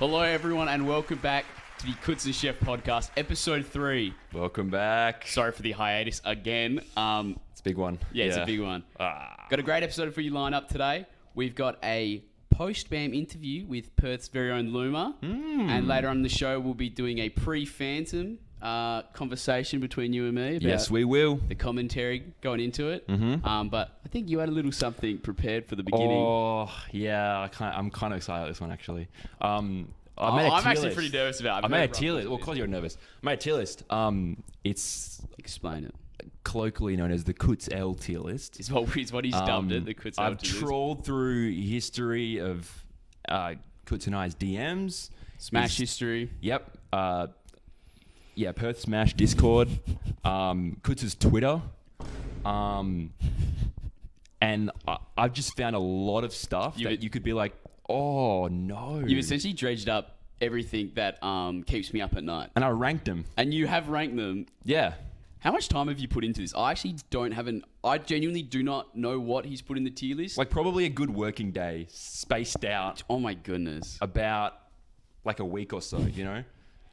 Hello, everyone, and welcome back to the Keutz Chef Podcast, episode 3. Welcome back. Sorry for the hiatus again. It's a big one. Yeah, it's a big one. Got a great episode for you lined up today. We've got a post-BAM interview with Perth's very own Luma. And later on in the show, we'll be doing a pre-Phantom conversation between you and me about Yes, we will. the commentary going into it. But I think you had a little something prepared for the beginning. Oh, yeah. I'm kind of excited about this one, actually. I'm actually pretty nervous about it. I made a tier list. Well, of course you're nervous. I made a tier list. It's Explain it. colloquially known as the Keutz L tier list. Is what he's dubbed it, the Keutz L I've tier list. trawled through history of Keutz and I's DMs. Smash history. Yep. Perth Smash Discord, Keutz's Twitter, and I've just found a lot of stuff that you could be like, oh no. You've essentially dredged up everything that keeps me up at night. And I ranked them. And you have ranked them. Yeah. How much time have you put into this? I actually I genuinely do not know what he's put in the tier list. Like probably a good working day, spaced out Oh my goodness. about like a week or so, you know?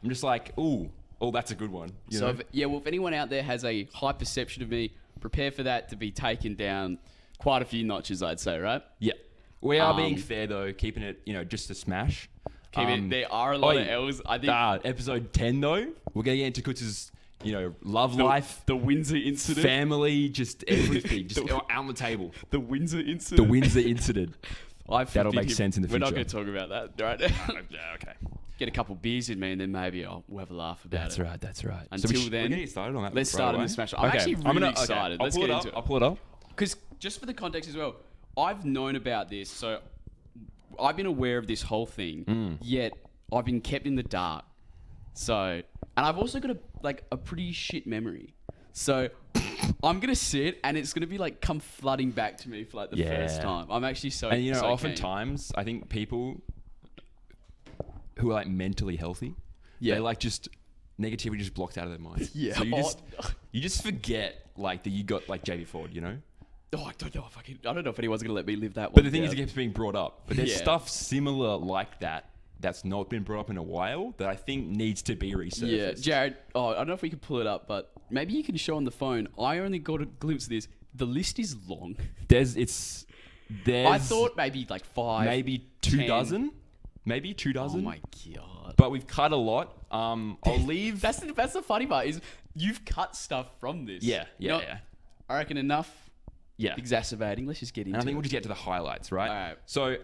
I'm just like, oh, that's a good one. You know? If anyone out there has a high perception of me, prepare for that to be taken down quite a few notches, I'd say, right? Yeah. We are being fair though, keeping it, just a smash. There are a lot of L's. I think Episode 10 though, we're going to get into Keutz's, love life. The Windsor incident. Family, just everything, just out on the table. The Windsor incident. The Windsor incident. That'll make sense in the future. We're not going to talk about that right now. Yeah, okay. Get a couple beers in me, and then maybe we'll have a laugh about it. That's right. Until then, we're going to get started on that. Let's start on the smash. I'm actually really excited. Let's get into it. I'll pull it up. Because just for the context as well, I've known about this, so I've been aware of this whole thing, yet I've been kept in the dark. So, and I've also got a pretty shit memory. So I'm going to sit and it's going to be like come flooding back to me for the first time. I'm actually so And so oftentimes I think people who are mentally healthy, they just negativity just blocked out of their minds. Yeah. So you just forget that you got JV Ford, Oh, I don't know if anyone's going to let me live that one. But the thing is, it keeps being brought up. But there's Yeah. stuff similar like that's not been brought up in a while that I think needs to be resurfaced. Yeah, Jared, I don't know if we can pull it up, but maybe you can show on the phone. I only got a glimpse of this. The list is long. There's I thought maybe 5. maybe 2 10. dozen. Maybe 2 dozen. Oh my God. But we've cut a lot. I'll leave. That's the funny part is you've cut stuff from this. Yeah. I reckon enough Yeah. exacerbating. Let's just get into And I think it. we'll just get to the highlights, right? All right. So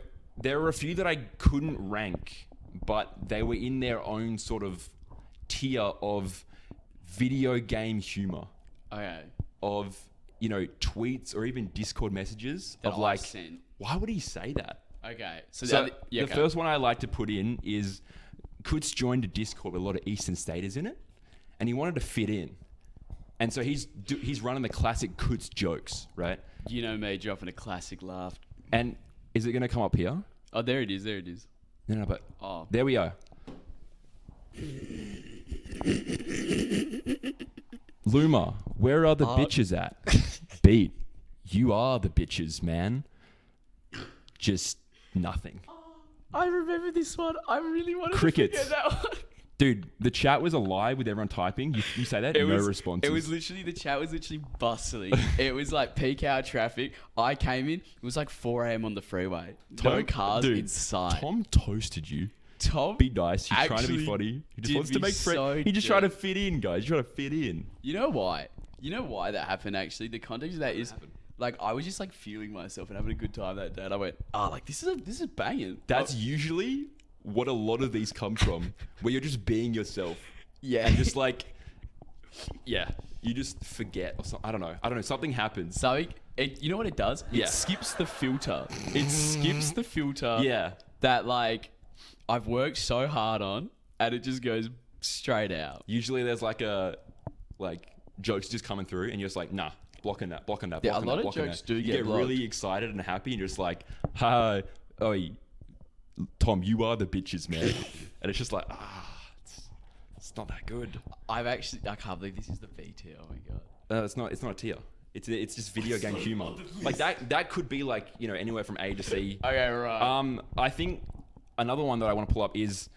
there were a few that I couldn't rank, but they were in their own sort of tier of video game humor. Okay. Of, tweets or even Discord messages That of I sent. why would he say that? Okay. So the first one I like to put in is Keutz joined a Discord with a lot of Eastern Staters in it, and he wanted to fit in. And so he's running the classic Keutz jokes, right? You know me dropping a classic laugh. And is it going to come up here? Oh, there it is. No, but there we go. Luma, where are the bitches at? Beat, you are the bitches, man. Just nothing. I remember this one. I really wanted Crickets. to forget that one. Dude, the chat was alive with everyone typing. You say that? No responses. It was literally, the chat was literally bustling. It was like peak hour traffic. I came in, it was like 4 a.m. on the freeway. No cars in sight. Tom toasted you. Tom? Be nice. He's trying to be funny. He just wants to make friends. He just trying to fit in, guys. He's trying to fit in. You know why? You know why that happened, actually? The context of that is... I was just feeling myself and having a good time that day. And I went, this is banging. That's usually what a lot of these come from, where you're just being yourself. Yeah. And just you just forget or something. I don't know. Something happens. You know what it does? It skips the filter. It skips the filter. Yeah. That I've worked so hard on, and it just goes straight out. Usually there's jokes just coming through, and you're just nah. Blocking that. Yeah, a lot of jokes do get blocked. Really excited and happy, and you're just hi, Tom, you are the bitches, man. And it's just it's not that good. I can't believe this is the B tier. Oh my God. It's not a tier. It's just video game humor. That could be anywhere from A to C. Okay, right. I think another one that I want to pull up is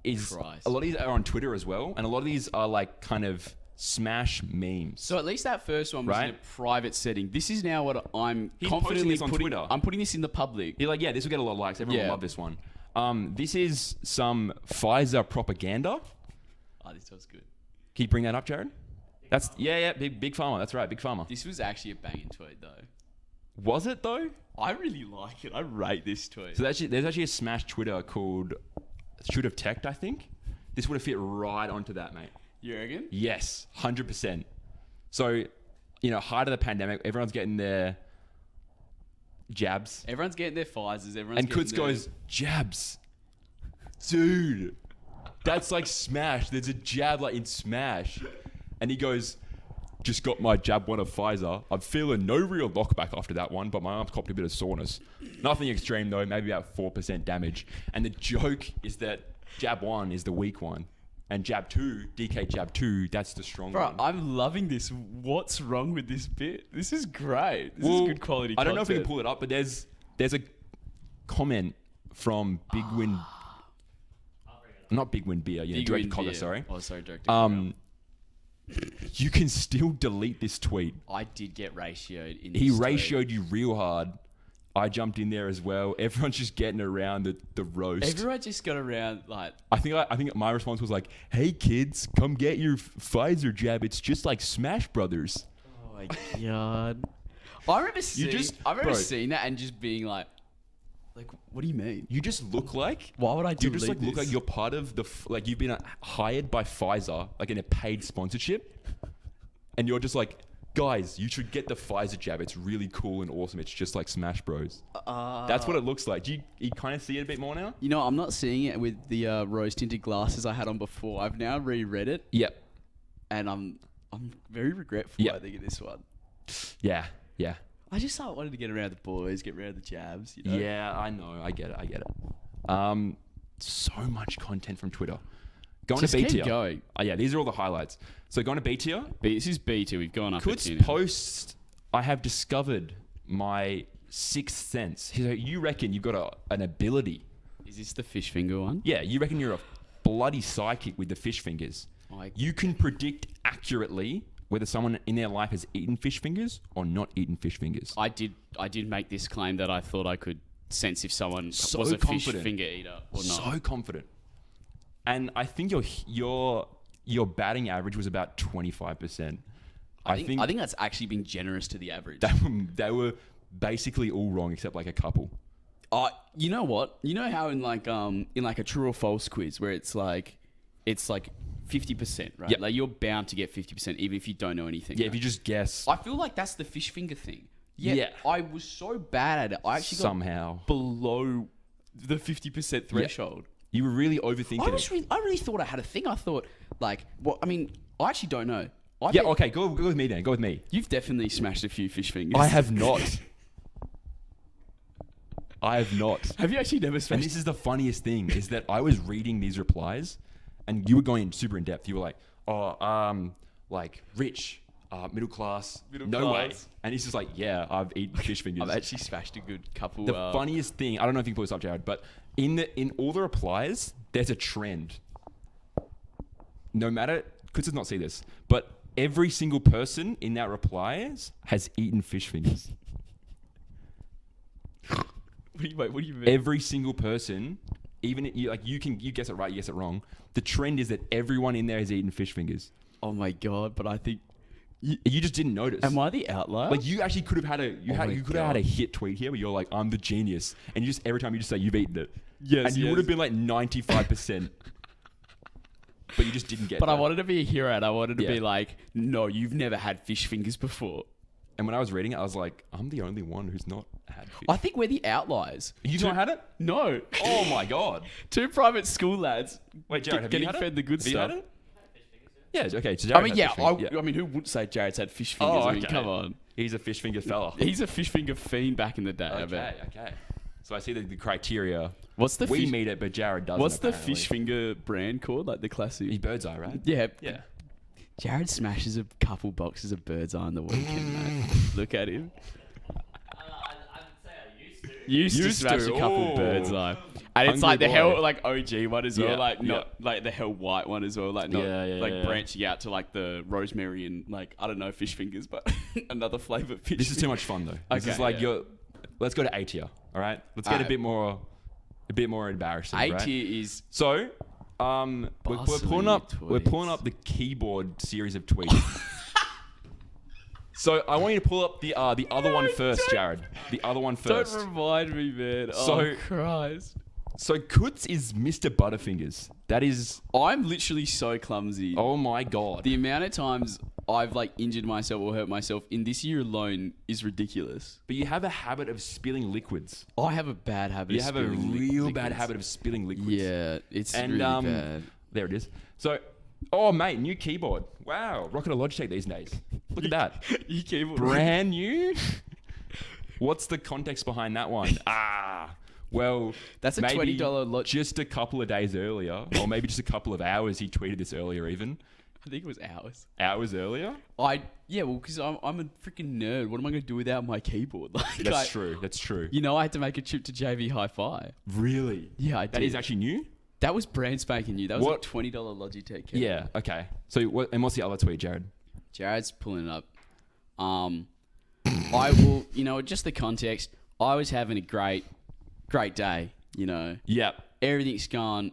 Christ. a lot of these are on Twitter as well, and a lot of these are like kind of smash memes. So at least that first one was in a Right? private setting. This is now what I'm He's confidently posting this on putting. Twitter. I'm putting this in the public. You're like, yeah, this will get a lot of likes. Everyone Yeah. will love this one. This is some Pfizer propaganda. Oh, this was good. Can you bring that up, Jared? That's big pharma. That's right, big pharma. This was actually a banging tweet, though. Was it though? I really like it. I rate this tweet. So there's actually a smash Twitter called Should Have Teched, I think. This would have fit right onto that, mate. You reckon? Yes, 100%. So, height of the pandemic, everyone's getting their jabs. Everyone's getting their Pfizers. Everyone's And getting Keutz their... goes, jabs. Dude, that's like Smash. There's a jab like in Smash. And he goes, just got my jab one of Pfizer. I'm feeling no real knockback after that one, but my arms copped a bit of soreness. Nothing extreme though, maybe about 4% damage. And the joke is that jab 1 is the weak one. And jab 2, DK jab 2, that's the strong Bro, one. I'm loving this. What's wrong with this bit? This is great. This is good quality I don't know if we can content. pull it up, but there's a comment from Big Win, not Big Win Beer, Big Director Win Cogger, Beer. sorry. Oh, sorry, Director. You can still delete this tweet. I did get ratioed in this He tweet. ratioed you real hard. I jumped in there as well. Everyone's just getting around the roast. Everyone just got around like... I think my response was like, "Hey kids, come get your Pfizer jab. It's just like Smash Brothers." Oh my god. I remember bro. seeing that and just being like, what do you mean? You just look like. Why would I You delete just like look this? like you're part of like you've been hired by Pfizer, like in a paid sponsorship, and you're just like, guys, you should get the Pfizer jab. It's really cool and awesome. It's just like Smash Bros. That's what it looks like. Do you kind of see it a bit more now? You know, I'm not seeing it with the rose tinted glasses I had on before. I've now reread it, Yep. and I'm very regretful. Yep. I think of this one. Yeah. I just wanted to get around the boys, get around the jabs. You know? Yeah, I know. I get it. So much content from Twitter. Going Just to B keep tier. going. Oh, yeah, these are all the highlights. So going to B tier. This is B2. We've gone up. a Keutz tier now. posts, I have discovered my sixth sense. So you reckon you've got an ability. Is this the fish finger one? Yeah, you reckon you're a bloody psychic with the fish fingers. You can predict accurately whether someone in their life has eaten fish fingers or not eaten fish fingers. I did make this claim that I thought I could sense if someone So was a confident. fish finger eater or not. So confident. And I think your batting average was about 25%. I think that's actually being generous to the average. They were basically all wrong except like a couple. You know what? You know how in like a true or false quiz where it's like 50%, right? Yep. Like you're bound to get 50% even if you don't know anything. Yeah, right? if you just guess I feel like that's the fish finger thing. Yeah. I was so bad at it. I actually got somehow. below the 50% threshold. You were really overthinking it. I really thought I had a thing. I thought I actually don't know. Yeah, okay, go with me then. Go with me. You've definitely smashed a few fish fingers. I have not. I have not. Have you actually never And smashed? this is the funniest thing, is that I was reading these replies and you were going super in depth. You were like, like rich, middle class, no way. class. And he's just like, yeah, I've eaten fish fingers. I've actually smashed a good couple. The funniest thing, I don't know if you can pull this up, Jared, but in all the replies, there's a trend. No matter, Keutz does not see this, but every single person in that replies has eaten fish fingers. What do you mean? Every single person, even you guess it right, you guess it wrong. The trend is that everyone in there has eaten fish fingers. Oh my god! But I think You just didn't notice. am I the outlier? Like you actually could have had you could have had a hit tweet here where you're like, I'm the genius, and you just every time you just say you've eaten it. Yes, and you would have been like 95%. But you just didn't get But that. I wanted to be a hero, and I wanted to Yeah. be like, no, you've never had fish fingers before. And when I was reading it, I was like, I'm the only one who's not had fish. I think we're the outliers. You not had it? No. Oh my god. Two private school lads. Wait, Jared, have you getting had it? fed the good Have you stuff. had it? Yeah, okay. So I Jared mean, had yeah, fish fingers. I mean, who would say Jared's had fish fingers? Oh, I mean, okay. come on. He's a fish finger fella. He's a fish finger fiend back in the day, I bet. Okay. So I see the criteria. What's the We fish, meet it, but Jared doesn't. What's the apparently. fish finger brand called? Like the classic? He's Bird's Eye, right? Yeah. Yeah. Jared smashes a couple boxes of Bird's Eye on the weekend, mate. Look at him. I'd say I used to. Used to Used smash to, a couple oh. Bird's Eye. And it's Hungry like the boy. hell like OG one as well, Yeah, like yeah. not like the hell white one as well, like not Yeah. branching out to like the rosemary and like I don't know fish fingers, but another flavor of fish. This is too much fun though. This Okay, is like yeah. let's go to A tier. All right. Let's get a bit more embarrassing. A right? tier is So, we're pulling up the keyboard series of tweets. So I want you to pull up the other one first, Jared. The other one first. Don't remind me, man. So- Oh Christ. So Keutz is Mr. Butterfingers. That is, I'm literally so clumsy. oh my god. The amount of times I've like injured myself or hurt myself in this year alone is ridiculous. But you have a habit of spilling liquids. I have a bad habit. You of have a spilling real liquids. bad habit of spilling liquids. Yeah, it's And really bad. there it is. So, oh mate, new keyboard. Wow, rocking a Logitech these days. Look at that. You keyboard. Brand new. What's the context behind that one? Well, That's a maybe $20 just a couple of days earlier, or maybe just a couple of hours. He tweeted this earlier, even I think it was hours. hours earlier. Because I'm a freaking nerd. What am I going to do without my keyboard? Like, That's true. That's true. You know, I had to make a trip to JV Hi-Fi. Really? Yeah, I did. That is actually new. That was brand spanking new. That was What- a $20 Logitech keyboard. Yeah. Okay. So, what's the other tweet, Jared? Jared's pulling it up. I will, just the context. I was having a great day, Yep. Everything's gone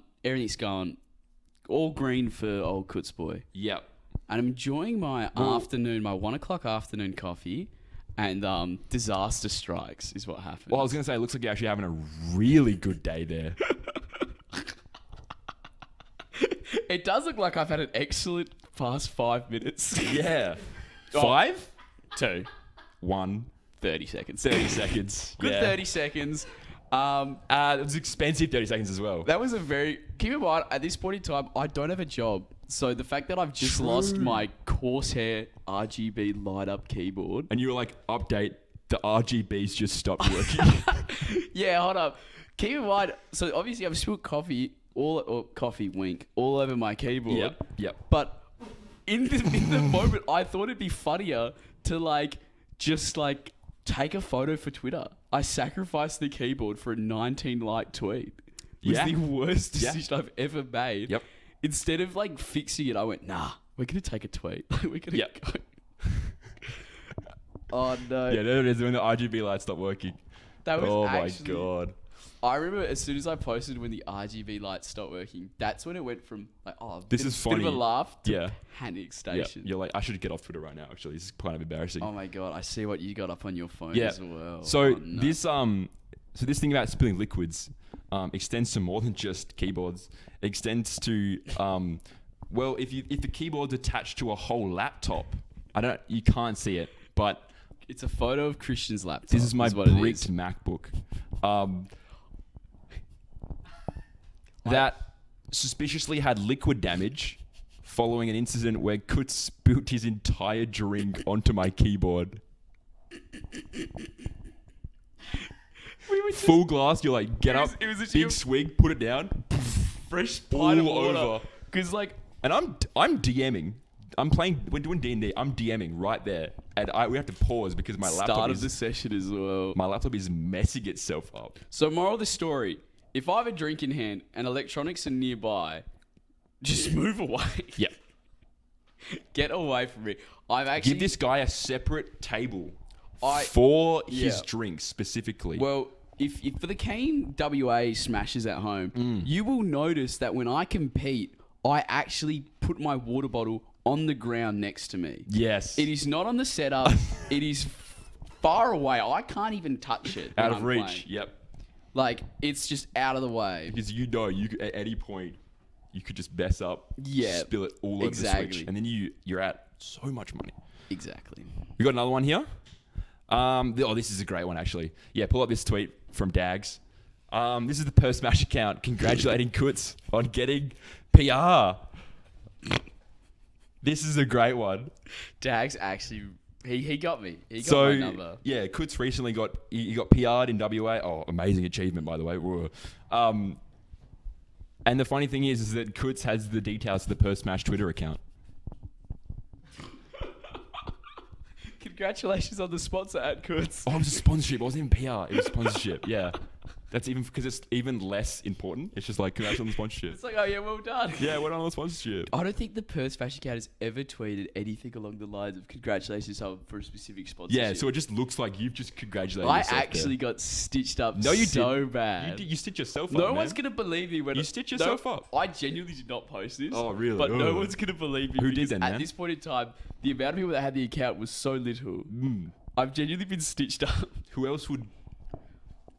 all green for old Keutz boy. Yep. And I'm enjoying my afternoon, my 1 o'clock afternoon coffee, and disaster strikes is what happened. Well, I was gonna say, it looks like you're actually having a really good day there. It does look like I've had an excellent past 5 minutes. Yeah. Oh. 5, 2, 1, 30 seconds. 30 seconds. Good Yeah. 30 seconds. It was expensive 30 seconds as well. That was keep in mind, at this point in time, I don't have a job. So the fact that I've just lost my Corsair RGB light up keyboard. And you were like, update, the RGBs just stopped working. Yeah, hold up. Keep in mind, so obviously I've spilled coffee all over my keyboard. Yep. But in the moment, I thought it'd be funnier to just take a photo for Twitter. I sacrificed the keyboard for a 19 like tweet. It was Yeah. the worst Yeah. decision I've ever made. Yep. Instead of fixing it, I went, nah, we're gonna take a tweet. We're gonna Yep. go. Oh no. Yeah, there it is when the RGB lights stopped working. That was Oh actually, my god. I remember as soon as I posted when the RGB lights stopped working, that's when it went from This bit- is bit of funny. a laugh to Yeah. panic Yeah. station. You're like, I should get off Twitter right now, actually. This is kind of embarrassing. Oh my god, I see what you got up on your phone Yeah. as well. So Oh, no. this thing about spilling liquids extends to more than just keyboards. It extends to if the keyboard's attached to a whole laptop, you can't see it, but it's a photo of Christian's laptop. this is my what it bricked is. MacBook. That suspiciously had liquid damage following an incident where Keutz spilt his entire drink onto my keyboard. We were just Full glass, you're like, get up, it was a big swig, put it down, fresh pint of all water. over. Because And I'm DMing. We're doing D&D. I'm DMing right there. And we have to pause because my start laptop of the session as well. my laptop is messing itself up. So moral of the story, if I have a drink in hand and electronics are nearby, just move away. Yeah. Get away from me. I've actually Give this guy a separate table I- for his yeah. drinks specifically. Well, if for the Kane WA smashes at home, you will notice that when I compete, I actually put my water bottle on the ground next to me. Yes. It is not on the setup. It is far away. I can't even touch it. Out when of I'm reach. playing. Yep. It's just out of the way. Because you could, at any point, you could just mess up, Yeah, spill it all over the exactly. switch, and then you're out so much money. Exactly. We got another one here. This is a great one actually. Yeah, pull up this tweet from Dags. This is the Per Smash account congratulating Keutz on getting PR. This is a great one. Dags actually, he got me. He got So my number. yeah, Keutz recently got PR'd in WA. Oh, amazing achievement by the way. And the funny thing is that Keutz has the details of the Per Smash Twitter account. Congratulations on the sponsor at Keutz. Oh, it was a sponsorship. It wasn't even PR. It was sponsorship. Yeah. That's even because it's even less important. It's just like, congrats on the sponsorship. It's like, oh yeah, well done. Yeah, well done on the sponsorship. I don't think the Perth Fashion Cat has ever tweeted anything along the lines of congratulations for a specific sponsorship. Yeah, so it just looks like you've just congratulated I yourself actually there. got stitched up No, you so didn't. bad. You stitch yourself up, No man. one's going to believe me when You stitch yourself up. I genuinely did not post this. Oh, really? But no Ugh. one's going to believe me. Who did because then, At man? this point in time, the amount of people that had the account was so little. I've genuinely been stitched up. Who else would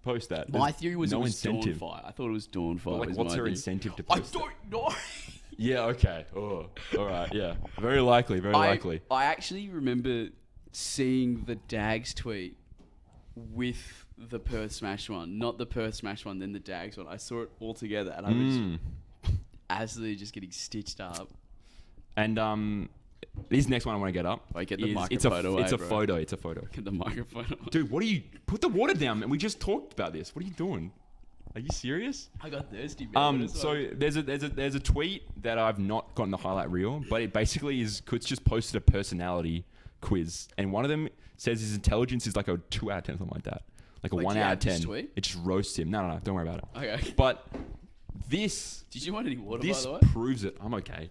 post that? My There's theory was no it was incentive. Dawnfire. I thought it was Dawnfire. But like, was what's my her theory. incentive to I post it? don't know. Yeah, okay. Oh, all right, yeah. Very likely, very likely. I actually remember seeing the Dags tweet with the Perth Smash one. Not the Perth Smash one, then the Dags one. I saw it all together and I was absolutely just getting stitched up. And this next one I want to get up. Wait, get the is- microphone away, It's a bro. photo. It's a photo. Get the microphone on. Dude, what are you... Put the water down, man. We just talked about this. What are you doing? Are you serious? I got thirsty, man. So there's a tweet that I've not gotten the highlight reel, but it basically is Keutz just posted a personality quiz, and one of them says his intelligence is like a 2 out of 10, something like that, like a Wait, 1 do you out have of this 10. tweet? It just roasts him. No, don't worry about it. Okay. But this Did you want any water, by this the way? proves it. I'm okay.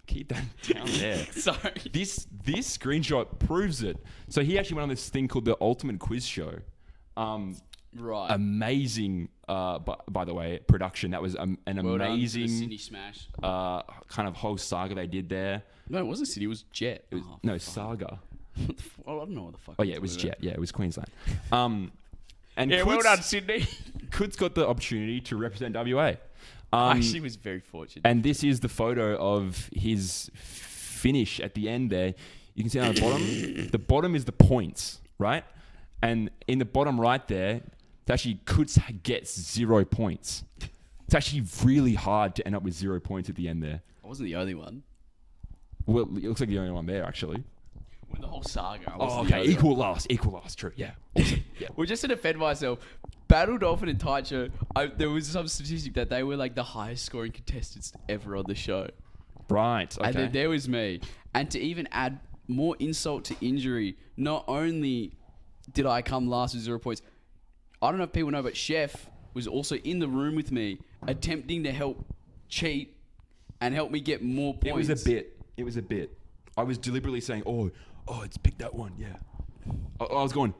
Keep that down there. Sorry. This screenshot proves it. So he actually went on this thing called the Ultimate Quiz Show. Right. Amazing, by the way, production. That was an Well done for the amazing Sydney Smash. kind of whole saga they did there. No, it wasn't Sydney. It was Jet. It was, saga. I don't know what the fuck. Oh yeah, it was Jet. Yeah, it was Queensland. And Yeah, well done, Sydney. Keutz got the opportunity to represent WA. I actually was very fortunate. And this is the photo of his finish at the end there. You can see on the bottom. The bottom is the points, right? And in the bottom right there, it's actually Keutz gets 0 points. It's actually really hard to end up with 0 points at the end there. I wasn't the only one. Well, it looks like the only one there, actually. With the whole saga. I Oh, wasn't the okay. only one. Equal last. True. Yeah. Awesome. Yeah. Well, just to defend myself, Battle Dolphin and Taicho, there was some statistic that they were like the highest scoring contestants ever on the show. Right. Okay. And then there was me. And to even add more insult to injury, not only did I come last with 0 points, I don't know if people know, but Chef was also in the room with me, attempting to help cheat and help me get more points. It was a bit. I was deliberately saying, oh, it's pick that one. Yeah. I was going.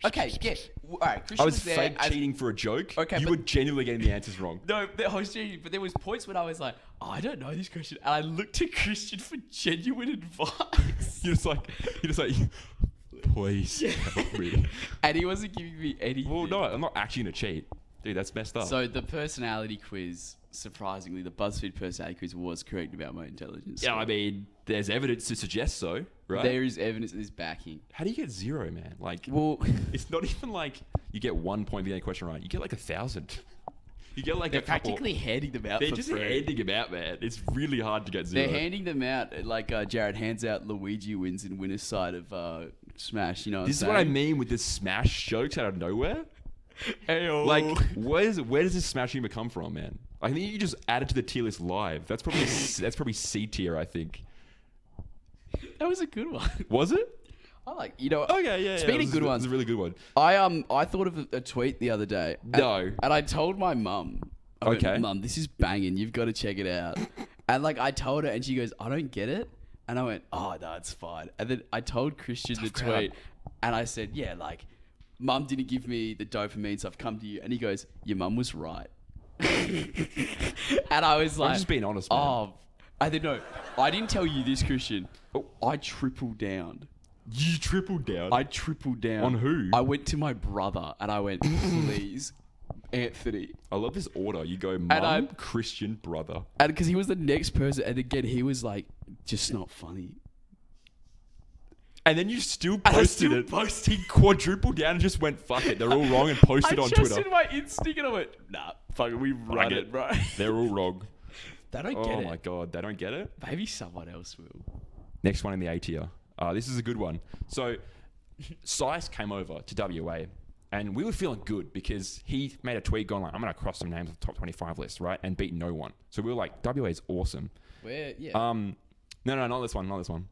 Okay, yeah. All right, Christian I was there fake as- cheating for a joke. Okay, you but- were genuinely getting the answers wrong. No, I was cheating, but there was points when I was like, oh, I don't know this question. And I looked to Christian for genuine advice. You're just like, please help me. And he wasn't giving me anything. Well, no, I'm not actually gonna cheat, dude. That's messed up. So the personality quiz, surprisingly, the BuzzFeed personality quiz was correct about my intelligence. yeah, I mean, there's evidence to suggest so, right? There is evidence that is backing. How do you get 0, man? Like, Well, it's not even like you get 1 point for getting a question right. You get like 1,000. You get like they're a couple. practically handing them out They're for just free. handing them out, man. It's really hard to get 0. They're handing them out like Jared hands out Luigi wins in winner's side of Smash. You know what This is I'm what I saying? mean with this Smash jokes out of nowhere. Ayo. Like, where does this Smash humor come from, man? I think you just add it to the tier list live. That's probably C tier, I think. That was a good one. Was it? I like, you know. Okay, yeah. Speaking it of was good a- ones, It was a really good one. I thought of a tweet the other day. No. And I told my mum. I went, Okay. Mum, this is banging. You've got to check it out. And like I told her, and she goes, I don't get it. And I went, oh no, it's fine. And then I told Christian the crowd. tweet, and I said, yeah, like, Mum didn't give me the dopamine, so I've come to you. And he goes, your mum was right. And I was like, I'm just being honest, man. oh, I didn't know. I didn't tell you this, Christian. Oh. I tripled down. You tripled down. I tripled down. On who? I went to my brother and I went, please, Anthony. I love this order. You go I- mum, Christian, brother. And because he was the next person, and again, he was like, just not funny. And then you still I posted still it. He quadrupled down and just went, fuck it. They're all wrong and posted I on just Twitter. in my instinct, and I went, nah, fuck it, we run it. it, bro. They're all wrong. They don't Oh get it. my God. They don't get it? Maybe someone else will. Next one in the A tier. This is a good one. So, Sice came over to WA and we were feeling good because he made a tweet going like, I'm going to cross some names on the top 25 list, right? And beat no one. So we were like, WA is awesome. Where, yeah. No, not this one. Not this one.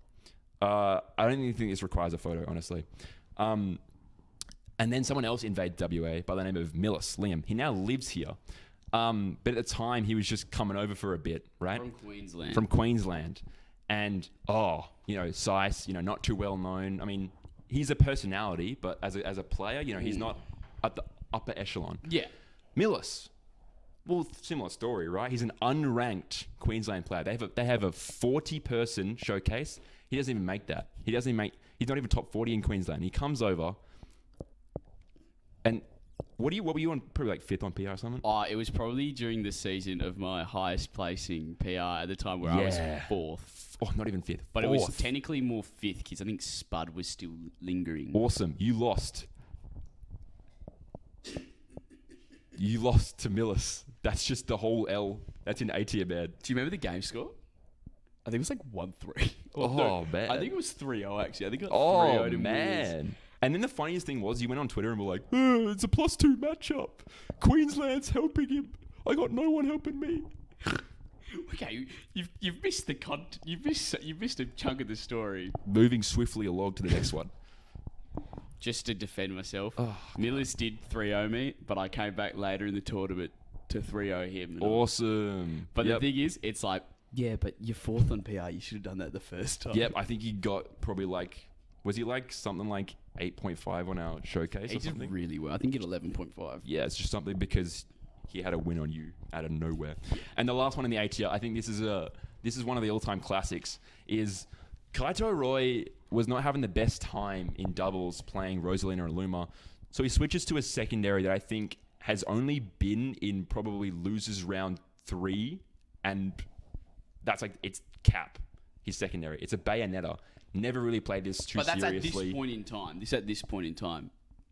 I don't even think this requires a photo, honestly. And And then someone else invaded WA by the name of Liam. He now lives here. But at the time, he was just coming over for a bit, right? From Queensland. And, Sice, not too well known. I mean, he's a personality, but as a player, he's not at the upper echelon. Yeah. Millis. Well, similar story, right? He's an unranked Queensland player. They have a 40-person showcase. He doesn't even make that. He's not even top 40 in Queensland. He comes over, and what were you on? Probably like 5th on PR or something? Oh, it was probably during the season of my highest placing PR at the time where I was 4th. Oh, not even 5th. But 4th. It was technically more 5th because I think Spud was still lingering. Awesome. You lost. You lost to Millis. That's just the whole L. That's in A-tier, man. Do you remember the game score? I think it was like 1-3. Man. I think it was 3-0 actually. I think it was 3-0 to man. Millis. And then the funniest thing was, you went on Twitter and were like, it's a +2 matchup. Queensland's helping him. I got no one helping me. Okay, you've missed the you've missed a chunk of the story. Moving swiftly along to the next one. Just to defend myself, Millis did 3-0 me, but I came back later in the tournament to 3-0 him. Awesome. But the thing is, it's like, yeah, but you're 4th on PR. You should have done that the first time. Yep, I think he got probably was he something like 8.5 on our showcase or something? He did really well. I think he did 11.5. Yeah, it's just something because he had a win on you out of nowhere. And the last one in the A-tier, I think this is one of the all-time classics, is Kaito Roy was not having the best time in doubles playing Rosalina and Luma. So he switches to a secondary that I think has only been in probably losers round 3. And that's it's Cap, his secondary. It's a Bayonetta. Never really played this too seriously. But that's at this point in time.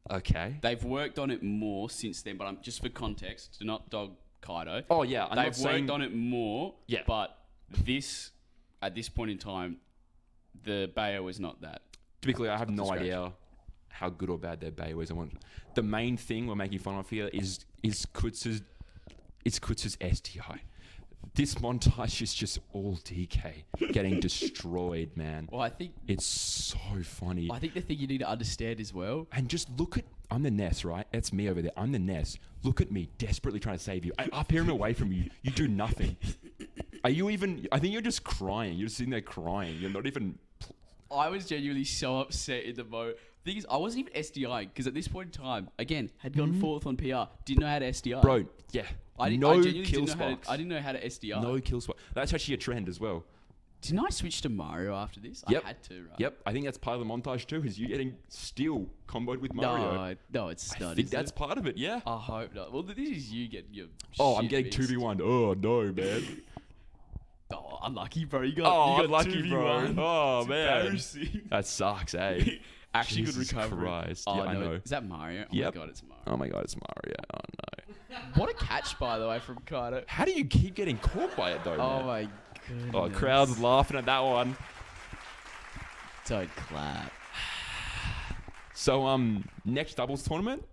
Okay. They've worked on it more since then, but just for context, to not dog Kaido. Oh, yeah. They've worked on it more, but at this point in time, the Bayo was not that. Typically, I have no idea how good or bad their Bayo is. The main thing we're making fun of here is Keutz's STI. This montage is just all DK getting destroyed, man. Well, I think it's so funny. I think the thing you need to understand as well, and just look at, I'm the Ness, right? That's me over there. I'm the Ness. Look at me, desperately trying to save you. I up here and away from you. You do nothing. Are you even? I think you're just crying. You're just sitting there crying. You're not even. I was genuinely so upset in the moment. The thing is, I wasn't even SDI because at this point in time, again, had gone 4th on PR. Didn't know how to SDI. Bro, yeah. I didn't know how to SDI. No kill spot. That's actually a trend as well. Didn't I switch to Mario after this? Yep. I had to, right? Yep. I think that's part of the montage too, is you getting still comboed with Mario. No, it's not. I think that's part of it, yeah. I hope not. Well, this is you getting your I'm getting 2v1. Oh, no, man. Oh, unlucky, bro. You got unlucky, 2v1. Bro. Oh, man. Embarrassing. That sucks, eh? Actually, Jesus good recovery. Christ. Oh, yeah, no, I know. Is that Mario? Oh, my God, it's Mario. Oh, my God, it's Mario. Oh, no. What a catch, by the way, from Kaido. How do you keep getting caught by it, though, man? Oh, my goodness. Oh, crowd's laughing at that one. Don't clap. So, next doubles tournament?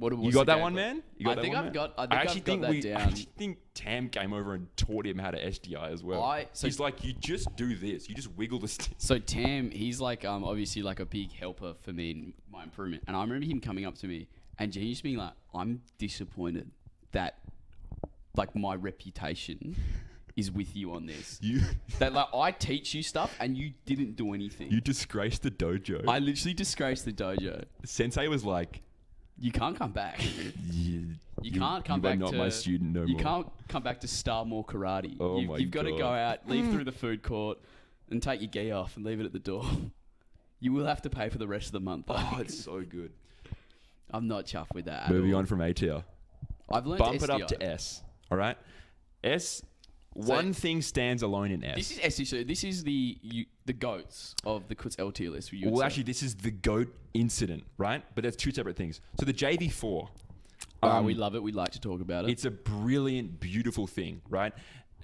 You got that one, man? I think I've got that down. I actually think Tam came over and taught him how to SDI as well. He's like, you just do this. You just wiggle the stick. So Tam, he's like, obviously like a big helper for me in my improvement. And I remember him coming up to me and just being like, I'm disappointed that like my reputation is with you on this. That like I teach you stuff and you didn't do anything. You disgraced the dojo. I literally disgraced the dojo. Sensei was like, you can't come back. You can't come back to... You're not my student no more. You can't come back to Starmore Karate. Oh, my God. You've got to go out, leave through the food court, and take your gi off and leave it at the door. You will have to pay for the rest of the month. Oh, it's so good. I'm not chuffed with that. Moving on from A tier. I've learned Bump it up to S. All right? S... One thing stands alone in S. This is SC, so this is the GOATs of the Keutz L tier list. Well, actually, this is the GOAT incident, right? But there's two separate things. So the JV4. We love it. We like to talk about it. It's a brilliant, beautiful thing, right?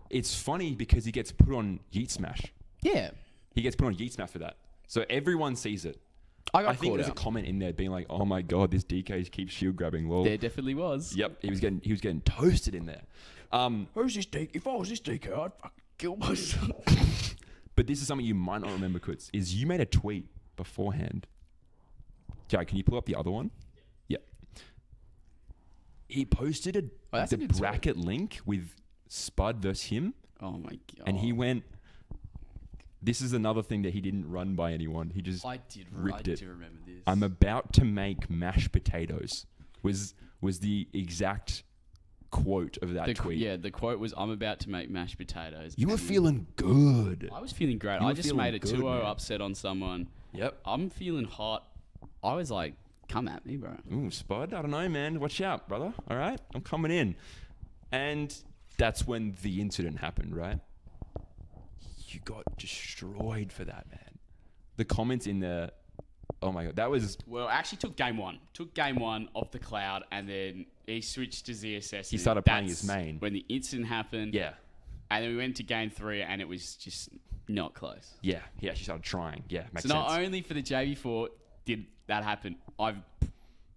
It's funny because he gets put on Yeet Smash. Yeah. He gets put on Yeet Smash for that. So everyone sees it. I think there's a comment in there being like, oh my God, this DK keeps shield grabbing. Lol. There definitely was. Yep. He was getting toasted in there. Who's this DK? If I was this DK, I'd fucking kill myself. But this is something you might not remember, Keutz, is you made a tweet beforehand. Jack, can you pull up the other one? he posted that's the a good tweet. bracket link with Spud versus him, Oh my god! and he went. This is another thing that he didn't run by anyone. He just I ripped it. do remember this. I'm about to make mashed potatoes. Was the exact quote of that tweet. Yeah, the quote was, "I'm about to make mashed potatoes." You were feeling good. I was feeling great. You I were just feeling made a good, 2-0 man. upset on someone. Yep. I'm feeling hot. I was like, "Come at me, bro." Ooh, Spud. I don't know, man. Watch out, brother. All right, I'm coming in. And that's when the incident happened, right? You got destroyed for that, man. The comments in there. Oh my god, that was. Well, I actually took game one. Took game one off the cloud, and then he switched to ZSS. He and started playing that's his main. when the incident happened. Yeah. And then we went to game 3, and it was just not close. Yeah. He actually started trying. Yeah, makes So sense. not only for the JV4 did that happen, I've,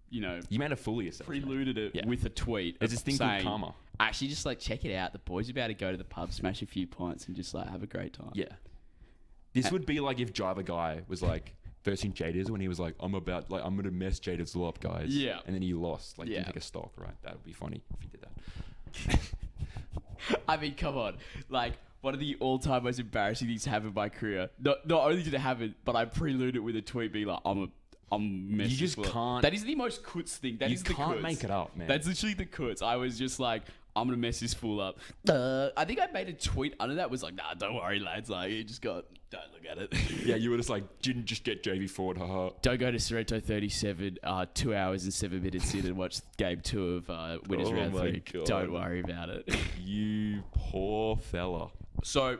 You made a fool of yourself. man. preluded it Yeah. with a tweet. There's this thing called saying, karma. Actually, just like check it out. The boys are about to go to the pub, smash a few pints, and just like have a great time. Yeah. This would be like if Java Guy was like versing Jaders when he was like, I'm gonna mess Jaders all up, guys. Yeah. And then he lost. Like, Yeah. didn't take a stock, right? That would be funny if he did that. I mean, come on. Like, one of the all-time most embarrassing things to happen in my career. Not only did it happen, but I preluded it with a tweet being like, I'm messing. You just with it." can't- That is the most Keutz thing. That You is the can't Keutz. make it up, man. That's literally the Keutz. I was just like, I'm gonna mess this fool up. I think I made a tweet under that was like, nah, don't worry, lads. Like, you just don't look at it. Yeah, you were just like, didn't just get JV forward, haha. Don't go to Sorrento 37, 2 hours and 7 minutes in and watch game 2 of Winners Oh Round my 3. God. Don't worry about it. You poor fella. So,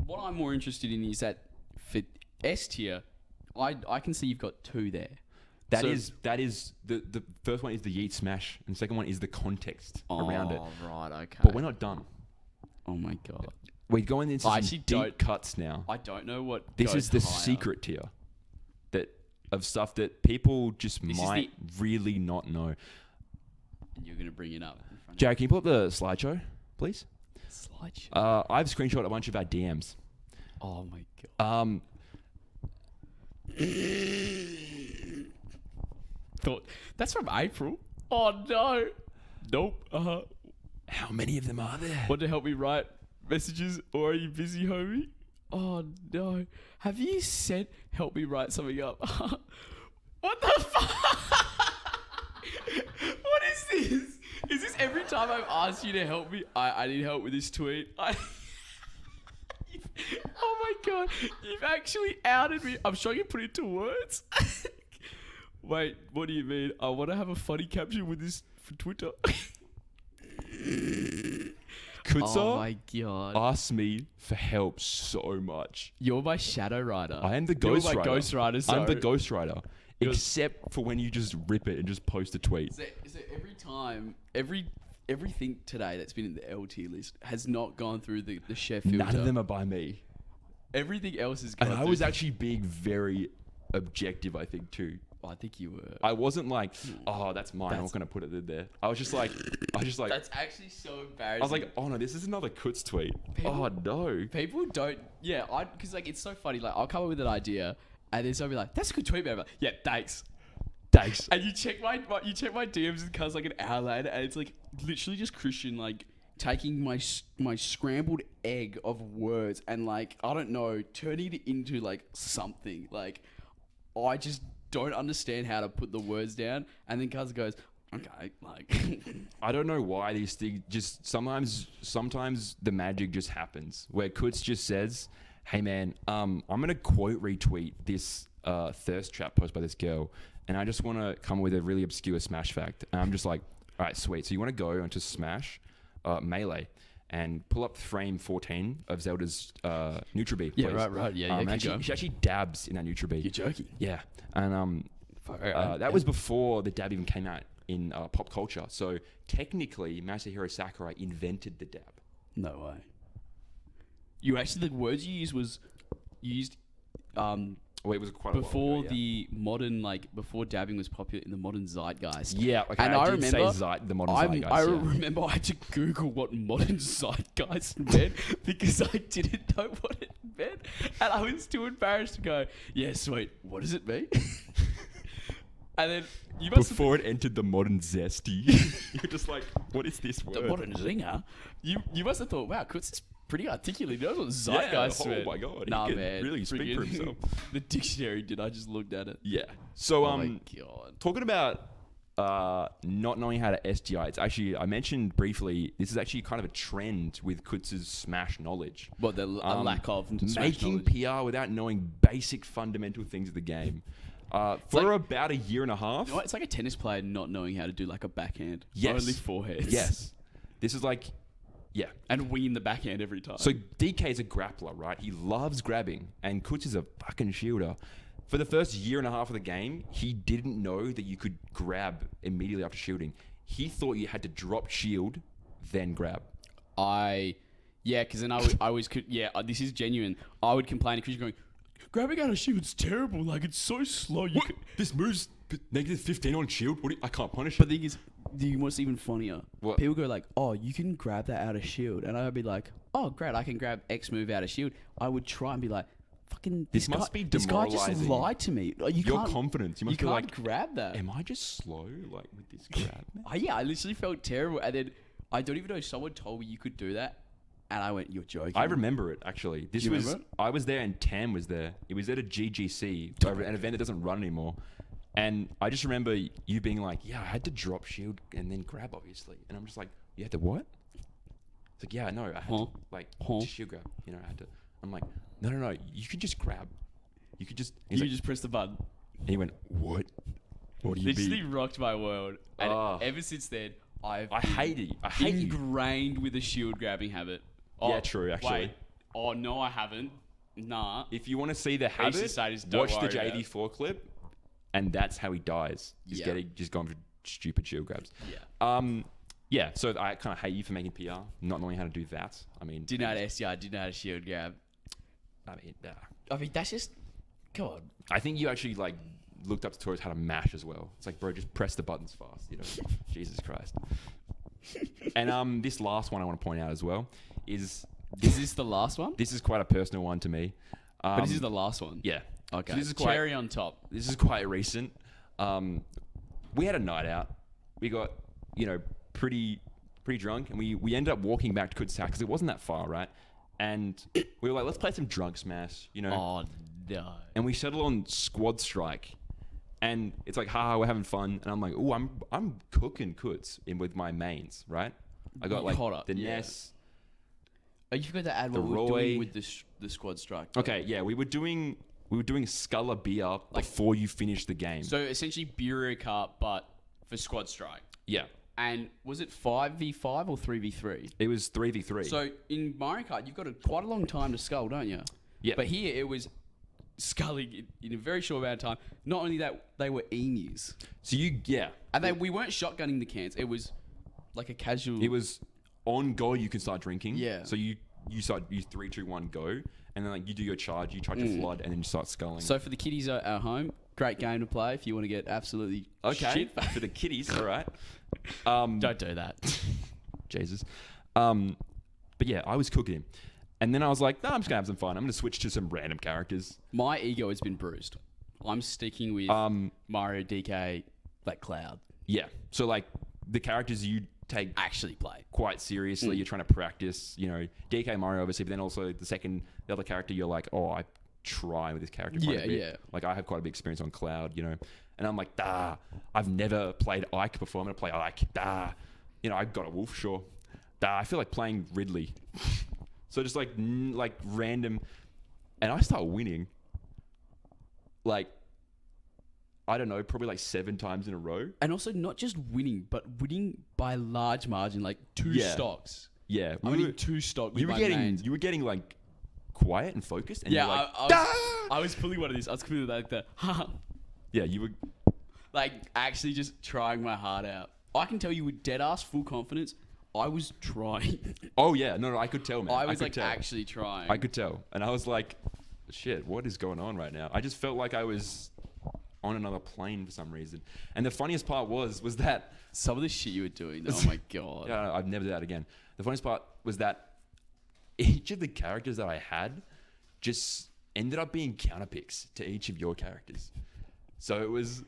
what I'm more interested in is that for S tier, I can see you've got 2 there. That So- is the first one is the Yeet Smash, and the second one is the context around it. Oh, right, okay. But we're not done. Oh my god. We're going into I some actually deep don't- cuts now. I don't know what This goes is the higher. secret tier of stuff that people just This is might really not know. And you're going to bring it up in front Jay, can you pull up the slideshow, please? of slideshow. I've screenshot a bunch of our DMs. Oh my god. Thought that's from April. Oh no. Nope. How many of them are there? Want to help me write messages, or are you busy, homie? Oh no. Have you said help me write something up? What the fuck? What is this? Is this every time I've asked you to help me? I need help with this tweet. Oh my god, you've actually outed me. I'm sure you put it into words. Wait, what do you mean? I want to have a funny caption with this for Twitter. Keutz Oh my god. asked me for help so much. You're my shadow writer. I am the You're ghost my writer. ghost writer, I'm sorry. the ghost writer. Except for when you just rip it and just post a tweet. So every time, everything today that's been in the L tier list has not gone through the chef filter. None of them are by me. Everything else is gone And I through. was actually being very objective, I think, too. I think you were. I wasn't like, oh, that's mine. I'm not going to put it in there. I was just like, That's actually so embarrassing. I was like, oh no, this is another Keutz tweet. Oh no. People don't. Yeah, because like it's so funny. Like I'll come up with an idea, and then somebody like, "That's a good tweet, man." I'm like, yeah, thanks. Thanks. And you check my DMs and cuz like an hour later, and it's like literally just Christian like taking my scrambled egg of words and like I don't know, turning it into like something. Like I just don't understand how to put the words down, and then cuz goes, okay, like I don't know why these things just sometimes the magic just happens where Keutz just says, hey man, I'm going to quote retweet this thirst trap post by this girl, and I just want to come with a really obscure Smash fact. And I'm just like, all right, sweet. So you want to go onto Smash Melee and pull up frame 14 of Zelda's Nutribee, Yeah, please. right. Yeah, keep going. she actually dabs in that Nutribee. You're joking. Yeah. And that was before the dab even came out in pop culture. So technically, Masahiro Sakurai invented the dab. No way. You actually, the words you used Well, it was quite a before while ago, yeah. the modern, like before dabbing was popular in the modern zeitgeist. Yeah, okay, and I I did remember say the modern I zeitgeist, yeah. remember I had to Google what modern zeitgeist meant because I didn't know what it meant, and I was too embarrassed to go, yeah, sweet, what does it mean? And then you must have... Before it entered the modern zesty, you're just like, what is this word? The modern zinger. You must have thought, wow, Keutz is pretty articulate. He knows what zeitgeist oh meant. my God. Nah, he can man. really speak for himself. The dictionary did. I just looked at it. Yeah. So, Oh my God. talking about not knowing how to SGI, it's actually, I mentioned briefly, this is actually kind of a trend with Keutz's Smash knowledge. What, the a lack of Smash making knowledge? PR without knowing basic fundamental things of the game. For about a year and a half. You know what? It's like a tennis player not knowing how to do like a backhand. Yes. Only foreheads. Yes. This is like, yeah. And win the backhand every time. So DK is a grappler, right? He loves grabbing, and Keutz is a fucking shielder. For the first year and a half of the game, he didn't know that you could grab immediately after shielding. He thought you had to drop shield, then grab. Yeah, because then I was, this is genuine. I would complain because you're going, grabbing out of shield's terrible. Like, it's so slow. This move's negative 15 on shield? I can't punish But the thing is, what's even funnier? What? People go like, oh, you can grab that out of shield. And I'd be like, oh, great, I can grab X move out of shield. I would try and be like, fucking, This must be this guy just demoralizing. lied to me. Like, Your can't- confidence. You must you be can't like, grab that. am I just slow, like, with this grab? I literally felt terrible. And then I don't even know, someone told me you could do that. And I went, you're joking. I remember it, actually. You remember it? I was there and Tam was there. It was at a GGC, an event that doesn't run anymore. And I just remember you being like, yeah, I had to drop shield and then grab, obviously. And I'm just like, you had to what? It's like, yeah, no, I had to, like, shield grab. You know, I had to. I'm like, no, you could just grab. You could just... He's You like, just press the button. and he went, what? What do you This mean? thing rocked my world. And Oh. ever since then, I hate it. I hate you. ingrained with a shield grabbing habit. Yeah, true, actually. Wait. Oh, no, I haven't. Nah. If you want to see the habit, Status, don't watch the worry about it. JD4 clip, and that's how he dies. Just going for stupid shield grabs. Yeah. Yeah, so I kind of hate you for making PR, not knowing how to do that. I mean... Didn't know how to SDR, didn't know how to shield grab. I mean, that's just... God. I think you actually, like, looked up tutorials how to mash as well. It's like, bro, just press the buttons fast, you know? Jesus Christ. And this last one I want to point out as well is... Is this the last one? This is quite a personal one to me. But this is the last one. Yeah. Okay. So this is Cherry on top. This is quite recent. We had a night out. We got, pretty drunk, and we ended up walking back to Keutz because it wasn't that far, right? And we were like, let's play some drunk smash, Oh, no. And we settled on Squad Strike, and it's like, haha, we're having fun. And I'm like, oh, I'm cooking Keutz with my mains, right? I got like the Ness. Oh, you forgot to add The what we were Roy. doing with the squad strike. Okay, yeah, we were doing Sculler beer before you finished the game. So essentially Bureau Kart, but for squad strike. Yeah. And was it 5v5 or 3v3? It was 3v3. So in Mario Kart, you've got quite a long time to skull, don't you? Yeah. But here it was sculling in a very short amount of time. Not only that, they were emus. So And we weren't shotgunning the cans. It was like a casual... It was on go, you can start drinking. Yeah. So you 3, 2, 1, go. And then like you do your charge, you charge your flood, and then you start sculling. So for the kiddies at home, great game to play if you want to get absolutely shit. For the kiddies, all right. Don't do that. Jesus. But yeah, I was cooking him. And then I was like, no, I'm just going to have some fun. I'm going to switch to some random characters. My ego has been bruised. I'm sticking with Mario, DK, like Cloud. Yeah. So like the characters you take Actually play. quite seriously. You're trying to practice, DK Mario obviously, but then also the other character you're like, oh, I try with this character quite a bit. Yeah. Like I have quite a big experience on Cloud, and I'm like, I've never played Ike before. I'm going to play Ike. I got a wolf, sure. I feel like playing Ridley. So just like random, and I start winning. Like, I don't know, probably like 7 times in a row. And also not just winning, but winning by large margin, like 2 stocks. Yeah, I'm winning 2 stocks with my mains. You were getting like quiet and focused, and Yeah, you were like, I was pulling one of these. I was pulling like the yeah, you were. like actually just trying my heart out. I can tell you with dead ass full confidence, I was trying. Oh yeah, no, I could tell, man. I was could tell. actually trying. I could tell, and I was like, shit, what is going on right now? I just felt like I was on another plane for some reason. And the funniest part was that some of the shit you were doing. Oh my god. yeah, I've never done that again. The funniest part was that each of the characters that I had just ended up being counterpicks to each of your characters. So it was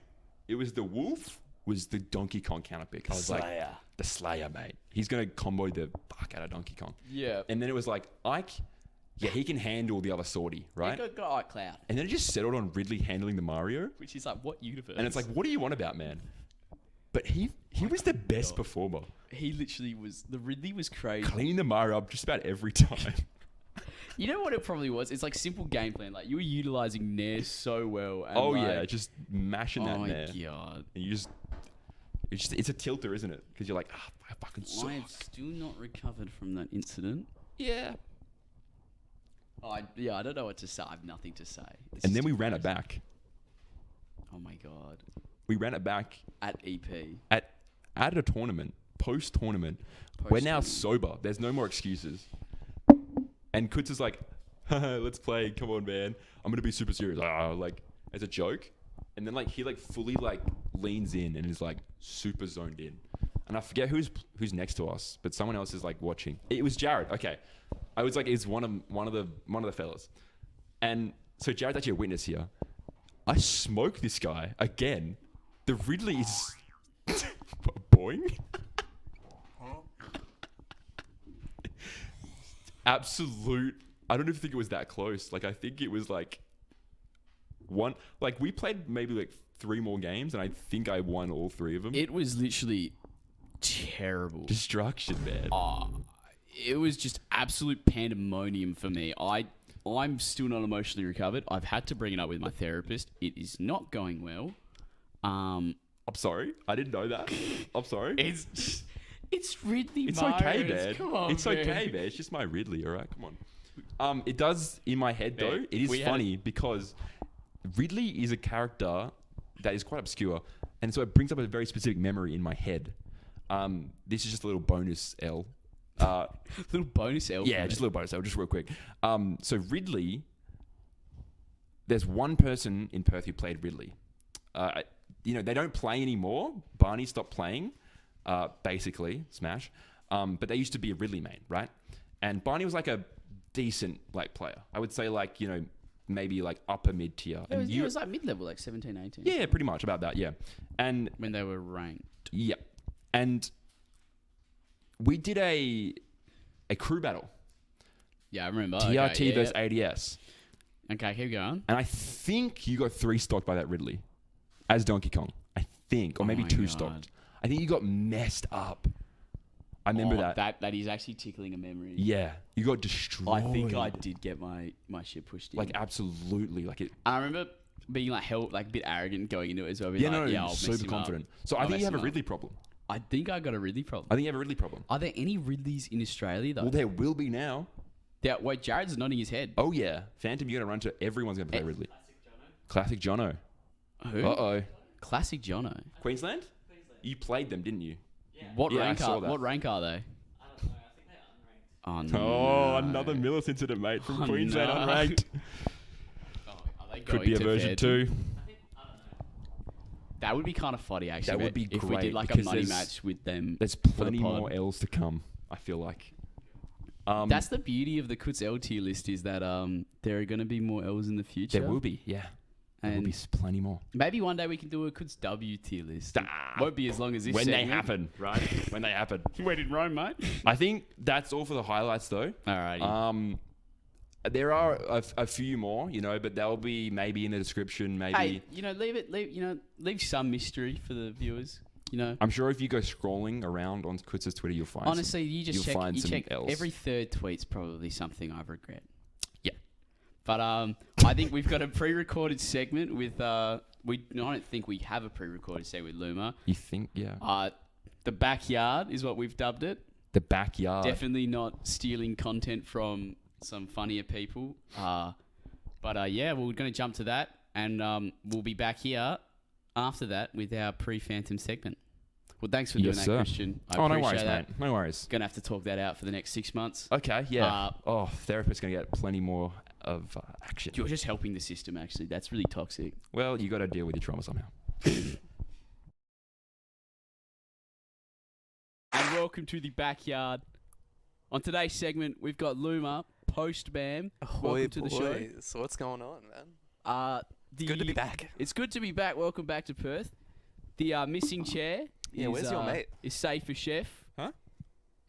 it was the wolf was the Donkey Kong counter pick. I was like, the Slayer, mate. He's going to combo the fuck out of Donkey Kong. Yeah. And then it was like, Ike, yeah, he can handle the other sortie, right? Got Ike Cloud. And then it just settled on Ridley handling the Mario. Which is like, what universe? And it's like, what do you want about, man? But he was the best performer. He literally was. The Ridley was crazy. Cleaning the Mario up just about every time. You know what it probably was? It's like simple game plan. Like you were utilizing Nair so well. And Oh like, yeah, just mashing that oh my Nair. god. And you just, it's a tilter, isn't it? Because you're like, I fucking suck. I have still not recovered from that incident. Yeah. I don't know what to say. I have nothing to say. And then we ran it back. Oh my god. We ran it back At EP. at a tournament, post-tournament. We're now sober. There's no more excuses. And Keutz is like, let's play. Come on, man. I'm going to be super serious. Like, as a joke. And then, like, he, like, fully, like, leans in and is, like, super zoned in. And I forget who's next to us, but someone else is, like, watching. It was Jared. Okay. I was like, it's one of the fellas. And so Jared's actually a witness here. I smoke this guy again. The Ridley is boing. Absolute. I don't even think it was that close. Like, I think it was like one. Like, we played maybe like 3 more games, and I think I won all 3 of them. It was literally terrible. Destruction, man. It was just absolute pandemonium for me. I'm still not emotionally recovered. I've had to bring it up with my therapist. It is not going well. I'm sorry. I didn't know that. I'm sorry. It's Ridley. It's Marius. okay, man. Come on, it's okay, man. It's just my Ridley, all right? Come on. It does, in my head, though, it is funny because Ridley is a character that is quite obscure. And so it brings up a very specific memory in my head. This is just a little bonus L. Little bonus L. Yeah, just a little bonus L, just real quick. So Ridley, there's one person in Perth who played Ridley. They don't play anymore. Barney stopped playing. Basically, Smash. But they used to be a Ridley main, right? And Barney was like a decent like player. I would say like, maybe like upper mid tier. It was like mid-level, like 17, 18. Yeah, pretty much about that, yeah. And when they were ranked. Yeah. And we did a crew battle. Yeah, I remember. TRT versus ADS. Okay, keep going. And I think you got 3 stocked by that Ridley as Donkey Kong. I think. Or maybe 2 stocked. I think you got messed up. I remember that. That is actually tickling a memory. Yeah. You got destroyed. I think I did get my shit pushed in. Like, absolutely. Like it. I remember being like held, like a bit arrogant going into it as well. I'll super confident. So I think you have a Ridley problem. I think I got a Ridley problem. I think you have a Ridley problem. Are there any Ridleys in Australia though? Well, there will be now. Yeah, wait, Jared's nodding his head. Oh yeah. Phantom, you're going to run to everyone's going to play Ridley. Classic Jono. Who? Uh-oh. Classic Jono. Queensland? You played them, didn't you? Yeah. What Yeah, rank I saw are that. What rank are they? I don't know. I think they're unranked. Oh, no. Oh, another Millis incident, mate, from Oh, Queensland, no. unranked. Oh, are they Could going be a to version fair 2. I don't know. That would be kind of funny, actually. That would be if we great, did like a because money there's- match with them. There's for the plenty pod. more L's to come, I feel like. That's the beauty of the Keutz L tier list is that there are going to be more L's in the future. There will be, yeah. There will And be plenty more. maybe one day we can do a Keutz W tier list. It won't be as long as this When they segment. happen, right? When they happen. When in Rome, mate. I think that's all for the highlights, though. Alrighty. There are a few more, but they'll be maybe in the description, maybe. Hey, leave some mystery for the viewers. I'm sure if you go scrolling around on Kutz's Twitter, you'll find Honestly, you just you'll check. find You some check L's. every third tweet's probably something I regret. Yeah. But I think we've got a pre-recorded segment with I don't think we have a pre-recorded segment with Luma. You think, yeah. The backyard is what we've dubbed it. The backyard. Definitely not stealing content from some funnier people. But we're going to jump to that, and we'll be back here after that with our pre-Phantom segment. Well, thanks for doing that, sir. Christian. I no appreciate worries, that. mate. No worries. Going to have to talk that out for the next 6 months. Okay, yeah. Therapist's going to get plenty more of action. You're just helping the system, actually. That's really toxic. Well, you got to deal with your trauma somehow. And welcome to the backyard. On today's segment, we've got Luma, post-BAM. Welcome to the show. So what's going on, man? Good to be back. It's good to be back. Welcome back to Perth. The missing chair. Yeah, where's your mate? Is safe for Chef. Huh?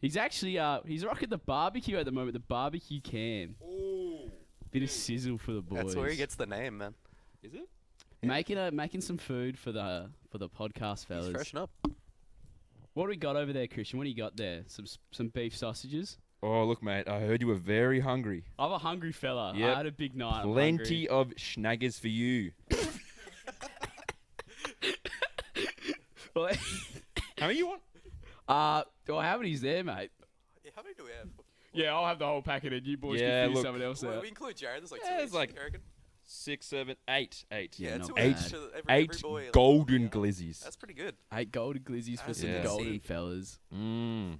He's actually he's rocking the barbecue at the moment. The barbecue cam. Ooh. Bit of sizzle for the boys. That's where he gets the name, man. Is it? Making some food for the podcast fellas. He's freshen up. What do we got over there, Christian? What do you got there? Some beef sausages. Oh, look, mate. I heard you were very hungry. I'm a hungry fella. Yep. I had a big night. I'm Plenty of schnaggers for you. hungry. How many you want? Well, how many's there, mate? Yeah, how many do we have? Yeah, I'll have the whole packet, and you boys Yeah, can figure look. someone else Well, out. we include Jared. There's like Yeah, two it's each, like- I reckon. 6, 7, 8. 8. Yeah, not two bad. each. Every Eight boy, like, golden yeah. glizzies. That's pretty good. 8 golden glizzies for As some you can golden see. fellas. Mm.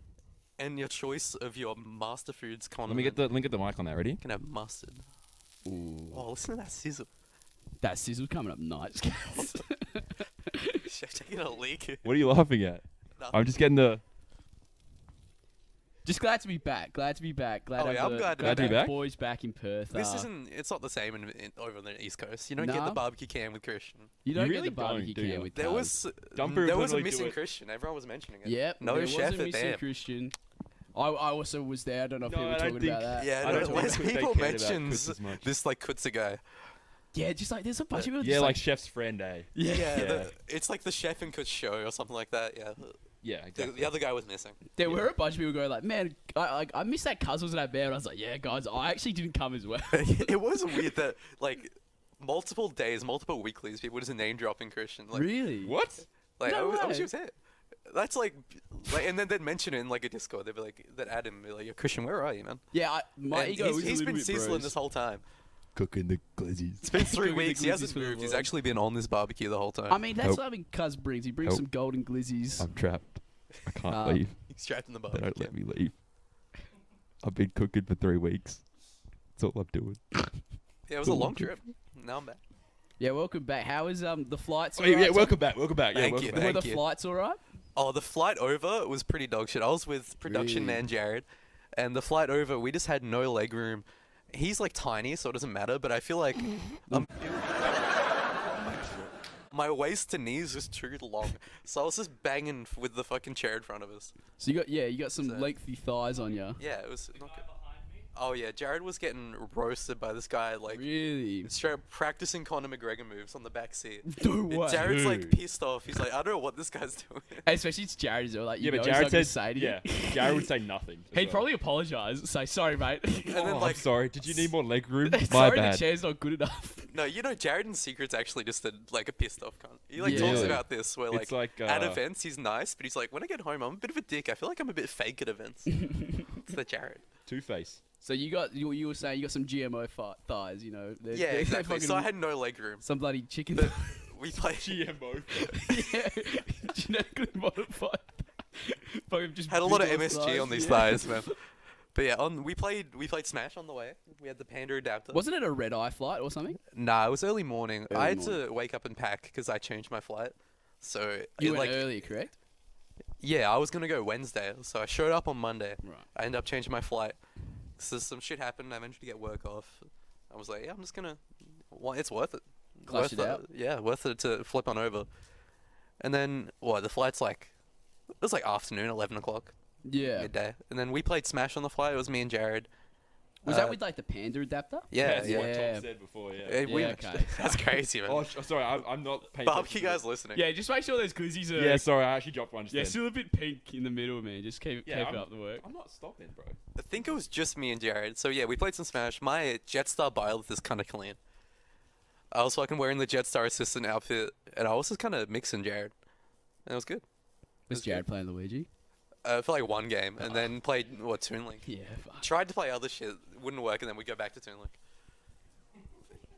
And your choice of your master foods condiment. Let me get the mic on there. Ready? Can have mustard. Ooh. Oh, listen to that sizzle. That sizzle's coming up nice, guys. Chef taking a leak. What are you laughing at? Nothing. I'm just getting the. Just glad to be back. Glad to be back. Glad Oh, to yeah, have I'm the glad to be the back. boys back in Perth. This isn't. It's not the same over on the East Coast. You don't get Nah. the barbecue can with Christian. You don't really get the barbecue don't, do can you? with There carbs. was Dumper there was a literally do missing it. Christian. Everyone was mentioning it. Yep. No there chef was a at missing damn. Christian. I also was there. I don't know if No, people I were don't talking about think- that. Yeah, I no, don't less think they people cared about mentions Kutz as much. this like Kutza guy. Yeah, just like there's a bunch of people. Yeah, just like Chef's friend, eh? yeah. Yeah. It's like the Chef and Kutz show or something like that. Yeah, Yeah, the, exactly. the other guy was missing. There were a bunch of people going like, man, I missed that Cuz was that bad. And I was like, yeah, guys, I actually didn't come as well. It was weird that like multiple days, multiple weeklies, people just name dropping Christian. Like, Really? What? like No I wish way. he was here. That's like, and then they'd mention it in like a Discord. They'd be like, they'd add him, be like, "Yo, Christian, where are you, man?" Yeah, my And ego he's was a he's little been bit sizzling bruised. this whole time. Cooking the glizzies. It's been 3 Cooking the weeks. He glizzies hasn't for the moved. He's vlog. actually been on this barbecue the whole time. I mean, that's Help. what I mean. Cuz brings. He brings Help. some golden glizzies. I'm trapped. I can't leave. He's trapped in the They barbecue. don't let me leave. I've been cooking for 3 weeks. That's all I'm doing. Yeah, it was a long trip. Now I'm back. Yeah, welcome back. How is the flights? Oh, yeah, alright? welcome back. Welcome back. Yeah, Thank welcome you. back. Were Thank the you. flights all right? Oh, the flight over was pretty dog shit. I was with production Really? man Jared, and the flight over, we just had no leg room. He's like tiny, so it doesn't matter. But I feel like my waist to knees was too long, so I was just banging with the fucking chair in front of us. So you got some So- lengthy thighs on you. Yeah, it was. Not Guy good. behind me. Oh yeah, Jared was getting roasted by this guy, like Really? straight up practicing Conor McGregor moves on the back seat. No way. Jared's like Dude. pissed off. He's like, I don't know what this guy's doing. Especially it's Jared as well. Like, you Yeah, know but he's Jared not gonna said. say to Yeah, you. Jared would say nothing. as He'd well. probably apologise. Say sorry, mate. And then Oh, like, I'm sorry. Did you need more leg room? My sorry, bad. the chair's not good enough. no, you know, Jared in secret's actually just a pissed off cunt. He like Yeah. talks Really? about this where It's like, at uh, events he's nice, but he's like, when I get home I'm a bit of a dick. I feel like I'm a bit fake at events. It's the Jared. Two-Face. So you were saying you got some GMO thighs, you know? Yeah, they're exactly. fucking- So I had no leg room. some bloody chicken. But we played. GMO. Yeah, genetically modified. Fucking just Had a lot of big ass MSG on these yeah. thighs, man. But yeah, we played Smash on the way. We had the Panda adapter. Wasn't it a red eye flight or something? Nah, it was early morning. Early I had morning. to wake up and pack because I changed my flight. So You it, went like earlier, correct? yeah, I was gonna go Wednesday. So I showed up on Monday. Right. I ended up changing my flight. So some shit happened. I managed to get work off. I was like, yeah, I'm just gonna. Well, it's worth it. Clutch Worth it out. Yeah, worth it to flip on over. And then the flight's like, it was like afternoon, 11 o'clock, Yeah. midday. And then we played Smash on the flight. It was me and Jared. Was Uh, that with like the Panda adapter? Yeah, That's yeah. what Yeah. Tom said before. Yeah. We- Yeah, okay. That's crazy, man. Oh, sorry. I'm not paying. Barbecue attention to guys listening. Yeah, just make sure those glizzies are. Yeah, sorry. I actually dropped one. Just Yeah, then. still a bit pink in the middle, man. Just keep Yeah, keep up the work. I'm not stopping, bro. I think it was just me and Jared. So yeah, we played some Smash. My Jetstar biolith is kind of clean. I was fucking wearing the Jetstar assistant outfit, and I was just kind of mixing Jared, and it was good. Was Jared playing Luigi? For like one game, and then played Toon Link. Yeah. Fuck. Tried to play other shit, wouldn't work, and then we go back to Toon Link.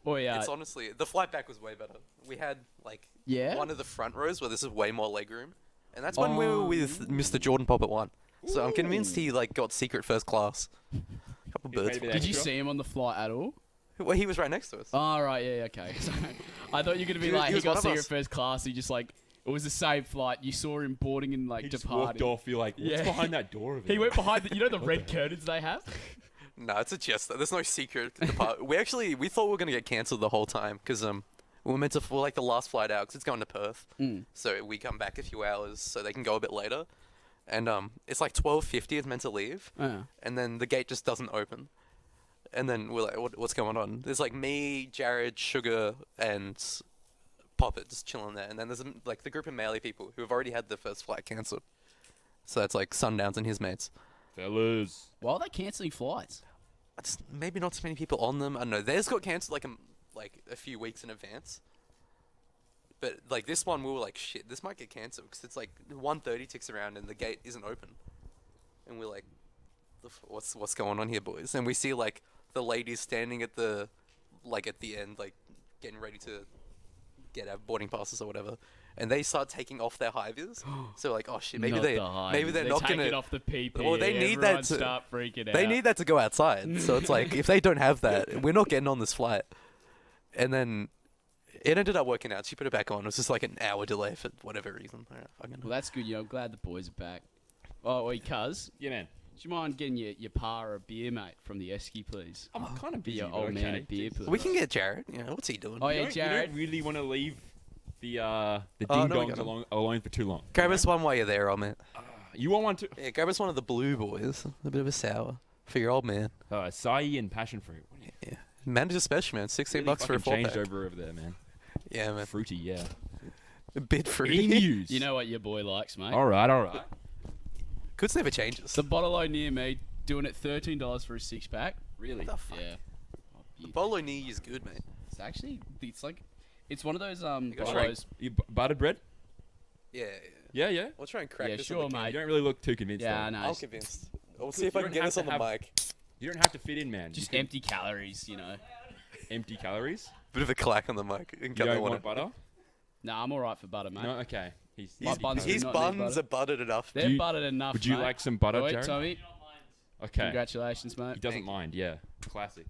Oh yeah. It's honestly the flight back was way better. We had like Yeah. one of the front rows where this is way more leg room, and that's when we were Oh. with Mr. Jordan Pop at one. So I'm convinced he like got secret first class. Couple He's birds. maybe Did you extra? see him on the flight at all? Well, he was right next to us. Oh right, yeah, okay. Sorry. I thought you were gonna be He like he was one got of secret us. first class. He just like it was the same flight. You saw him boarding and like He just walked departing. off. You're like, what's Yeah. behind that door over He there? went behind the, you know the What red the hell? curtains they have. No, it's a Jester. There's no secret depart. We thought we were gonna get cancelled the whole time because We're meant to we're like the last flight out because it's going to Perth. Mm. So we come back a few hours so they can go a bit later. And it's like 12:50 it's meant to leave. And then the gate just doesn't open. And then we're like, what's going on? There's like me, Jared, Sugar, and Poppet just chilling there. And then there's like the group of Maley people who have already had their first flight cancelled. So that's like Sundowns and his mates. Fellas. Why are they cancelling flights? Maybe not so many people on them. I don't know. Theirs got cancelled like a few weeks in advance. But like this one, we were like, shit, this might get cancelled because it's like 1:30 ticks around and the gate isn't open, and we're like, what's going on here, boys? And we see like the ladies standing at the end, like getting ready to get our boarding passes or whatever, and they start taking off their high vis. So like, oh shit, maybe they're not taking gonna. off the PP. Well, they need that to start freaking out. They need that to go outside. So it's like if they don't have that, we're not getting on this flight. And then it ended up working out. She put it back on. It was just like an hour delay for whatever reason. Well, that's good. I'm glad the boys are back. Oh, wait, cuz. Yeah, man. Do you mind getting your pa a beer, mate, from the Esky, please? I'm kind of busy. Your but old man okay. a beer, please. We can get Jared. You know, what's he doing? Oh, yeah, You don't Jared. really want to leave the Oh, ding no, we dongs got 'em. alone for too long. Grab us one while you're there, old man. You want one too? Yeah, grab us one of the blue boys. A bit of a sour for your old man. Acai and passion fruit. What do you Yeah. Manager special, man. 16 really bucks for a fucking 4-pack. changed over there, man. Yeah, man. Fruity, yeah. A bit fruity. Emus. You know what your boy likes, mate. All right. Goods never changes. The bottle near me doing it $13 for a 6-pack. Really? What the fuck? Yeah. Bolognese is good, mate. It's actually, it's one of those got bottles. Buttered bread? Yeah. Yeah. We'll try and crack Yeah, this sure, on the mate. You don't really look too convinced. Yeah, I though. know. I'm convinced. We'll see if I You can don't get this have on to the have- mic. You don't have to fit in, man. Just You empty calories, you know. can- empty calories. Bit of a clack on the mic. You don't want butter? Nah, I'm alright for butter, mate. No, okay. He's My buns His do not need buns butter. are buttered enough. They're you- buttered enough, Would you mate. like some butter, Wait, Jared? Tommy. Okay. Congratulations, mate. He doesn't Thank you. mind, yeah. Classic.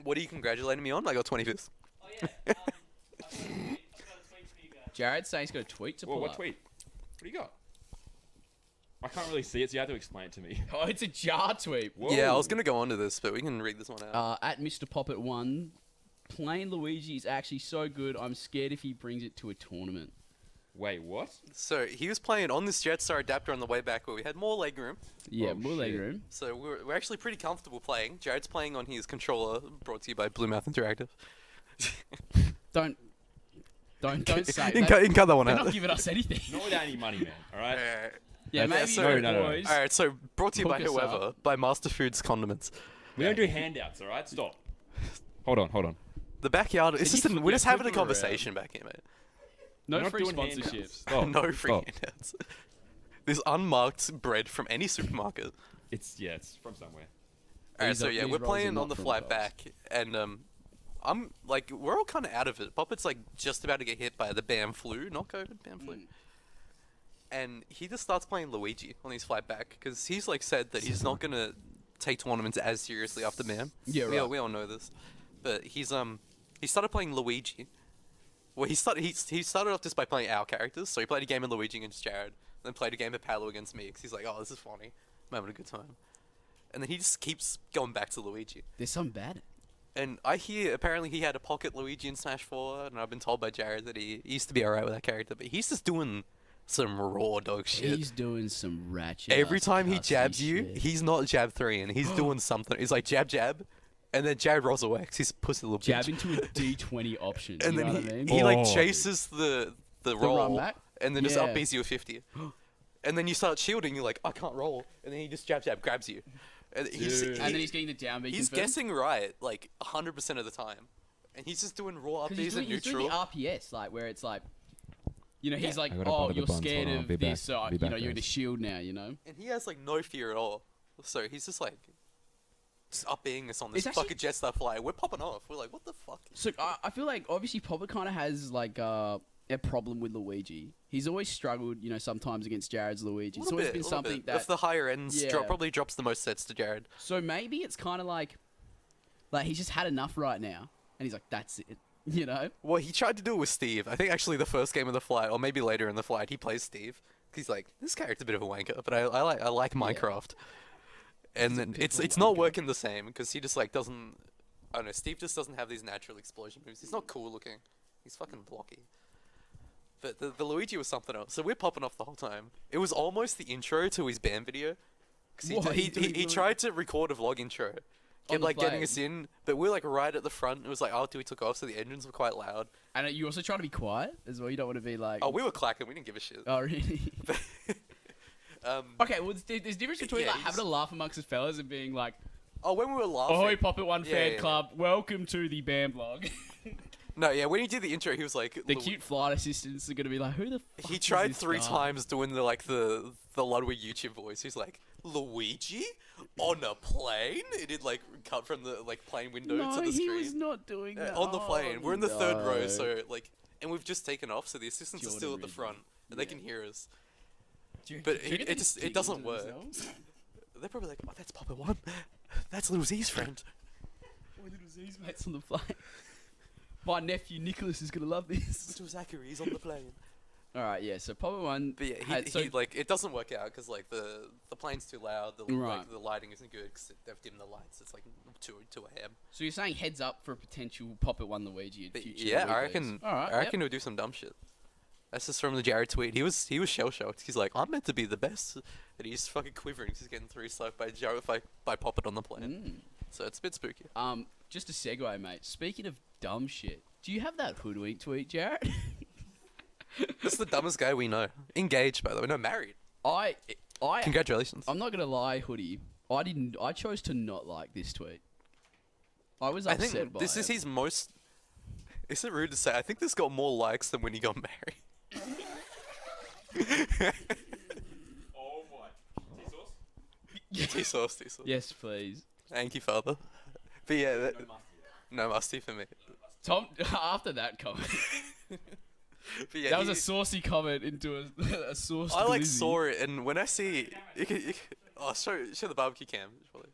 What are you congratulating me on? I got 25th. Oh yeah. I've got a tweet for you guys. Jared's saying he's got a tweet to Whoa, pull what up. tweet? What do you got? I can't really see it, so you have to explain it to me. Oh, it's a jar tweet. Whoa. Yeah, I was going to go on to this, but we can read this one out. At Mr. Poppet 1, playing Luigi is actually so good, I'm scared if he brings it to a tournament. Wait, what? So he was playing on this Jetstar adapter on the way back where we had more leg room. Yeah, Oh, more leg shit. room. So we're actually pretty comfortable playing. Jared's playing on his controller, brought to you by Blue Mouth Interactive. Don't say You can that. cut that one They're out. not giving us anything. Not without any money, man. All right. Yeah, That's- maybe no, the no, no. boys. Alright, so brought to you by Hook us whoever, up. by Master Foods Condiments. We don't do handouts, all right? Stop. Hold on. The backyard, it's just we're just yeah, having a flip 'em around. conversation back here, mate. No We're not free doing sponsorships. handouts. Stop. No free Stop. handouts. This unmarked bread from any supermarket. It's from somewhere. Alright, These so are- yeah, these we're rolls are playing not on the from flight Coles. back, and I'm like, we're all kind of out of it. Poppet's like just about to get hit by the BAM flu, not COVID, BAM flu. And he just starts playing Luigi on his flight back because he's like said that he's not gonna take tournaments as seriously after BAM. Yeah, we right. we all know this, but he started playing Luigi. Well, he started off just by playing our characters. So he played a game of Luigi against Jared, then played a game of Paolo against me because he's like, oh, this is funny, I'm having a good time. And then he just keeps going back to Luigi. There's something bad. And I hear apparently he had a pocket Luigi in Smash 4, and I've been told by Jared that he used to be alright with that character, but he's just doing some raw dog shit. He's doing some ratchet. Every ass time he cussy jabs you, shit. he's not jab 3, and he's doing something. He's like jab, and then Jared rolls away 'cause he's a pussy little jab bitch. into a D20 option. And you then know what I mean? he like Oh. chases the run roll, back? and then just Yeah. up Bs you a 50. And then you start shielding, you're like, I can't roll. And then he just jab, grabs you. And Dude. And then he's getting the down B he's confirmed. guessing right, like 100% of the time. And he's just doing raw up 'Cause Bs he's and doing neutral. the RPS, like where it's like, you know, he's like, I gotta oh, butter the you're buns. scared Hold on, I'll of be back. this, so Be you back, know, you're in a guys. shield now, you know. And he has like no fear at all. So he's just like, just up being us on this It's actually- fucking Jetstar flight. We're popping off. We're like, what the fuck? So I feel like obviously Poppet kind of has like a problem with Luigi. He's always struggled, you know, sometimes against Jared's Luigi. It's always been something That's that. the higher ends. Yeah. Probably drops the most sets to Jared. So maybe it's kind of like he's just had enough right now, and he's like, that's it, you know. Well, he tried to do it with Steve. I think actually the first game of the flight, or maybe later in the flight, he plays Steve. He's like, this character's a bit of a wanker, but I like Minecraft. And then it's not working the same because he just like doesn't. I don't know. Steve just doesn't have these natural explosion moves. He's not cool looking. He's fucking blocky. But the Luigi was something else. So we're popping off the whole time. It was almost the intro to his band video. 'Cause What? he tried to record a vlog intro. Kept the like getting plane? us in, but we're like right at the front. It was like after we took off, so the engines were quite loud. And you also try to be quiet as well. You don't want to be like. Oh, we were clacking. We didn't give a shit. Oh, really? Okay, well, there's difference between Yeah, like having a laugh amongst the fellas and being like, Oh, when we were laughing. "Ahoy, Pop It One Yeah, Fan yeah. Club, welcome to the band vlog." No, yeah, when he did the intro, he was like. The cute flight assistants are gonna be like, "Who the?" Fuck He is tried this 3 guy?" times doing the Ludwig YouTube voice. He's like, Luigi on a plane. It did like cut from the like plane window No, to the he screen. was not doing that On the plane. We're in the third row, no. so like, and we've just taken off, so the assistants are Jordan still at the Reed. front, and they Yeah. can hear us. Do you- But do you reckon it they just- dig it doesn't into work. themselves? They're probably like, oh, that's Papa One. That's Little Z's friend. My little Z's mates on the plane. My nephew Nicholas is gonna love this. Little Zachary's on the plane. All right, yeah. So Papa One. But yeah, had- he like it doesn't work out because like the plane's too loud. Right. Like, the lighting isn't good because they've dimmed the lights. It's like 2 a.m. So you're saying heads up for a potential Pop It One Luigi in But future yeah, I weeklies. reckon. All right, I reckon he'll do some dumb shit. That's just from the Jared tweet. He was shell shocked. He's like, I'm meant to be the best, and he's fucking quivering. 'Cause he's getting 3 slowed by Jared by Pop It on the plane. So it's a bit spooky. Just a segue, mate. Speaking of dumb shit, do you have that hoodwink tweet, Jared? That's the dumbest guy we know. Engaged, by the way. No, married. I Congratulations. I'm not gonna lie, Hoodie. I chose to not like this tweet. I was I upset think by this it. is his most. Is it rude to say? I think this got more likes than when he got married. Oh my. T-sauce, T-sauce. Yes, please. Thank you, father. But yeah, no musty for me. Tom, after that comment, But yeah, that was a saucy comment into a sauce. I like glizzy. saw it, and when I see, oh, show the barbecue cam. Probably.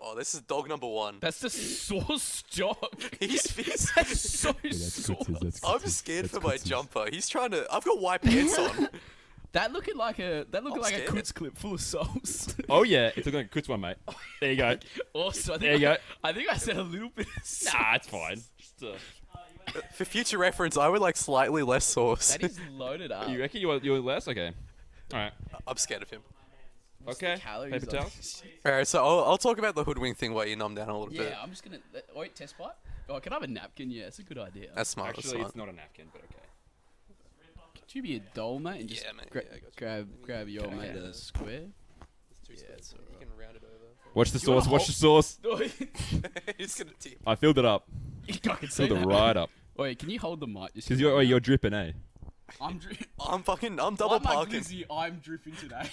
Oh, this is dog number 1. That's the sauce dog. He's That's so sauce. I'm scared for my jumper. He's trying to. I've got white pants on. That looking like a scared. Keutz clip full of sauce. Oh yeah, it's looking like a Keutz one, mate. There you go. Also, There you go. I think I said a little bit. Of sauce. Nah, it's fine. Just, For future reference, I would like slightly less sauce. That is loaded up. you reckon you want less? Okay. All right. I'm scared of him. Okay. Calories Paper on towels. this? All right, so I'll talk about the hoodwink thing while you numb down a little bit. Yeah, I'm just gonna. Wait, test pipe. Oh, can I have a napkin? Yeah, it's a good idea. That's smart. That's Actually, smart. it's not a napkin, but okay. Could you be a doll, mate, and just Yeah, mate, gra- yeah, I got you. grab your Okay. mate a square? It's Yeah, it's You alright. can round it over. Watch the You wanna sauce. Watch the sauce. He's gonna tip. I filled it up. I can see Filled it that. right up. Wait, can you hold the mic? Just Because you're dripping, eh? I'm I'm double like my parking. glizzy, I'm dripping today.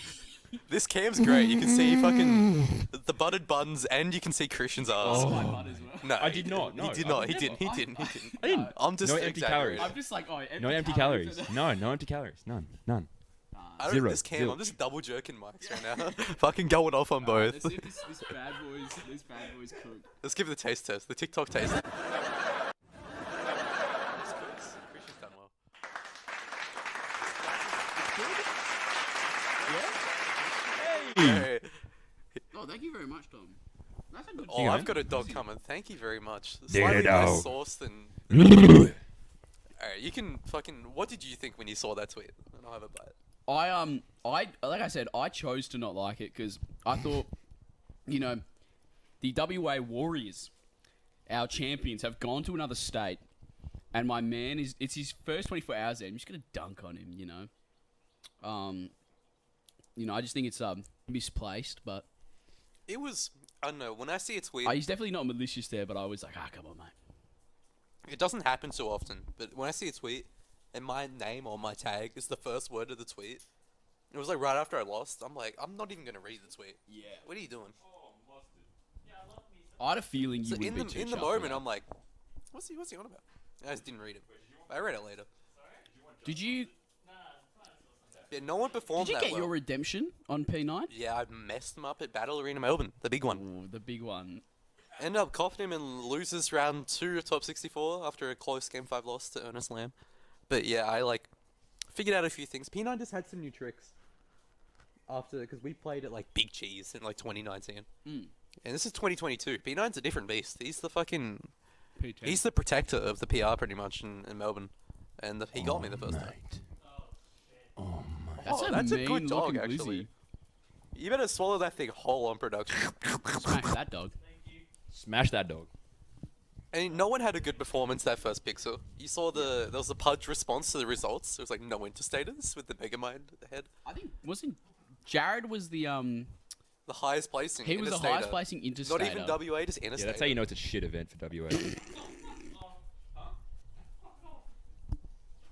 This cam's great. You can see fucking the buttered buns, and you can see Christian's ass. My butt as well. No, I did not. No, he did I not. would He never. didn't. He didn't. He didn't. I didn't. I'm just No empty exaggerating. calories. I'm just like, oh, No empty calories. No empty calories. None. I don't Zero. this cam. Zero. I'm just double jerking mics right now. Fucking going off on both. Let's see if this bad boy's cooked. Let's give it the taste test. The TikTok taste. Christian's done well. Hey. Oh, thank you very much, Tom. That's a good. Oh, You I've know? got a dog coming. Thank you very much. There Slightly you go. less sauce than. Alright, you can fucking. What did you think when you saw that tweet? And I'll have a bite. I like I said, I chose to not like it because I thought, you know, the WA Warriors, our champions, have gone to another state, and my man it's his first 24 hours there. I'm just gonna dunk on him, you know. I just think it's misplaced, but It was. I don't know. When I see a tweet, he's definitely not malicious there. But I was like, come on, mate. it doesn't happen so often. But when I see a tweet, and my name or my tag is the first word of the tweet, it was like right after I lost. I'm like, I'm not even gonna read the tweet. Yeah. What are you doing? I had a feeling you So would in be the too in the chuffed with moment, that. I'm like, what's he on about? I just didn't read it. I read it later. Did you Yeah, no one performed did you that get well. your redemption on P9? Yeah, I messed him up at Battle Arena Melbourne, the big one. Ooh, the big one. Ended up coughing him and loses round 2 of top 64 after a close game 5 loss to Ernest Lamb. But yeah, I like figured out a few things. P9 just had some new tricks after because we played at like Big Cheese in like 2019. And this is 2022. P9's a different beast. He's the fucking... P10. He's the protector of the PR pretty much in Melbourne. And he got me the first time. That's a good mean dog, looking actually. Lizzie. You better swallow that thing whole on production. Smash that dog. Smash that dog. And no one had a good performance that first pixel. You saw there was a Pudge response to the results. It was like no interstators with the Megamind head. I think wasn't Jared was the The highest placing. he was the interstater. highest placing interstater. Not even WA, just interstater. Yeah, that's how you know it's a shit event for WA.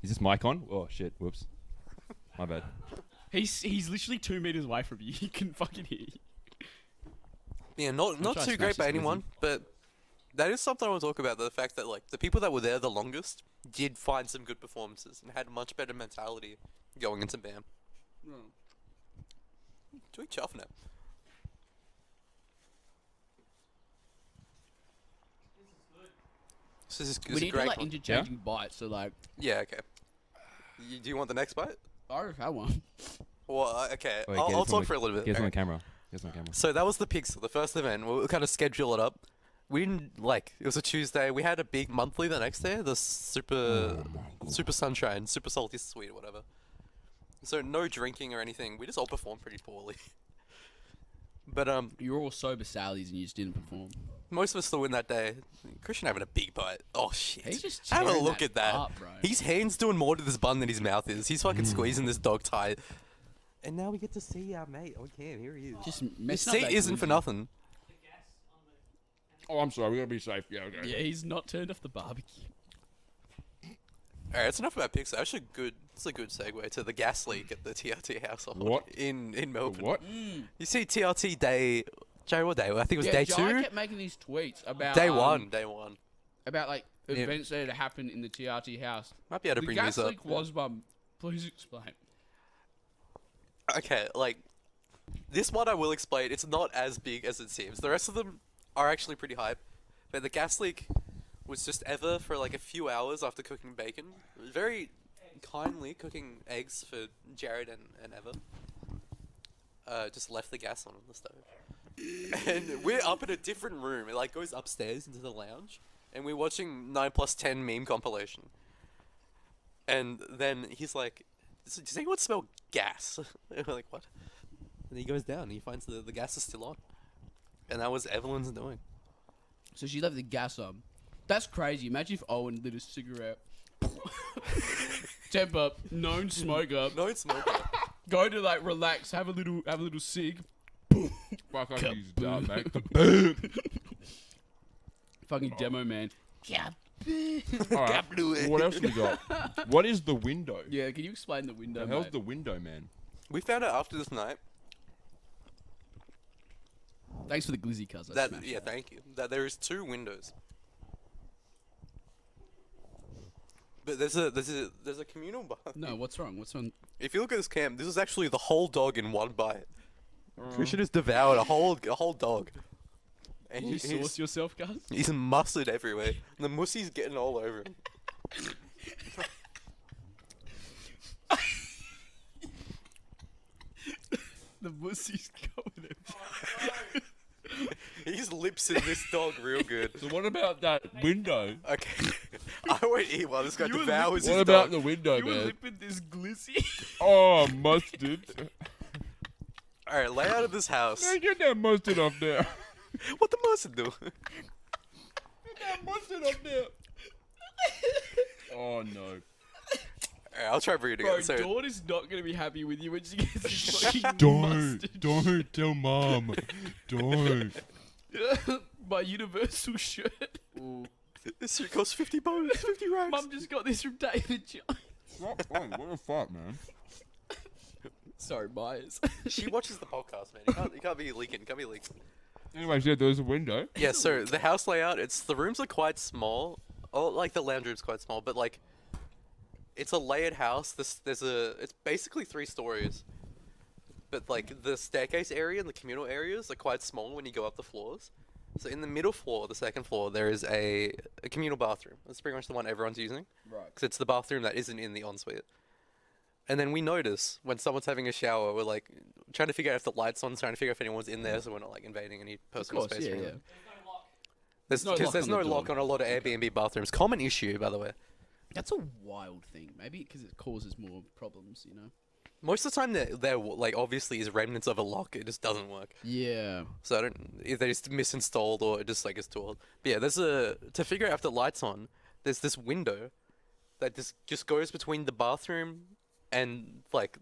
Is this mic on? Oh shit! Whoops. My bad. He's literally 2 meters away from you. He can fucking hear you. Yeah, not try to too smash great by this anyone, but that is something I want to talk about. The fact that like the people that were there the longest did find some good performances and had much better mentality going into BAM. Doing chuff now. This is We a need to great like one. interchanging bites. So like, Yeah, okay. Do you want the next bite? I already had one. Well, okay. Wait, I'll get us on talk the- for a little bit. Get us on the Alright. camera. Get us on camera. So that was the Pixel, the first event. We'll kind of schedule it up. We didn't like. It was a Tuesday. We had a big monthly the next day. The super sunshine, super salty sweet, or whatever. So no drinking or anything. We just all performed pretty poorly. But You were all sober Sallies and you just didn't perform. most of us still win that day. Christian having a big bite. Oh shit! He's just have a tearing look that at that. up, bro. His hand's doing more to this bun than his mouth is. He's fucking squeezing this dog tight. And now we get to see our mate on cam. Here he is. Just His messing up seat that isn't for glizzy. nothing. Oh, I'm sorry. We gotta be safe. Yeah. Okay. Yeah, he's not turned off the barbecue. Alright, that's enough about Pixar. Actually, good. It's a good segue to the gas leak at the TRT household What? in Melbourne. What? You see TRT day. Joe, what day? I think it was day Jai 2. kept making these tweets about Day 1. Day 1. about like events that had happened in the TRT house. Might be able to The bring gas these up. leak was please explain. Okay, like this one I will explain. It's not as big as it seems. The rest of them are actually pretty hype, but the gas leak was just Eva for like a few hours after cooking bacon. Very kindly cooking eggs for Jared and Eva. Just left the gas on the stove, and we're up in a different room. It like goes upstairs into the lounge, and we're watching 9+10 meme compilation. And then he's like, "Does anyone smell gas?" And we're like, "What?" And he goes down and he finds the gas is still on. And that was Evelyn's doing. So she left the gas on. That's crazy. Imagine if Owen lit a cigarette. Temp up, known smoker. No smoker. Go to like relax, have a little cig. Fuck, I can use that, mate. Fucking demo man. Yeah. All right. What else we got? What is the window? Yeah, can you explain the window? The hell's mate? the window, man? We found out after this night Thanks for the glizzy, cuz. I that smashed yeah, that. thank you. That there is 2 windows. But there's a communal bath. No, what's wrong? What's wrong? If you look at this cam, this is actually the whole dog in one bite. Christian has devoured a whole dog. And You sauce yourself, cuz? he's mustard everywhere. The mussy's getting all over him. The pussy's going He's lips in this dog real good. So what about that window? Okay. I won't eat while this guy You were devours What his about dog. the window, You were man? lipping this glizzy. Oh, mustard. Alright, layout of this house. Man, get that mustard off there. What the mustard do? Get that mustard off there. Oh no. Alright, I'll try bringing it Bro, again. So, Dawn is not going to be happy with you when she gets this fucking mustard. don't tell mom. Don't. My Universal shirt. this shit costs 50 bones, 50 racks. Mum just got this from David Jones. What the fuck, man? Sorry, Myers. She watches the podcast, man. You can't be leaking. Anyway, yeah, there was a window. Yeah, so the house layout, the rooms are quite small. Oh, like the lounge room's quite small, but like, it's a layered house. It's basically 3 stories. But like the staircase area and the communal areas are quite small when you go up the floors. So in the middle floor, the second floor, there is a communal bathroom. That's pretty much the one everyone's using. Right. Because it's the bathroom that isn't in the ensuite. And then we notice when someone's having a shower, we're like trying to figure out if the light's on, trying to figure out if anyone's in there, so we're not like invading any personal space. yeah, or yeah. anything. There's no lock. Because there's no on the door. lock on a lot of Airbnb bathrooms. Common issue, by the way. That's a wild thing. Maybe because it causes more problems, you know? Most of the time, there like obviously is remnants of a lock. It just doesn't work. Yeah. So I don't either it's misinstalled or it just like is too old. But yeah, there's to figure out if the light's on. There's this window that just goes between the bathroom and like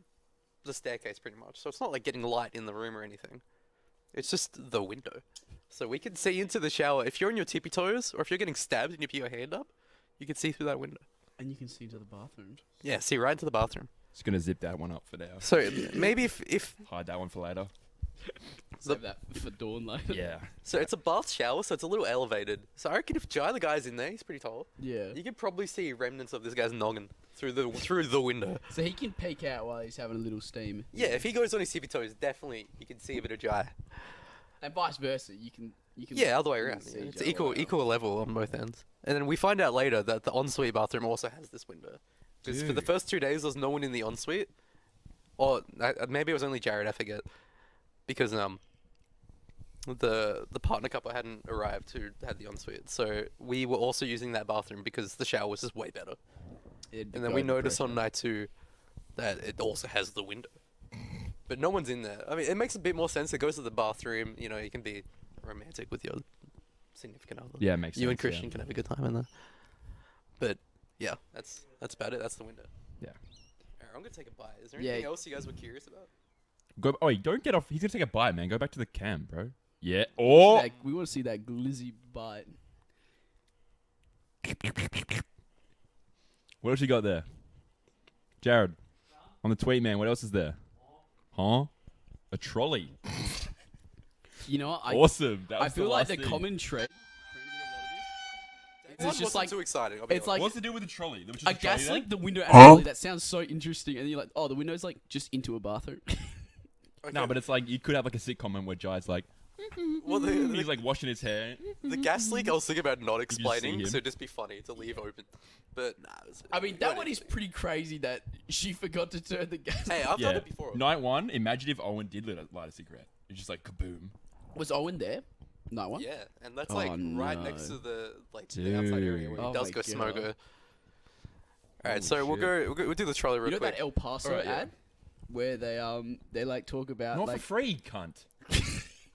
the staircase pretty much. So it's not like getting light in the room or anything. It's just the window. So we can see into the shower. If you're on your tippy toes or if you're getting stabbed and you put your hand up, you can see through that window. And you can see to the bathrooms. Yeah, see right into the bathroom. Just gonna zip that one up for now. So maybe if Hide that one for later. Save that for dawn later. Yeah. so it's a bath shower, so it's a little elevated. So I reckon if Jai the guy's in there, he's pretty tall. Yeah. You can probably see remnants of this guy's noggin through the window. So he can peek out while he's having a little steam. Yeah, if he goes on his tippy toes, definitely you can see a bit of Jai. And vice versa. You can. Yeah, other way you can around. see Yeah. It's Jai well. equal level on both ends. And then we find out later that the ensuite bathroom also has this window. Because for the Dude. first 2 days, there was no one in the ensuite. Or maybe it was only Jared, I forget. Because the partner couple hadn't arrived who had the ensuite. So we were also using that bathroom because the shower was just way better. It'd And then go we to noticed on pressure. night 2 that it also has the window. But no one's in there. I mean, it makes a bit more sense. It goes to the bathroom. You know, you can be romantic with your significant other. Yeah, it makes sense. You and Christian yeah. can have a good time in there. But yeah, that's about it. That's the window. Yeah. Alright, I'm gonna take a bite. Is there Yeah. anything else you guys were curious about? Go. Oh, don't get off. He's gonna take a bite, man. Go back to the cam, bro. Yeah. Oh. We want to see that glizzy bite. What else you got there? Jared. On the tweet, man. What else is there? Huh? A trolley. You know what? Awesome. That I was feel like the last thing. common trend. It's just just like- too exciting. I'll be it's honest. like What's to do with the trolley? There was a just trolley gas there? leak the window. Actually, that sounds so interesting. And then you're like, oh, the window's like just into a bathroom. Okay. No, but it's like you could have like a sitcom moment where Jai's like, well, he's like washing his hair. the gas leak I was thinking about not see explaining, him. so it'd just be funny to leave open. But nah. I mean, that one is pretty crazy that she forgot to turn the gas. Hey, I've done Yeah. it before. Night one. Imagine if Owen did light a cigarette. It's just like kaboom. Was Owen there? No one. Yeah, and that's Oh, like right next no. to the the outside area where Dude. he does Oh go my smoke. God. All right, Holy so shit. we'll do the trolley real You know quick. that El Paso Alright, yeah. ad where they like talk about Not like for free, cunt.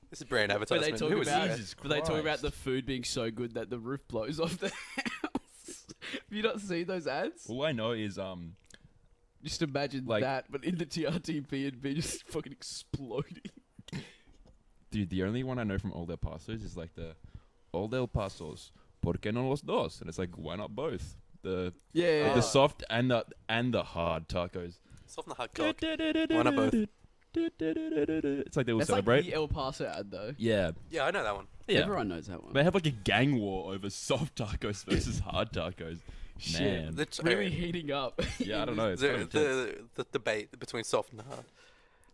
This is brand where advertisement. they talk Who is about this? Jesus where they talk about Christ. the food being so good that the roof blows off the house. Have you not seen those ads? All I know is Just imagine Like- that, but in the TRTP and be just fucking exploding. dude, the only one I know from Old El Pasos is like the Old El Pasos. ¿Por qué no los dos? And it's like, why not both? The Yeah. the soft and the hard tacos. Soft and the hard cock. Why not both? It's like they all That's celebrate. like the El Paso ad though. Yeah, Yeah, I know that one. yeah. Everyone knows that one. They have like a gang war over soft tacos versus hard tacos. Shit. Man. The, Really heating up. Yeah, I don't know. It's kind of intense. the debate between soft and hard.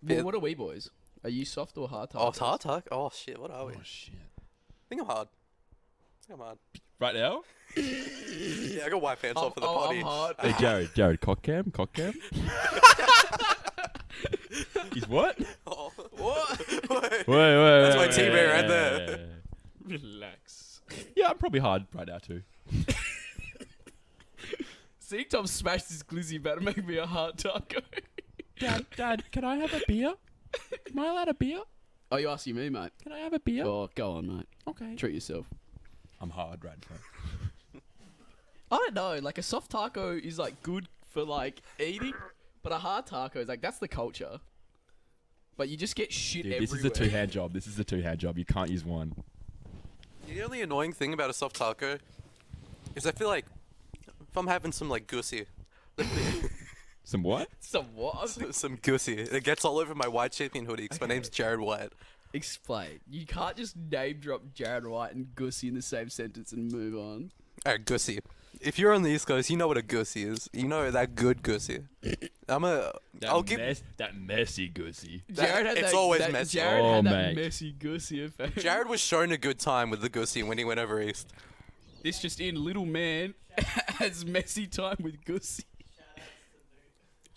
Well, Yeah. what are we boys? Are you soft or hard? Oh, it's hard talk. Oh shit, what are we? Oh shit! I think I'm hard. I think I'm hard. Right now, Yeah, I got white pants on for the I'm party. hard. hey Jared, cock cam. He's what? Oh. What? Wait. Wait. That's my teammate right there. Relax. Yeah, I'm probably hard right now too. Seeing Tom smash this glizzy better make me a hard taco. Dad, can I have a beer? Am I allowed a beer? Oh, you asking me, mate? Can I have a beer? Oh, go on, mate. Okay. Treat yourself. I'm hard right now. I don't know. Like a soft taco is like good for like eating, but a hard taco is like that's the culture. But you just get shit Dude, everywhere. this is a two-hand job. This is a two-hand job. You can't use one. The only annoying thing about a soft taco is I feel like if I'm having some like goosey, Some what? Somewhat. some goosey, it gets all over my white champion hoodie because my name's Jared White. Explain. You can't just name drop Jared White and Gussie in the same sentence and move on. Alright, goosey. If you're on the East Coast, you know what a goosey is. You know that good goosey. I'll give that messy goosey. Jared had it's that, always that messy. Jared Oh, had that mate. messy Gussie effect. Jared was shown a good time with the goosey when he went over east. This just in, little man has messy time with Gussie.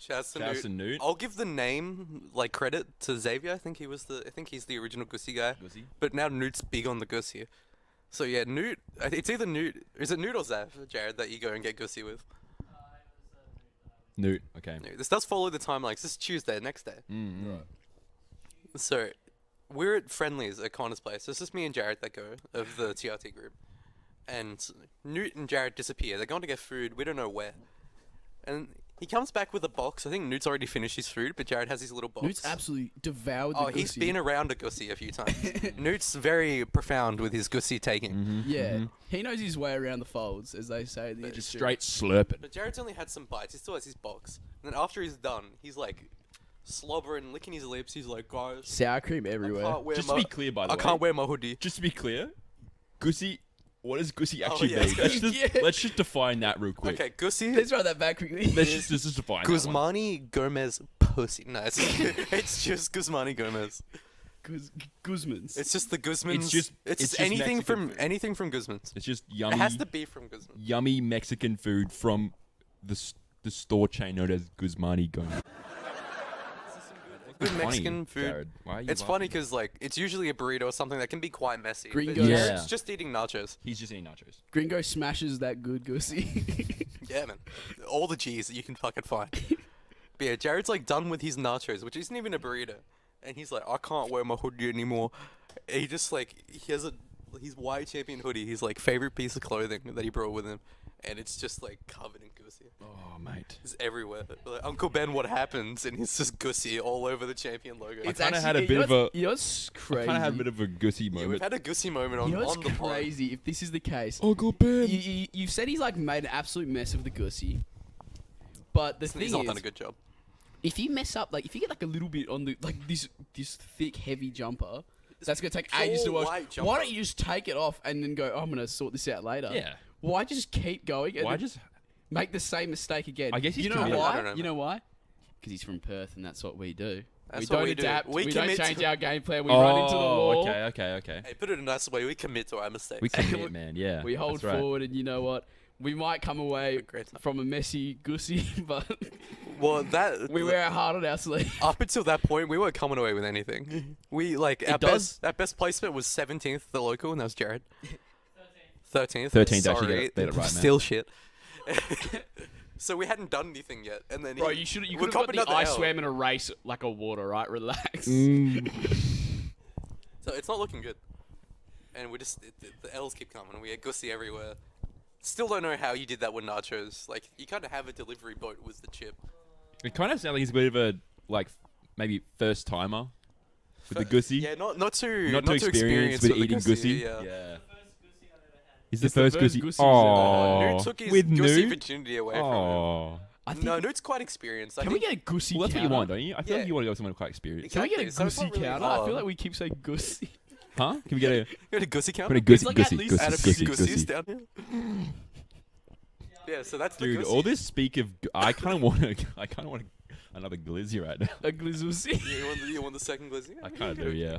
Shouts to Shouts to Newt. Newt. I'll give the name like credit to Xavier. I think he's the original Gussie guy. Gussie? But now Newt's big on the Gussie. So yeah, Newt. It's either Newt. Is it Newt or Zav, Jared, that you go and get Gussie with? Newt. Okay. Newt. This does follow the timelines. This is Tuesday, next day. Mm-hmm. So we're at Friendlies at Connor's place. It's just me and Jared that go of the TRT group. And Newt and Jared disappear. They're going to get food. We don't know where. And he comes back with a box. I think Newt's already finished his food, but Jared has his little box. Newt's absolutely devoured the Oh, he's Gussie. been around a Gussie a few times. Newt's very profound with his Gussie taking. Mm-hmm. Yeah, he knows his way around the folds, as they say in the Just industry. straight slurping. But Jared's only had some bites. He still has his box. And then after he's done, he's like slobbering, licking his lips. He's like, guys, Sour cream I everywhere. can't wear Just my, to be clear, by the I way. can't wear my hoodie. Just to be clear, Gussie. What does Gussie actually yeah, mean? it's Let's just, Yeah. let's just define that real quick. Okay, Gussie. Let's run that back quickly. Let's just define that one. Guzmani Gomez pussy. No, it's just Guzmani Gomez. Guzman's. It's just the Guzmans. just anything Mexican from food. anything from Guzmans. It's just It yummy, has to be from Guzmans. yummy Mexican food from the store chain known as Guzmani Gomez. Good Funny, Mexican food. Jared. Why are you It's funny laughing? because like it's usually a burrito or something that can be quite messy. Gringos. But Yeah. Jared's just eating nachos. He's just eating nachos. Gringo smashes that good Gussie. Yeah, man. All the G's that you can fucking find. But yeah, Jared's like done with his nachos, which isn't even a burrito, and he's like, I can't wear my hoodie anymore. And he just like he has his white champion hoodie, his like favorite piece of clothing that he brought with him, and it's just like covered in Gussie. Oh, mate. It's everywhere. Like, Uncle Ben, what happens? And it's just Gussie all over the champion logo. It's kinda had a bit of a- You know what's I crazy? kind of had a bit of a Gussie Yeah, we've moment. had a Gussie moment on, You know what's on the pod. crazy? If this is the case, Uncle Ben. you've said he's like made an absolute mess of the Gussie. But the thing He's not is, done a good job. if you mess up, like if you get like a little bit on the like this thick heavy jumper, that's gonna take ages to pure wash. white jumper. Why don't you just take it off and then go? Oh, I'm gonna sort this out later. Yeah. Why just keep going? And Why then just... make the same mistake again? I guess he's you know committed. why? I don't know, you know why? Because he's from Perth, and that's what we do. That's we what don't we do. adapt. We We don't commit change to- our game plan. We run into the wall. Okay. Hey, put it in a nice way. We commit to our mistakes. We commit, man. Yeah. We hold that's right. forward, and you know what? We might come away Great stuff. from a messy Gussie, but Well, that we wear our heart on our sleeve. up until that point, we weren't coming away with anything. We like our does- best placement was 17th at the local, and that was Jared. 13th. 13th, actually, Sorry, get it right, man. Still shit. So we hadn't done anything yet, and then Bro, you should you we could have got copped the another I L. swam in a race like a water, right? Relax. So it's not looking good, and we just the L's keep coming. We had Gussie everywhere. Still don't know how you did that with nachos. Like you kind of have a delivery boat with the chip. It kind of sounds like he's a bit of a, like, maybe first timer with the Gussie. Yeah, not too Not too experienced with the eating Gussie. Yeah. Yeah. First Gussie I've ever had. He's the It's the first first Gussie. Gussie he's ever Oh, Newt took his with Gussie Newt. virginity away from him. Oh. I think, No, Newt's quite experienced. I can we think get a Gussie Well, that's what you counter? want, don't you? I feel Yeah. like you want to go with someone quite experienced. Can we get a Exactly, so it's Gussie not really counter? I hard. feel like we keep saying Gussie. Huh? Can we get a... You had a Gussie count? Put a Gussie, like at Gussie, least Add a Gussie, few Gussie, Gussies Gussie. down here. Yeah, so that's the Dude, Gussie. all this speak of... I kind of want to... I kind of want another glizzy right now. A Glizzusi. You want the second Glizzy? I kinda do, yeah. Yeah,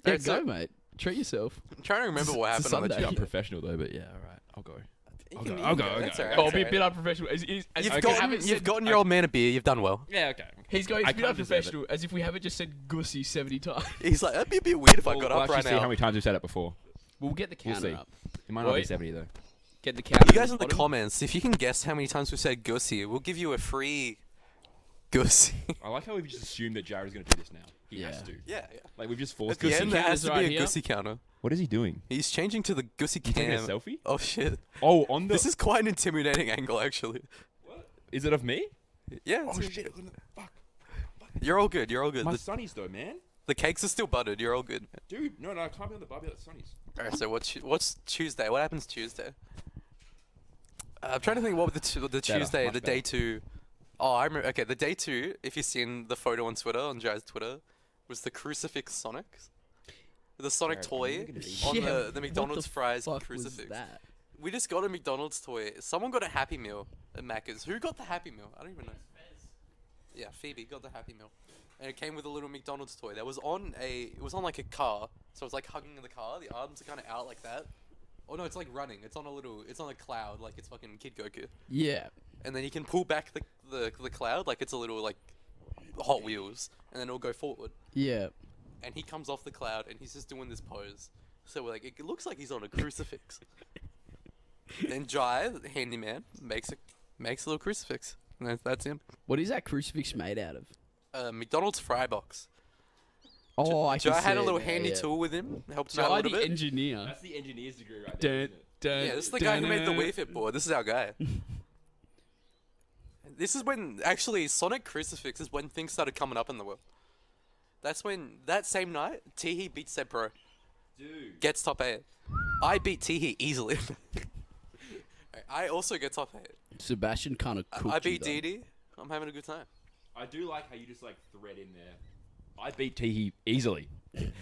Alright, go, so- mate. Treat yourself. I'm trying to remember what It's a happened on the Sunday. Yeah, trip. I'm professional though, but yeah, all right. I'll go. You I'll can- go, you I'll can go, I'll That's go. alright, Oh, that's be a alright. bit unprofessional. You've gotten your old man a beer. You've done well. Yeah, okay. He's going I to be can't deserve it. unprofessional, as if we haven't just said Gussie 70 times. He's like, that'd be a bit weird if I got We'll up actually right see now. how many times we've said it before. We'll get the We'll counter see. up. It might not be Wait. 70 though. Get the counter. You guys in the bottom. comments, if you can guess how many times we said Gussie, we'll give you a free Gussie. I like how we've just assumed that Jared's going to do this now. He has Yeah. to. yeah, yeah. Like we've just At forced the him. end, there has to counter's be right a here. Gussie counter. What is he doing? He's changing to the Gussie He's taking a cam. selfie? Oh shit! Oh, on the... This is quite an intimidating angle, actually. Is it of me? Yeah. Oh it's- shit. Fuck. You're all good. You're all good. My The, sunnies though, man. the cakes are still buttered. You're all good. Dude, no, I can't be on the barbie without sunnies. All right. So what's Tuesday? What happens Tuesday? I'm trying to think what the Tuesday, much the better. day two. Oh, I remember. Okay, the day two. If you've seen the photo on Twitter, on Jared's Twitter, was the crucifix Sonic, the Sonic Jared, toy I'm looking at on Yeah, the what McDonald's the fries fuck crucifix. was that? We just got a McDonald's toy. Someone got a Happy Meal at Macca's. Who got the Happy Meal? I don't even know. Yeah, Phoebe got the Happy Meal, and it came with a little McDonald's toy that was on It was on like a car, so it's like hugging the car. The arms are kind of out like that. Oh no, it's like running. It's on a cloud, like it's fucking Kid Goku. Yeah. and then he can pull back the cloud like it's a little like Hot Wheels, and then it'll go forward. Yeah. And he comes off the cloud, and he's just doing this pose. So we're like, it looks like he's on a crucifix. Then Jai, the handyman, makes a little crucifix, and that's him. What is that crucifix made out of? McDonald's fry box. Oh, I can Jai had see a it little now, handy yeah. tool with him, helped him out a Jai, little the bit. engineer. That's the engineer's degree right there. Isn't it? Yeah, this is the guy who made the Wii Fit board. This is our guy. This is when, actually, Sonic Crucifix is when things started coming up in the world. That's when, that same night, Teehee beats Seb Pro. Dude. Gets top 8. I beat Teehee easily. I also get top 8. Sebastian kind of cooked I beat you, though. Didi. I'm having a good time. I do like how you just like thread in there. I beat Teehee easily.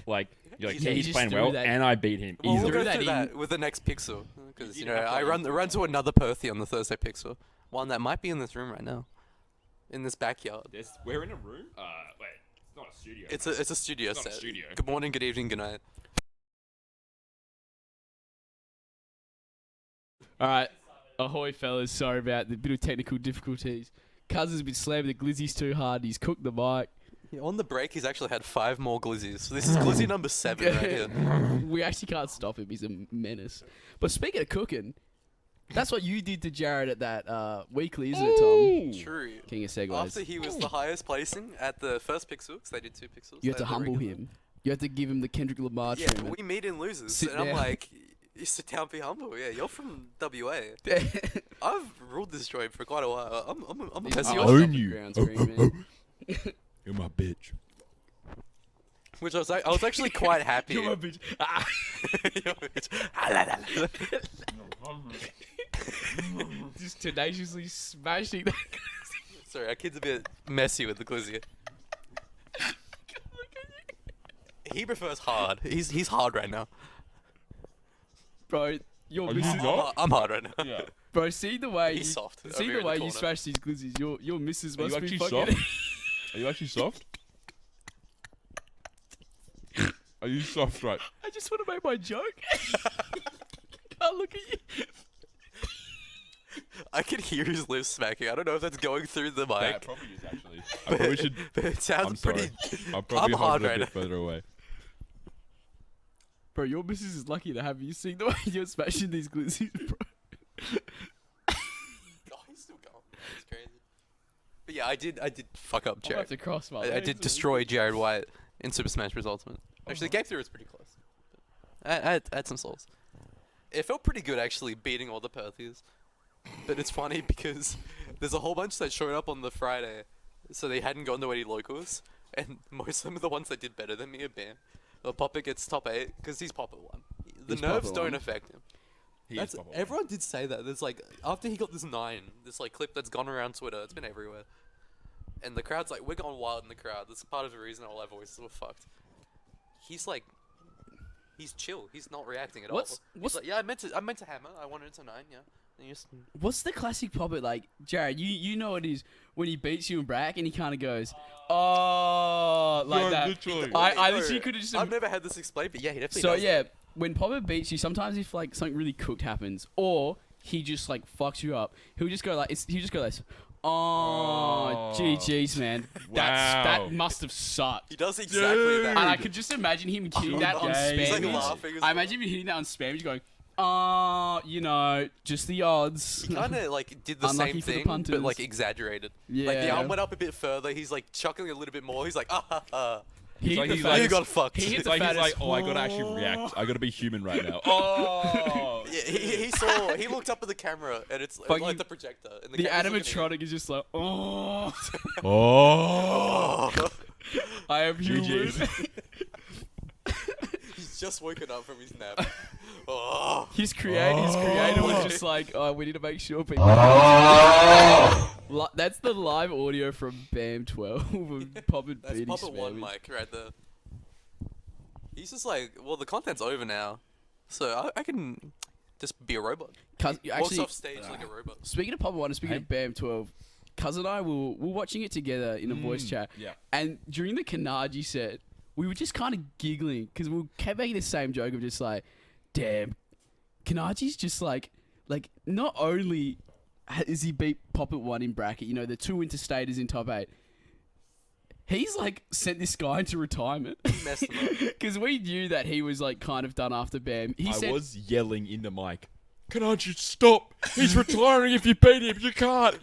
Like you're like Easily. You Teehee's just playing threw well, that- and I beat him Well, easily. we'll go that through in. that with the next Pixel. Because, You you know, didn't have I to- run to another Perthy on the Thursday Pixel. One that might be in this room right now. In this backyard. We're in a room. Wait, it's not a studio. It's right? a studio It's not a set. studio. Good morning, good evening, good night. All right. Ahoy, fellas. Sorry about the bit of technical difficulties. Cuz has been slamming the glizzies too hard. He's cooked the mic. Yeah, on the break, he's actually had 5 more glizzies. So this is glizzy number 7 right here. We actually can't stop him. He's a menace. But speaking of cooking, that's what you did to Jared at that weekly, isn't it, Tom? True. King of segues. After he was the highest placing at the first Pixel, because they did 2 Pixels. You have they to had the humble regular. him. You have to give him the Kendrick Lamar Yeah, treatment. we meet in losers. Sit and I'm down. like, you sit down, be humble. Yeah, you're from WA. I've ruled this joint for quite a while. I'm a He's Pessy off Oscar. the ground screen, man. You're my bitch. Which I was actually quite happy. You're a bitch. Ah. You're a bitch. Just tenaciously smashing that. Sorry, our kid's a bit messy with the glizzy. He prefers hard. He's hard right now. Bro, you're you missing. not? I'm hard right now. Yeah. Bro, see the way He's you, soft over See here the in the way you corner. smash these glizzies. Your missus Are you must be actually fucking. soft? Are you actually soft? Are you soft, right? I just want to make my joke. Can't look at you. I can hear his lips smacking. I don't know if that's going through the Yeah, it mic. probably is actually. I probably should. But it I'm sounds sorry. pretty. I'll probably I'm hold hard it a right bit now. further away. Bro, your missus is lucky to have you. Seeing the way you're smashing these glizzies, bro. Oh, he's still going. It's crazy. But yeah, I did fuck up I'll have Jared. to cross my I legs did a destroy Jared White in Super Smash Bros. Ultimate. Actually, the game through was pretty close. I had some souls. It felt pretty good actually beating all the Perthies. But it's funny because there's a whole bunch that showed up on the Friday, so they hadn't gone to any locals, and most of them are the ones that did better than me at BAM. Well, Popper gets top 8 because he's Popper 1. The He's nerves Popper don't 1. affect him. He is That's, Papa One. everyone did say that. There's like after he got this 9, this like clip that's gone around Twitter. It's been everywhere, and the crowd's like, we're going wild in the crowd. That's part of the reason all our voices were fucked. He's like, he's chill. He's not reacting at all. What's- He's like, yeah, I meant to hammer. I wanted it to 9. Yeah. And you just, What's the classic puppet like, Jared? You know it is when he beats you in brack and he kind of goes, oh, like No, that. literally. I No, literally could have just. I've never had this explained, but yeah, he definitely So does yeah, that. when Popper beats you, sometimes if like something really cooked happens, or he just like fucks you up, he'll just go like he'll just go like, oh, GG's man, Wow. that must have sucked. He does exactly that. And I could just imagine him hitting that on He's He's like spam. laughing. I imagine him hitting that on spam, just going, you know, just the odds. Kind of like did the Unlucky same for the thing, but punters. like exaggerated. Like the Yeah. arm went up a bit further. He's like chuckling a little bit more. He's like, ah ha ha. He like hit the he's You fattest- got fucked. He hit It's the like he's fattest. like, oh, I gotta actually react. I gotta be human right now. Oh. Yeah, he saw. He looked up at the camera, and it's Fuck like you- the projector. And The camera's looking at him. animatronic is just like, oh, Oh. Oh. I am human. GG's. He's just woken up from his nap. Oh. His creator was just like, oh, we need to make sure people. That's the live audio from BAM 12 of Pop and That's Beatty Papa One spamming. mic right there. He's just like, well, the content's over now, so I can just be a robot. Cuz- Walks actually, off stage like a robot. speaking of Pop 1 and speaking of BAM 12, Cuz and I were watching it together in a voice chat. Yeah. And during the Kanaji set, we were just kind of giggling because we kept making the same joke of just like, damn, Kanaji's just like not only Is he beat Pop at 1 in bracket? You know, the 2 interstaters in top 8. He's like sent this guy into retirement Messed him up. because we knew that he was like kind of done after Bam. He I said, was yelling in the mic. Can't you stop? He's retiring if you beat him. You can't.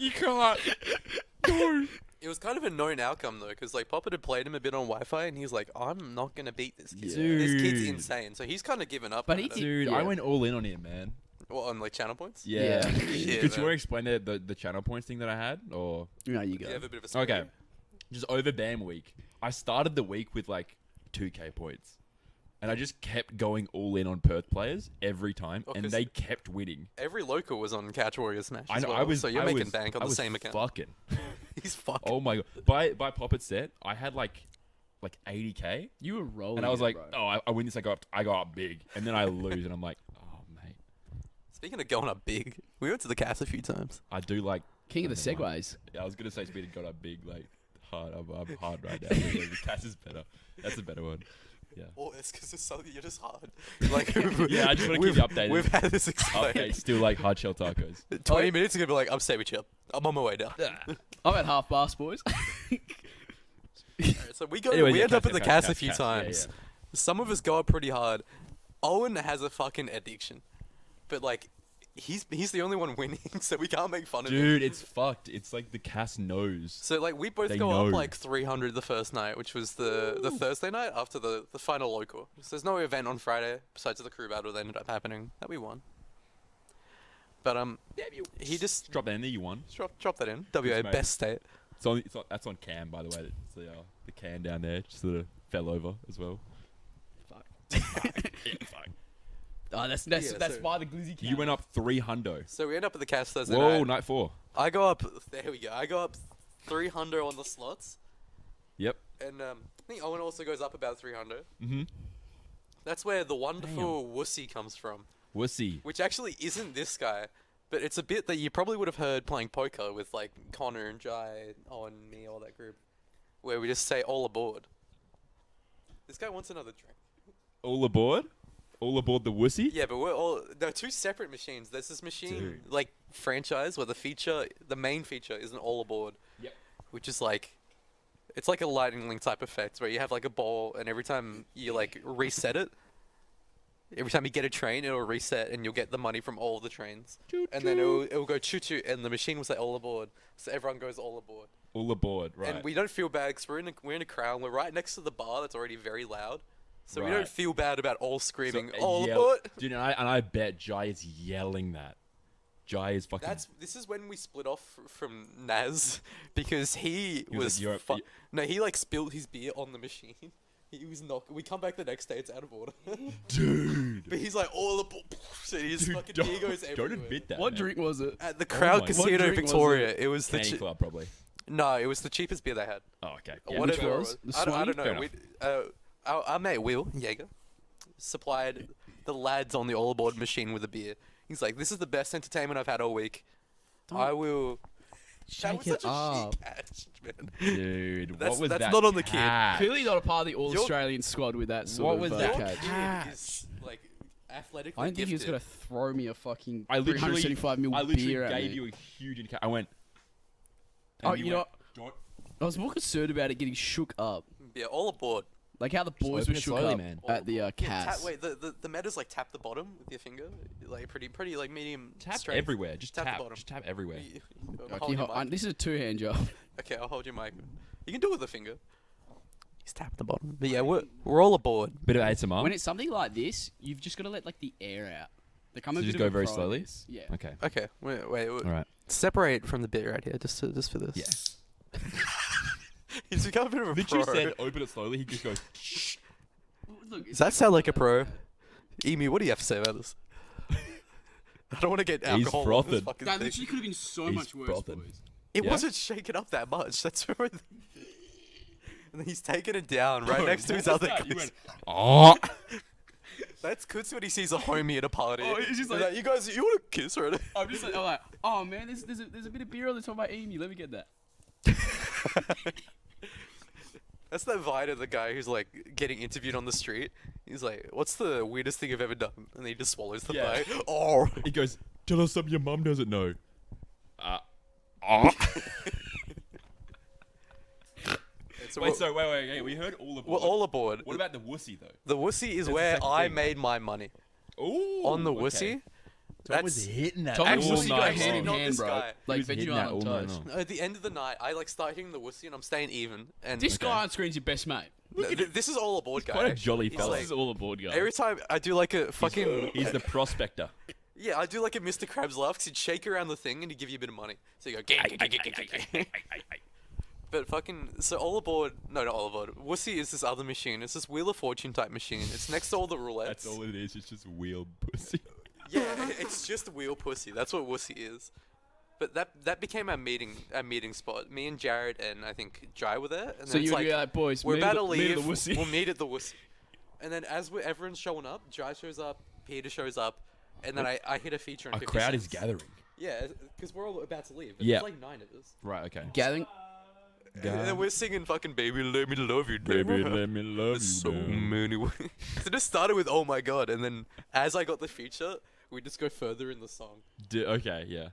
No. It was kind of a known outcome though, because like Poppet had played him a bit on Wi-Fi, and he's like, "I'm not gonna beat this kid. This kid's Dude. insane." So he's kind of given up. But on he it. did- Dude, Yeah. I went all in on him, man. What, on like channel points. Yeah. Yeah. Yeah, Could you man. want to explain the channel points thing that I had? Or "No, you Do go." you have a bit of a okay, story? just over Bam week. I started the week with like 2K points, and I just kept going all in on Perth players every time, Oh, and 'cause they kept winning. Every local was on Couch Warrior Smash. I as know. well, I was. So you're I making was, bank on I the was same account. Fucking. He's fucking. Oh my god! By Poppet's set, I had like 80K, You were rolling. and I was it, like, bro. oh, I win this. I go up big, and then I lose, and I'm like, oh mate, Speaking of going up big, we went to the cast a few times. I do like. King of the Never mind. segways. Yeah, I was gonna say Speed had got up big, like hard. I'm hard right now. The Cass is better. That's a better one. Yeah. Oh, it's because it's something you're just hard. Like, Yeah, I just wanna keep we've- you updated. We've had this explained. Okay, still like hard shell tacos. 20 minutes ago, be like, I'm savage up. I'm on my way down. I'm at half blast, boys. So we go. Anyways, we yeah, end up Cass, in the yeah, cast Cass, a few Cass, yeah, times. yeah. Some of us go up pretty hard. Owen has a fucking addiction, but like, he's the only one winning, so we can't make fun of him. Dude, it's fucked. It's like the Cass knows. So like we both They go up know. like 300 the first night, which was the Thursday night after the final local. So there's no event on Friday besides the crew battle that ended up happening that we won. But he just Drop that in there. You won. drop that in. WA mate. best state. That's on cam, by the way. It's the can down there just sort of fell over as well. Fuck. Yeah, fuck. Oh, that's Yeah, that's so- why the glizzy. You went up 300. So we end up at the cast Thursday Whoa, night. night 4. I go up. There we go. I go up 300 on the slots, Yep. and I think Owen also goes up about 300. Mm-hmm. That's where the wonderful wussy comes from, Wussy. which actually isn't this guy, but it's a bit that you probably would have heard playing poker with like Connor and Jai, Owen, me, all that group, where we just say all aboard. This guy wants another drink. All aboard? All aboard the Wussy? Yeah, but we're all they're two separate machines. There's this machine Dude. like franchise where the main feature is an all aboard. Yep. Which is like, it's like a lightning link type effect where you have like a ball, and every time you like reset it, every time you get a train, it'll reset, and you'll get the money from all the trains, and then it'll go choo choo, and the machine will say all aboard, so everyone goes all aboard. All aboard, right. And we don't feel bad because we're in a crowd. We're right next to the bar that's already very loud, so we Right. don't feel bad about all screaming So, all yell- aboard. Dude, and I bet Jai is yelling that. Jai is fucking. This is when we split off from Naz because he was was like, fu- no, he like spilled his beer on the machine. He was not. We come back the next day, it's out of order. Dude. But he's like all aboard. So his Dude, fucking beer goes everywhere. don't admit that. What man. drink was it? At the Oh Crowd my- Casino What drink was Victoria, it was the Canning Club, probably. no, it was the cheapest beer they had. Oh, okay. Or Yeah, whatever which it was? was. The I don't Swanee? know. Fair We, our mate Will Jaeger supplied the lads on the all aboard machine with a beer. He's like, "This is the best entertainment I've had all week. I will." That Shake was it such a up. shit catch, man. Dude, That's- what was that's that? not on the kid. catch? Clearly not a part of the All Your- Australian squad with that sort What of was uh, that Your catch. kid is like athletically I didn't think he was gifted. gonna throw me a fucking I literally, 375 mil I literally beer at gave me. you a huge indication. I went. Oh, and you know went, "Don't I was more concerned about it getting shook up, Yeah, all aboard. like how the boys open were it shook slowly, up man. at the Yeah, cast. wait, the meta's like tap the bottom with your finger, like pretty like medium. tap strength. everywhere. Just Tap the tap. bottom. Just tap everywhere. Okay, Hold your mic. this is a two-hand job. Okay, I'll hold your mic. You can do it with a finger. He's tapped the bottom. But yeah, we're all aboard. Bit of ASMR. When it's something like this, you've just got to let like the air out. There come a So bit just of go a very pro in slowly? this. Yeah. Okay. Okay, wait. All right. Separate from the bit right here, just for this. Yeah. He's become a bit of a Literally pro. said open it slowly. He just goes. Look, Does that sound like a pro? Emu, what do you have to say about this? I don't want to get He's alcohol on this frothing. fucking that thing. literally could have been so He's much worse, frothing. boys. It Yeah? wasn't shaken up that much. That's where. And then he's taken it down right next to his other. You Chris. went. Oh. That's Keutz when he sees a homie at a party. Oh, he's just He's like- you guys, you want to kiss right? I'm just like, I'm like, oh man, there's a bit of beer on the top of my Amy. Let me get that. That's that Vine of the guy who's like getting interviewed on the street. He's like, "What's the weirdest thing you've ever done?" And he just swallows the Yeah. bag. Oh, He goes. Tell us something your mum doesn't know. So Wait, wait. We heard all aboard. we're all aboard. What about the wussy though? The wussy is the where second I thing. made my money. Ooh, On the okay. wussy. Tom was hitting that. Tom all and Actually, Wussy go night hand in long. not hand, this bro. guy. Like He was hitting Vegemite that on all night toast. long. At the end of the night, I like start hitting the wussy and I'm staying even. And This Okay. guy on screen's your best mate. this is all aboard guy. Quite a actually. jolly He's fella. This is all aboard, guy. Every time I do like a fucking He's the prospector. yeah, I do like a Mr. Krabs laugh because he'd shake around the thing and he'd give you a bit of money. So you go, gang, gang, gang, gang, gang, gang. But fucking, so all aboard, no, not all aboard. Wussy is this other machine. It's this Wheel of Fortune type machine. It's next to all the roulettes. That's all it is. It's just wheel pussy. Yeah, it's just wheel pussy. That's what Wussy is. But that became our meeting spot. Me and Jared and I think Jai were there. And So then it's you would be like, boys, we're meet about at to the- meet at leave. the Wussy. We'll meet at the Wussy. And then as everyone's showing up, Jai shows up, Peter shows up, and then I hit a feature. In A 50 crowd is cents. gathering. Yeah, because we're all about to leave. Yeah. There's like 9 of us. Right. Okay. Gathering. And then we're singing fucking "Baby, Let Me Love You." Baby, let me love you. So down. many ways. So it just started with "Oh my god," and then as I got the feature, we just go further in the song. Okay. Yeah.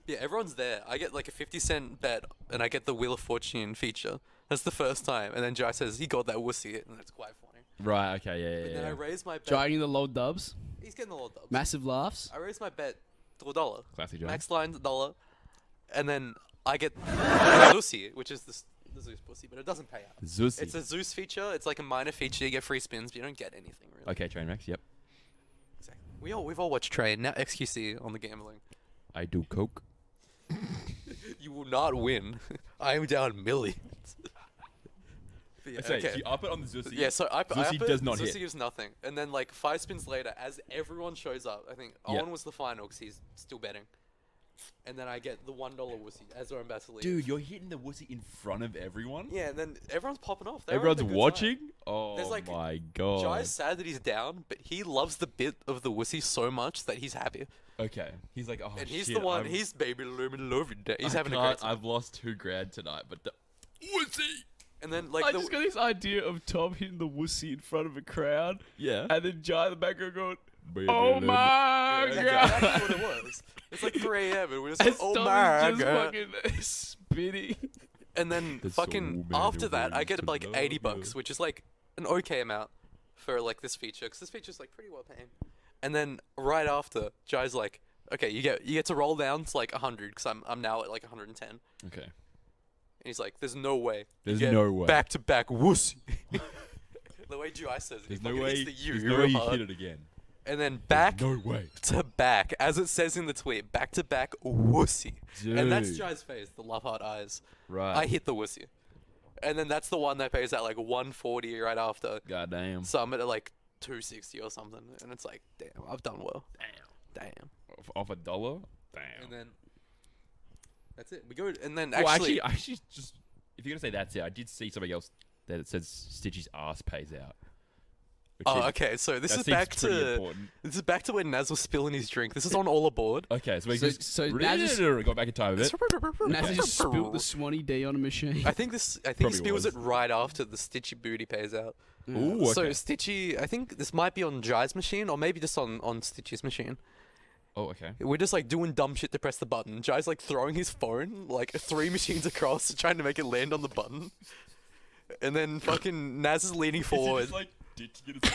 Yeah, everyone's there. I get like a 50-cent bet, and I get the Wheel of Fortune feature. That's the first time, and then Jai says he got that wussy, and that's quite funny. Right. Okay. Yeah. And Yeah. then I yeah. raise my bet. Dragging the low dubs. He's getting a lot of dubs. Massive laughs. I raise my bet to $1. Classic John. Max line's $1, and then I get the Zusi, which is the Zeus pussy, but it doesn't pay out. Zussy. It's a Zeus feature. It's like a minor feature. You get free spins, but you don't get anything really. Okay. Train Rex. Yep. Exactly. We've all watched Train. Now XQC on the gambling. I do coke. You will not win. I am down millions. But yeah, So you up it on the Zussy. Yeah, so I Zussy up it, does not Zussy hit. gives nothing. And then like 5 spins later, as everyone shows up, I think Yeah. Owen was the final because he's still betting. And then I get the $1 wussy as I'm about to leave. Dude, you're hitting the wussy in front of everyone. Yeah, and then everyone's popping off. They're Everyone's having a good watching. time. Oh There's, like, my god. Jai's sad that he's down, but he loves the bit of the wussy so much that he's happy. Okay. He's like, oh And he's shit, the one. I'm- He's baby, let me love you. He's I having a can't- great time. I've lost $2,000 tonight, but the wussy. And then like I the just got this idea of Tom hitting the wussy in front of a crowd, Yeah. and then Jai in the background going, Baby, "Oh let me- my that's god!" exactly what it was. It's like 3 a.m. and we're just And like, oh Tom my is just god. fucking spitting. And then There's so fucking many after that, I ways get to like love $80, you. which is like an okay amount for like this feature, because this feature's like pretty well paying. And then right after, Jai's like, okay, you get to roll down to like 100, because I'm now at like 110. Okay. And he's like, there's no way. There's no way. Back to back wussy. The way Jai says it, There's he no fucking way. hits the U There's no way you hard. hit it again. And then back No way. to back, as it says in the tweet, back to back wussy. And that's Dude. Jai's face, the love heart eyes. Right. I hit the wussy. And then that's the one that pays out like 140 right after. God damn. So I'm at like 260 or something. And it's like, damn, I've done well. Damn. Off $1? Damn. And then that's it. We go, and then Well, actually, actually, just if you're gonna say that's it, I did see something else that says Stitchy's ass pays out. which oh, is- okay. So this that is seems back pretty to important. this is back to when Naz was spilling his drink. This is on All Aboard. Okay, so we So- just so now just- go back in time a bit. Naz just spilt the Swanee D on a machine. I think he Probably spills was. it right after the Stitchy booty pays out. Ooh, So okay. Stitchy, I think this might be on Jai's machine or maybe just on Stitchy's machine. Oh, okay. We're just like doing dumb shit to press the button. Jai's like throwing his phone like 3 machines across, trying to make it land on the button. And then fucking Naz is leaning forward. Is he just, like, ditching it?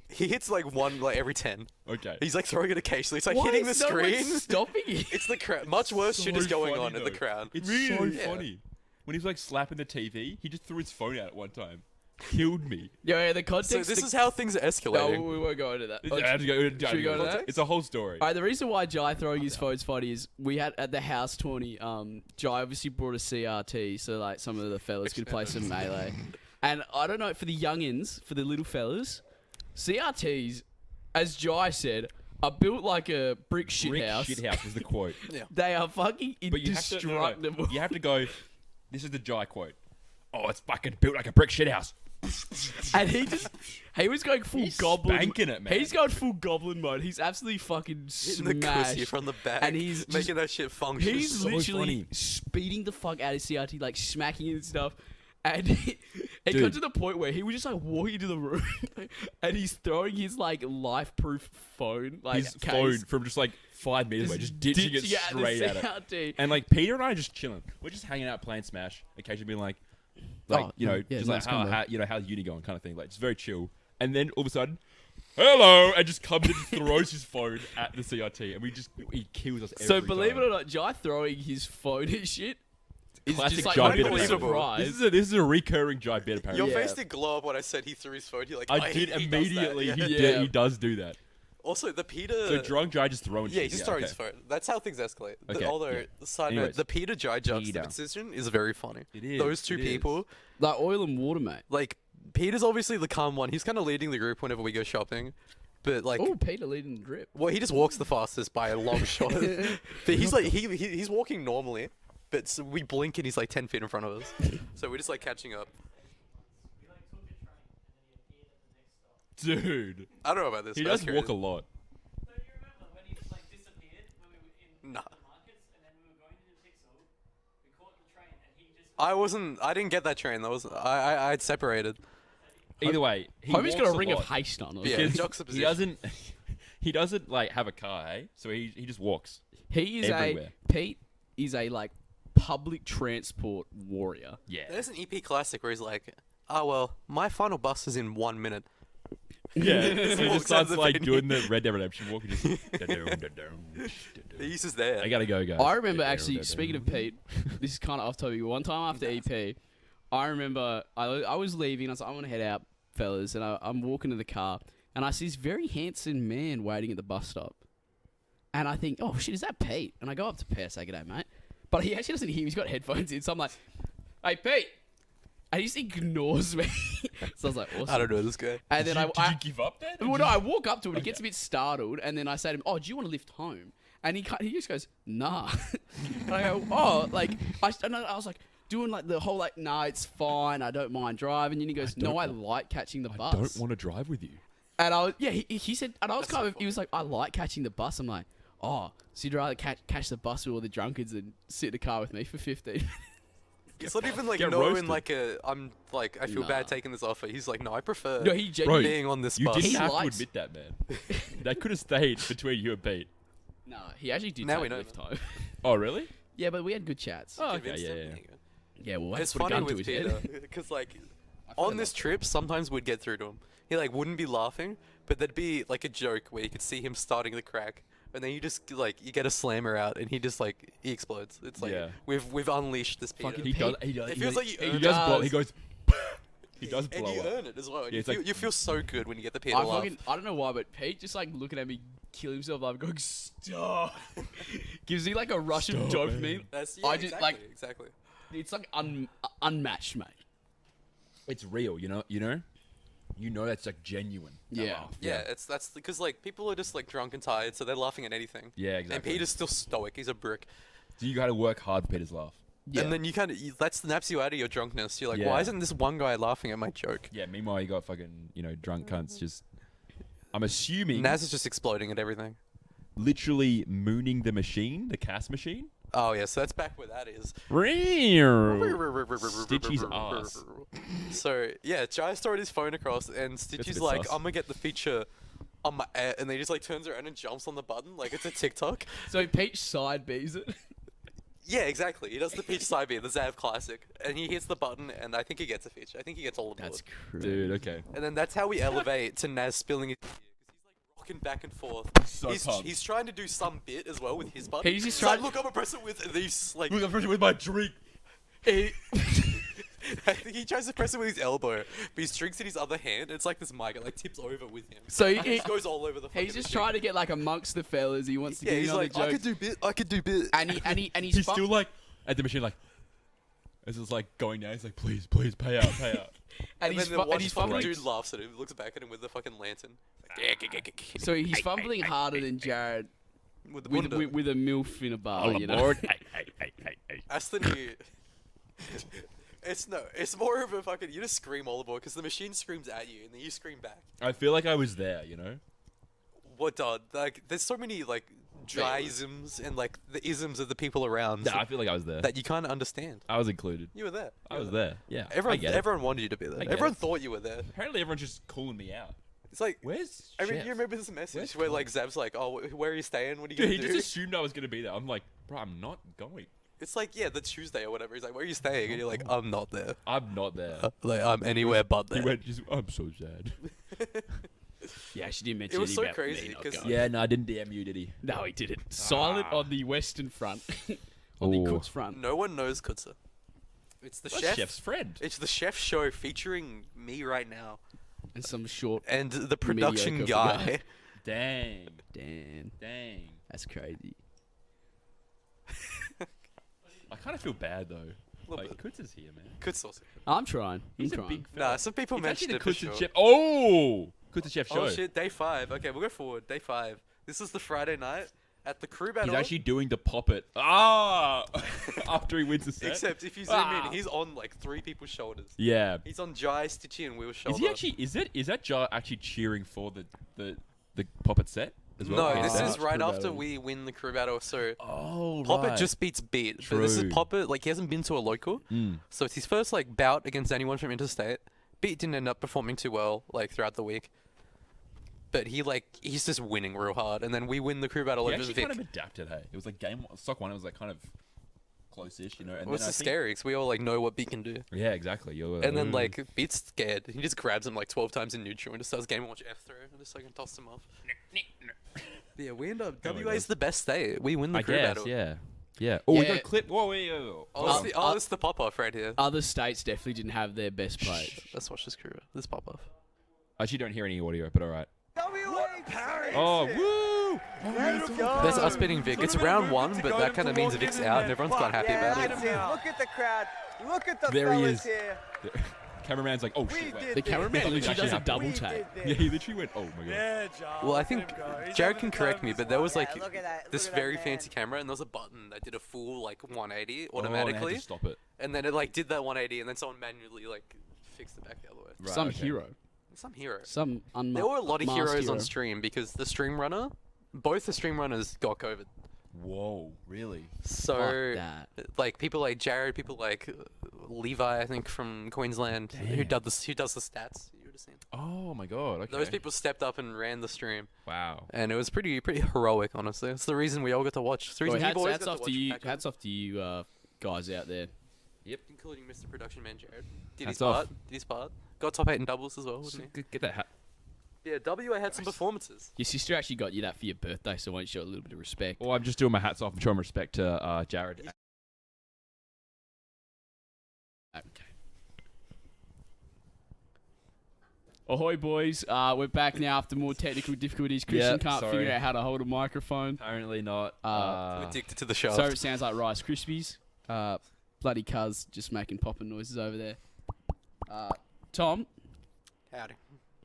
He hits like one like every 10. Okay. He's like throwing it occasionally. It's like Why hitting the is no one screen. stopping it? It's the crowd. Much worse shit So is going funny, on in the though. crowd. It's Really? so Yeah. funny. When he was like slapping the TV, he just threw his phone out at one time. Killed me. Yeah, the context. So this is how things are No, escalating. we won't go into that. Oh, I have to go, should we go into that? It's a whole story. Alright, the reason why Jai throwing his phone's funny is we had at the house tourney, Jai obviously brought a CRT so like some of the fellas could play some melee. And I don't know, for the youngins, for the little fellas, CRTs, as Jai said, are built like a brick shithouse. Shithouse is the quote. They are fucking But you have to, indestructible. you have to go, this is the Jai quote. Oh, it's fucking built like a brick shithouse. And he was going full He's goblin. spanking it, man. He's going full goblin mode. He's absolutely fucking Hitting the smashed. pussy from the back. And he's making that shit function. He's so literally funny. speeding the fuck out of CRT, like smacking it and stuff. And it got Dude. to the point where he was just like walking to the room and he's throwing his like life-proof phone, like His case, phone from just like 5 meters away, just ditching it ditching out the straight at it. CRT. And like Peter and I are just chilling. We're just hanging out playing Smash, occasionally being like Oh, you know, yeah, just nice like how, combo. how's uni going kind of thing. Like just very chill. And then all of a sudden, hello, and just comes and just throws his phone at the CRT, and he kills us. So every believe time. it or not, Jai throwing his phone and shit is Classic just like Jai not bit even a apparently. surprise. This is a recurring Jai bit apparently. Your Yeah. face did glow up when I said he threw his phone. You're like, I oh, did he immediately. Does that. He Yeah. Yeah. he does do that. Also, the Peter. So drunk Jai just throwing. Yeah, shit. he's throwing okay. his phone. That's how things escalate. Okay, Although, yeah. side note, Anyways. the Peter Jai Peter. juxtaposition is very funny. It is, Those two it is. people, Like oil and water, mate. like, Peter's obviously the calm one. He's kind of leading the group whenever we go shopping. But, like, Oh, Peter leading the drip. well, he just walks the fastest by a long shot. But he's like, he's walking normally. But so we blink and he's like 10 feet in front of us. So we're just like catching up. He like took a train and then he appeared at the next stop. Dude, I don't know about this. he but does that's walk a crazy. lot. Don't you remember when he like disappeared when we were in Nah. the markets and then we were going to the Pixel? We caught the train and he just. I didn't get that train. That was I'd separated. Either way, he Homie's got walks a ring lot. of haste on. Yeah. Because juxtaposition. he doesn't. He doesn't like have a car, hey? So he just walks. He is Everywhere. Pete is a like public transport warrior. Yeah. There's an EP classic where he's like, "Oh well, my final bus is in 1 minute." Yeah. So he Walks just out starts the like venue. doing the Red Dead Redemption walk. And just, He's just there. I gotta go, guys. I remember actually, speaking of Pete, this is kind of off topic. One time after EP, I remember I was leaving. I was like, I want to head out, fellas, and I'm walking to the car, and I see this very handsome man waiting at the bus stop, and I think, oh shit, is that Pete? And I go up to Pete, say, "G'day, mate," but he actually doesn't hear. He's got headphones in, so I'm like, "Hey, Pete," and he just ignores me. So I was like, "Awesome." I don't know this guy. And then Did I you give up then? well, no, I walk up to him. He gets a bit startled, and then I say to him, "Oh, do you want to lift home?" And he just goes, "Nah." And I go, "Oh, like and I was like doing like the whole like, nah, it's fine. I don't mind driving." And he goes, "No, I like catching the I bus." don't want to drive with you. And I was, yeah, he said, and I was kind of, he was like, "I like catching the bus." I'm like, "Oh, so you'd rather catch the bus with all the drunkards and sit in the car with me for 15 minutes?" It's not even like Get knowing roasted. like I feel Nah. bad taking this offer. He's like, "No, I prefer No, he Bro, genuinely. being on this You bus." didn't He have likes- to admit that, man. That could have stayed between you and Pete. No, he actually did Now we take know, lift home. Oh, really? Yeah, but we had good chats. Oh, okay, Convinced yeah, him? yeah. There you go. Yeah, well, It's put a funny gun to with his Peter head. because like I on feel this like- trip, sometimes we'd get through to him. He like wouldn't be laughing, but there'd be like a joke where you could see him starting to crack, and then you just like you get a slammer out, and he just like he explodes. It's like Yeah. we've unleashed this Peter. Fucking He does. He does. It he feels does- like you he earned does it. blow. He goes. He does and blow you up. earn it as well. Yeah, You it's feel, like- you feel so good when you get the Peter I laugh. fucking, I don't know why, but Pete just like looking at me kill himself, like going stop, gives me like a rush of Stop, dopamine. man. That's I just, like- exactly. It's like unmatched, mate. It's real, you know. You know that's like genuine. that Yeah. laugh. Yeah, that's because like people are just like drunk and tired, so they're laughing at anything. Yeah, And exactly. Peter's still stoic. He's a brick. So you got to work hard for Peter's laugh. Yeah. And then you kind of that snaps you out of your drunkenness. You're like, Yeah. why isn't this one guy laughing at my joke? Yeah. Meanwhile, you got fucking drunk cunts just. I'm assuming Naz is just exploding at everything. literally mooning the machine, the cast machine. Oh yeah, so that's back where that is. Stitchy's ass. So yeah, Jai started his phone across, and a Stitchy's bit like, sus. "I'm gonna get the feature on my," and then he just like turns around and jumps on the button like it's a TikTok. So Pete side B's it. Yeah, exactly. He does the Peach Side B, the Zav classic, and he hits the button, and I think he gets a feature. I think he gets all of That's it. crazy. Dude, okay. And then that's how we elevate to Naz spilling his beer, because he's like rocking back and forth. So he's pumped. trying to do some bit as well with his button. He's just He's like, trying- look, I'm gonna press it with these like. Look, I'm brushing with my drink. He, I think he tries to press it with his elbow, but he drinks in his other hand. And it's like this mic, it like tips over with him. So And he, it goes all over the. he's just machine. trying to get like amongst the fellas. He wants to Yeah, get he's in on like, the I joke. could do bit. I could do bit. and he's He's fu- still like at the machine, like as it's like going down. He's like, please, please, pay out, pay out. and And he's then fu- the one and he's fucking fumbling. dude laughs at him, looks back at him with the fucking lantern. So he's fumbling harder than Jared With the with, bunda. with a milf in a bar. You know? That's the new. It's more of a fucking. You just scream all aboard because the machine screams at you and then you scream back. I feel like I was there, you know. What, Dad? Like, there's so many like dry isms and like the isms of the people around Nah, I feel like I was there. that you kind of understand. I was included. You were there. I was there. Yeah. I Everyone, get it. everyone wanted you to be there. get Everyone it. thought you were there. Apparently, everyone's just calling me out. It's like, Where's I mean, Chef? you remember this message Where's where Tom? like Zab's like, "Oh, where are you staying? What are you Dude, gonna he do?" just assumed I was gonna be there. I'm like, bro, I'm not going. It's like, yeah, the Tuesday or whatever. He's like, "Where are you staying?" And you're like, "I'm not there. I'm not there. Like, I'm anywhere but there." He went, just, I'm so sad. Yeah, she didn't mention It was so anything about crazy me not 'cause- going. Yeah, no, I didn't DM you, did he? No, he didn't. Silent on the western front, on the Ooh. Keutz front. No one knows Kutza. It's the That's chef. Chef's friend. It's the chef show featuring me right now And some short. and the production Mediocre guy. Dang. Damn, that's crazy. I kind of feel bad though. Little Like, Kutz is here, man. Kutza also. I'm trying. He's I'm a trying. big fella. Nah, some people He's mentioned actually it the for Kutz sure. Chef. Oh! Kutz Chef show. Oh shit, day 5. Okay, we'll go forward. Day 5. This is the Friday night at the crew battle. He's actually doing the poppet. Ah! After he wins the set. Except if you zoom Ah. in, he's on like 3 people's shoulders. Yeah. He's on Jai, Stitchy, and Will's shoulder. Is he actually? Is that Jar actually cheering for the poppet set as well? No, Okay, this so- is right crew after battle. we win the crew battle. So Oh, Poppet right. just beats Beat. But this is True. Poppet. Like he hasn't been to a local, so it's his first like bout against anyone from interstate. Beat didn't end up performing too well like throughout the week, but he's just winning real hard. And then we win the crew battle He over actually Vic. kind of adapted. Hey, it was like stock 1. It was like kind of close-ish, you know. And Well, it's then I just think- scary 'cause we all like know what Beat can do. Yeah, exactly. You're And then like Beat's scared. He just grabs him like 12 times in neutral and just does Game & Watch F throw and just like toss him off. Yeah, we end up. Oh my WA's God. the best state. We win the I crew guess, battle. yeah. Yeah. Oh, we got Yeah. a clip. Whoa, wait, whoa. Oh, this is the pop off right here. Other states definitely didn't have their best players. Let's watch this crew. This pop off. I actually don't hear any audio, but all right. Oh, woo! There's us beating Vic. It's round 1, but that kind of means Vic's out and everyone's quite happy about it. Look at the crowd. Look at the There he fellas is. here. Cameraman's like, oh We shit. Wait. did The cameraman Something literally actually does a happened. double We take. did Yeah, this. he literally went, oh my god. Yeah, Jar. Well, I think Let him go. He's Jared having can the correct time me, of but his there life. was like Yeah, look at that. this Look at that very man. fancy camera and there was a button that did a full like 180 Oh, and they automatically. had to stop it. And then it like did that 180 and then someone manually like fixed it back the other way. Right, Some okay. hero. Some hero. Some unmasked There were a lot of heroes hero. on stream because the stream runner, both the stream runners got COVID. Whoa, really? So Fuck that. like people like Jared, people like Levi, I think from Queensland, who Damn. does who does the stats. You would have seen. Oh my god. Okay. Those people stepped up and ran the stream, Wow. and it was pretty heroic, honestly. It's the reason we all got to watch. It's the Boy, reason you boys hats got off to to watch you. Paco, Hats off to you guys out there. including Mr. Production Man Jared. Did Hats his off. part. Did his part. Got top 8 in doubles as well, didn't he? Get that hat. Yeah, WA had some performances. Your sister actually got you that for your birthday, so why don't you show a little bit of respect? Well, I'm just doing my hats off and showing respect to Jared. Okay. Ahoy, boys. We're back now after more technical difficulties. Christian Yep, can't sorry. figure out how to hold a microphone. Apparently not. Addicted to the show. So it sounds like Rice Krispies. Bloody cuz just making popping noises over there. Tom, Howdy.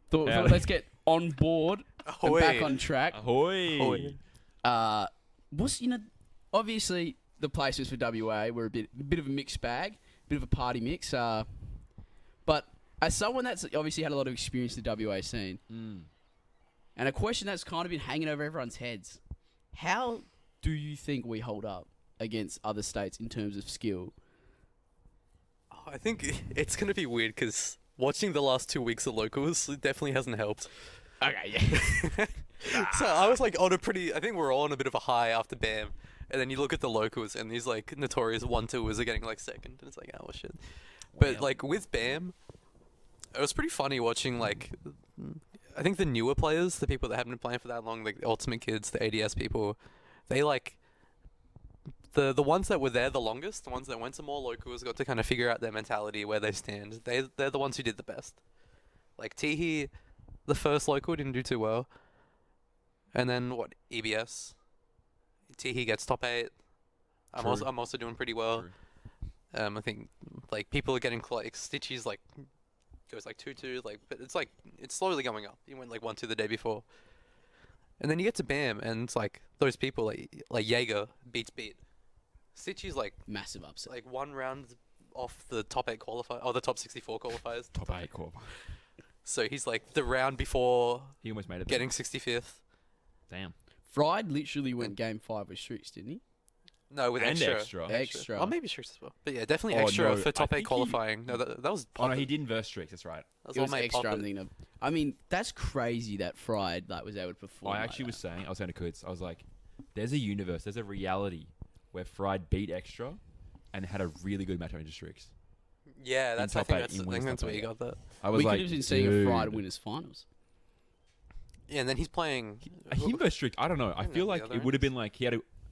thought Howdy. let's get on board and back Ahoy. on track. Ahoy. Ahoy. Obviously the placements for WA were a bit of a mixed bag, bit of a party mix. But as someone that's obviously had a lot of experience in the WA scene, and a question that's kind of been hanging over everyone's heads, how do you think we hold up against other states in terms of skill? I think it's going to be weird because watching the last 2 weeks of locals it definitely hasn't helped. Okay, yeah. So I was like on a pretty, I think we're all on a bit of a high after BAM. And then you look at the locals and these like notorious 1-2ers are getting like second. And it's like, oh shit. But Wow. like with BAM, it was pretty funny watching like, I think the newer players, the people that haven't been playing for that long, like the Ultimate Kids, the ADS people, they like, the ones that were there the longest, the ones that went to more locals, got to kind of figure out their mentality, where they stand. They're the ones who did the best. Like Tihi, the first local didn't do too well. And then what, EBS? Tihi gets top 8. I'm True. also doing pretty well. True. I think like people are getting like Stitchy's like goes like 2-2, like, but it's slowly going up. He went like 1-2 the day before. And then you get to BAM and it's like those people like Jaeger beats Beat. Stitchy's like Massive upset. like 1 round off the top 8 qualifier, or the top 64 qualifiers. Top 8 core. So he's like the round before He almost made it. getting 65th. Damn. Fried literally went game 5 with Strix, didn't he? No, with And extra. extra. Oh, maybe Strix as well. But yeah, definitely Oh, extra no, for top I 8 think qualifying. No, that was Oh no, Poppet. he didn't verse Strix. That's right. That was It all was mate extra. I'm Poppet. thinking of. I mean, that's crazy that Fried was able to perform. I like actually was that. saying, I was saying to Keutz, I was like, there's a universe, there's a reality where Fried beat Extra and had a really good match over Strix. Yeah, that's I top think eight, that's, in I think Winners' that's top where you eight. got that. I was We like, could have been seeing a Fried dude. winners finals. Yeah, and then he's playing. Him versus Strix, I don't know. I think feel that's like the it other would have been like he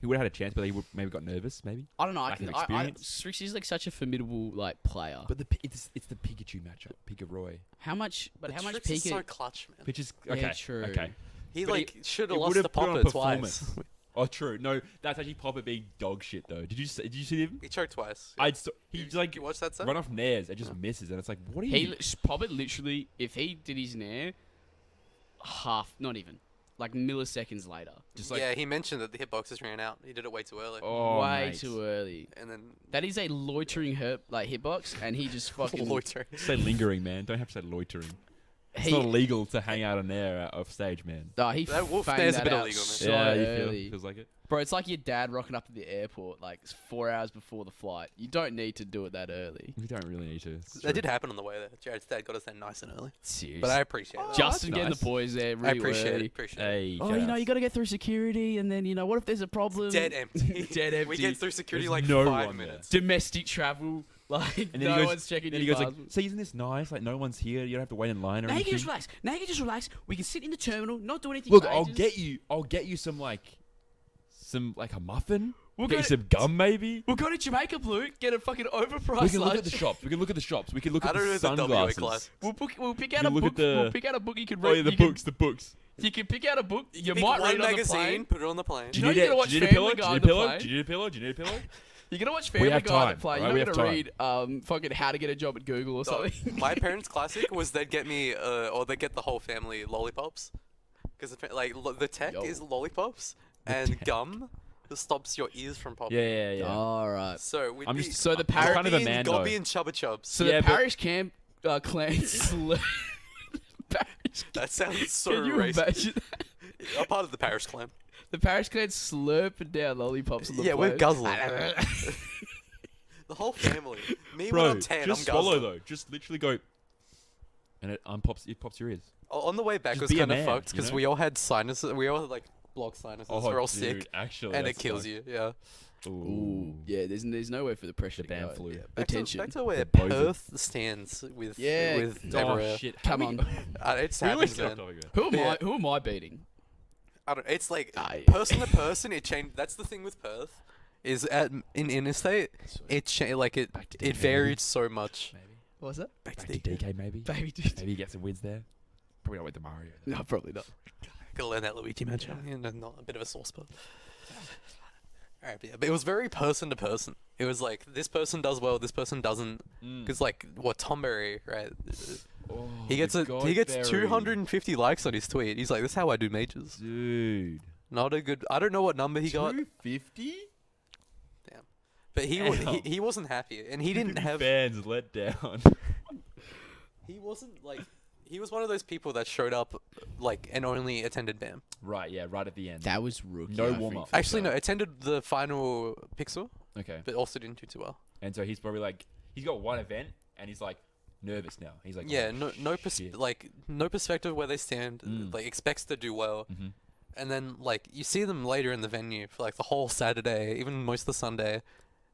would have had a chance, but he would maybe got nervous, maybe. I don't know. Lack of experience. Strix is like such a formidable like player. But it's the Pikachu matchup, Pikaroy. How much? But how much Strix is Pika? so clutch, man. Which is Yeah, okay. true. Okay. He But like should have it lost would've the put on Poppet performance. twice. Oh, true. No, that's actually Popper being dog shit though. Did you see him? He choked twice. He's like You watched that set? run off nairs and just misses, and it's like, what are He you? Poppet literally, if he did his nair, not even, like milliseconds later, Just like yeah, he mentioned that the hitboxes ran out. He did it way too early. oh, way mate. too early. And then That is a loitering hitbox, and he just fucking. loitering. Say lingering, man. Don't have to say loitering. It's He, not illegal to hang out on there off stage, man. he That wolf fanged nair's a that bit out illegal, man. so yeah, you early. feels like it. Bro, it's like your dad rocking up at the airport like 4 hours before the flight. You don't need to do it that early. We don't really need to. It's That true. did happen on the way there. Jared's dad got us there nice and early. Seriously. But I appreciate that. Justin that's getting nice. the boys there I really appreciate early. it. Appreciate it. Hey, Oh, shout you know, out. you got to get through security, and then, what if there's a problem? Dead empty. Dead empty. We get through security There's like no 5 one there. minutes. Domestic travel, like, And then no he goes, one's checking then he your goes like, passport. "See, isn't this nice? Like, no one's here. You don't have to wait in line or Now you can anything." just relax. Now you can just relax. We can sit in the terminal, not do anything Look, for I'll ages. get you some a muffin. We'll Get go you to- some gum, maybe. We'll go to Jamaica Blue, get a fucking overpriced We can look lunch. at the shops. We can look at the shops. We can look I at don't the know the W sunglasses. class. We'll pick out You a look book. at the- We'll pick out a book you can read. Oh yeah, the you can- books, the books. You can pick out a book. You Pick might one read on the magazine, plane. put it on the plane. Do you know you're gonna watch do you need a Family pillow? Guy Do you on need the a pillow? plane? Do you need a pillow? Do you need a pillow? You're gonna watch We Family have Guy on the time, plane. alright? You're We not have gonna read fucking How to Get a Job at Google or Dog, something. my parents' classic was they'd get me, or they'd get the whole family lollipops, because the tech Yo. is lollipops and gum that stops your ears from popping. Yeah. All right. So we'd I'm be just- So the I'm parrot kind of a Gobby man and, though. Gobby and Chubba Chubs. So Yeah, the but- parish camp clan slur. Parish. That sounds so Can you racist. imagine? I'm part of the parish clan. The parish clan slurping down lollipops on the Yeah, plane. we're guzzling. The whole family. Me when Bro, I'm 10, just I'm swallow guzzling. though. Just literally go, and it pops your ears. On the way back, Just it was be a kind of man, fucked you because know? we all had sinuses. We all had like blocked sinuses. We're all dude, sick, Actually, and it that's kills fucked. you. Yeah. Ooh, yeah. There's nowhere for the pressure The to band go. flu. Yeah. Back to, Attention. back to where both. Perth stands with Yeah. with Oh everywhere. shit! Come How on. we- It's we always happens, get off man. topic again. Who am Yeah. I? Who am I beating? I don't. It's like Aye. person to person. It changed. That's the thing with Perth. Is in interstate, it varied so much. Maybe What was that? Back back to to the DK. Maybe Baby dude. maybe get some wins there. Probably not with the Mario. though. No, probably not. Gotta learn that Luigi match. Not a bit of a sore spot. Alright, but it was very person to person. It was like this person does well, this person doesn't. Because like Tom Berry, right? Oh, He gets the he gets Godberry. 250 likes on his tweet. He's like, "This is how I do majors." Dude. Not a good. I don't know what number he got. 250. Damn. But he wasn't happy, and he didn't have. fans let down. He wasn't like. He was one of those people that showed up, like, and only attended BAM. Right, yeah, right at the end. That was rookie. No I think, warm-up. for Actually, sure. no, attended the final Pixel, Okay. but also didn't do too well. And so he's probably like, he's got one event and he's like nervous now. He's like, Yeah, oh, no shit. no perspective where they stand. Like expects to do well, Mhm. and then like you see them later in the venue for like the whole Saturday, even most of the Sunday,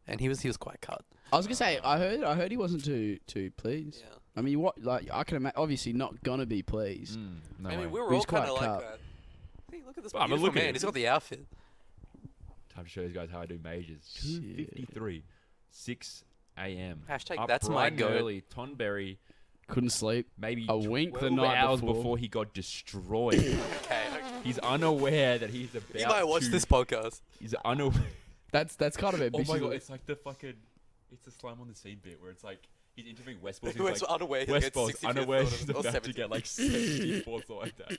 and he was quite cut. I was gonna say I heard he wasn't too pleased. Yeah. I mean, what like I can imagine. Obviously, not gonna be pleased. No I way. mean, we were He's all kind of quite like cut. that. Hey, look at this Well, I mean, beautiful look at man. him. He's got the outfit. Time to show these guys how I do majors. Shit. 2:53, 6 a.m. Hashtag Up that's my bright and goat. early. Tonberry, Couldn't sleep. maybe A wink the 12 night hours before. he got destroyed. Okay. He's unaware that he's about You might watch to. this podcast. He's unaware. That's kind of Oh ambitious. my god, it's like the fucking. It's the slime on the scene bit where it's like he's interviewing Westballs. Who He's is like, unaware he'll get Westballs 65th unaware or he's about to 70th. get like 74 or like that.